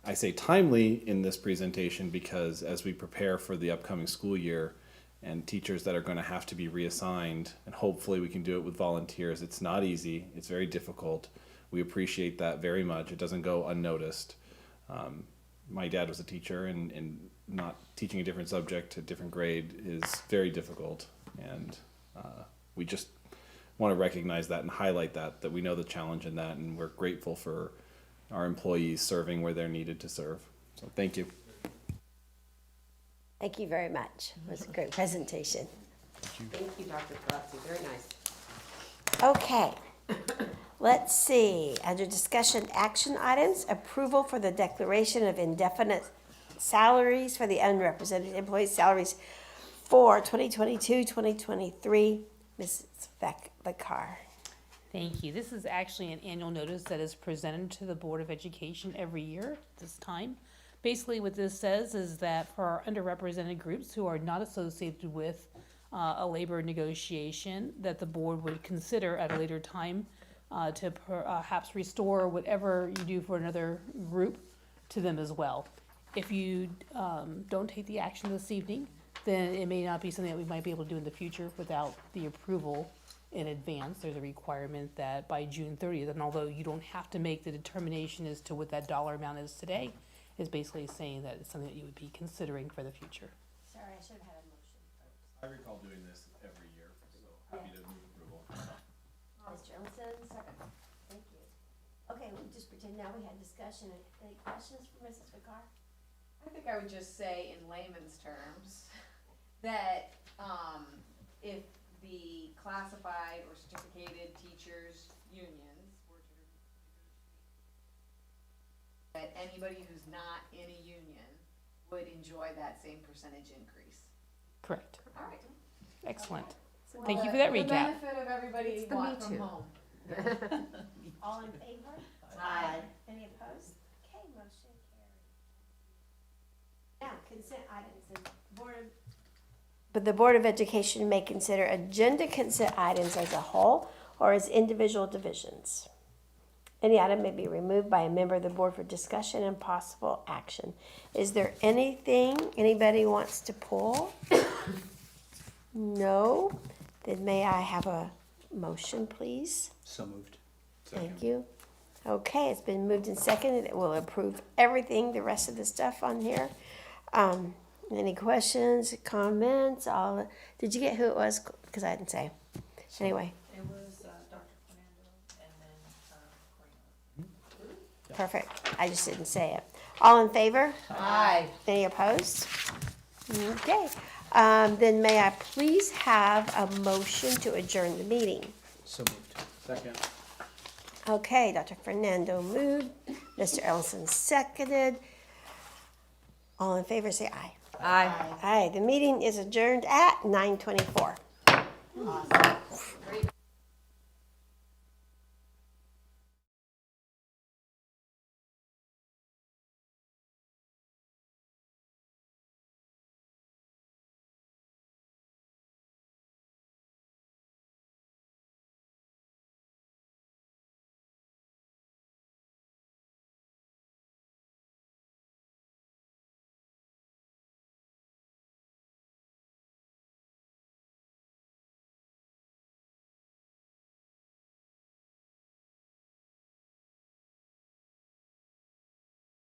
I say timely in this presentation because as we prepare for the upcoming school year and teachers that are going to have to be reassigned, and hopefully we can do it with volunteers. It's not easy. It's very difficult. We appreciate that very much. It doesn't go unnoticed. My dad was a teacher, and not teaching a different subject, a different grade is very difficult. And we just want to recognize that and highlight that we know the challenge in that, and we're grateful for our employees serving where they're needed to serve. So thank you. Thank you very much. It was a great presentation. Thank you, Dr. Palazzi. Very nice. Okay. Let's see. Under discussion action items, approval for the declaration of indefinite salaries for the unrepresented employees' salaries for 2022-2023, Mrs. Vicar. Thank you. This is actually an annual notice that is presented to the Board of Education every year this time. Basically, what this says is that for our underrepresented groups who are not associated with a labor negotiation, that the board would consider at a later time to perhaps restore whatever you do for another group to them as well. If you don't take the action this evening, then it may not be something that we might be able to do in the future without the approval in advance. There's a requirement that by June 30th, and although you don't have to make the determination as to what that dollar amount is today, is basically saying that it's something that you would be considering for the future. Sorry, I should have had a motion first. I recall doing this every year, so happy to move approval. Mr. Ellison, second. Thank you. Okay, we'll just pretend now we had discussion. Any questions for Mrs. Vicar? I think I would just say in layman's terms that if the classified or certificated teachers unions were to that anybody who's not in a union would enjoy that same percentage increase. Correct. All right. Excellent. Thank you for that The recap. benefit of everybody It's the want Me from Too. home. All in favor? Aye. Any opposed? Okay, motion carried. Now, consent items. But the Board of Education may consider agenda consent items as a whole or as individual divisions. Any item may be removed by a member of the board for discussion and possible action. Is there anything anybody wants to pull? No? Then may I have a motion, please? So moved. Thank you. Okay, it's been moved and seconded. It will approve everything, the rest of the stuff on here. Any questions, comments? Did you get who it was? Because I didn't say. Anyway. It was Dr. Fernando and then Perfect. I just didn't say it. All in favor? Aye. Any opposed? Okay. Then may I please have a motion to adjourn the meeting? So moved. Second. Okay, Dr. Fernando moved. Mr. Ellison seconded. All in favor, say aye. Aye. Aye. The meeting is adjourned at 9:24. Awesome. Great.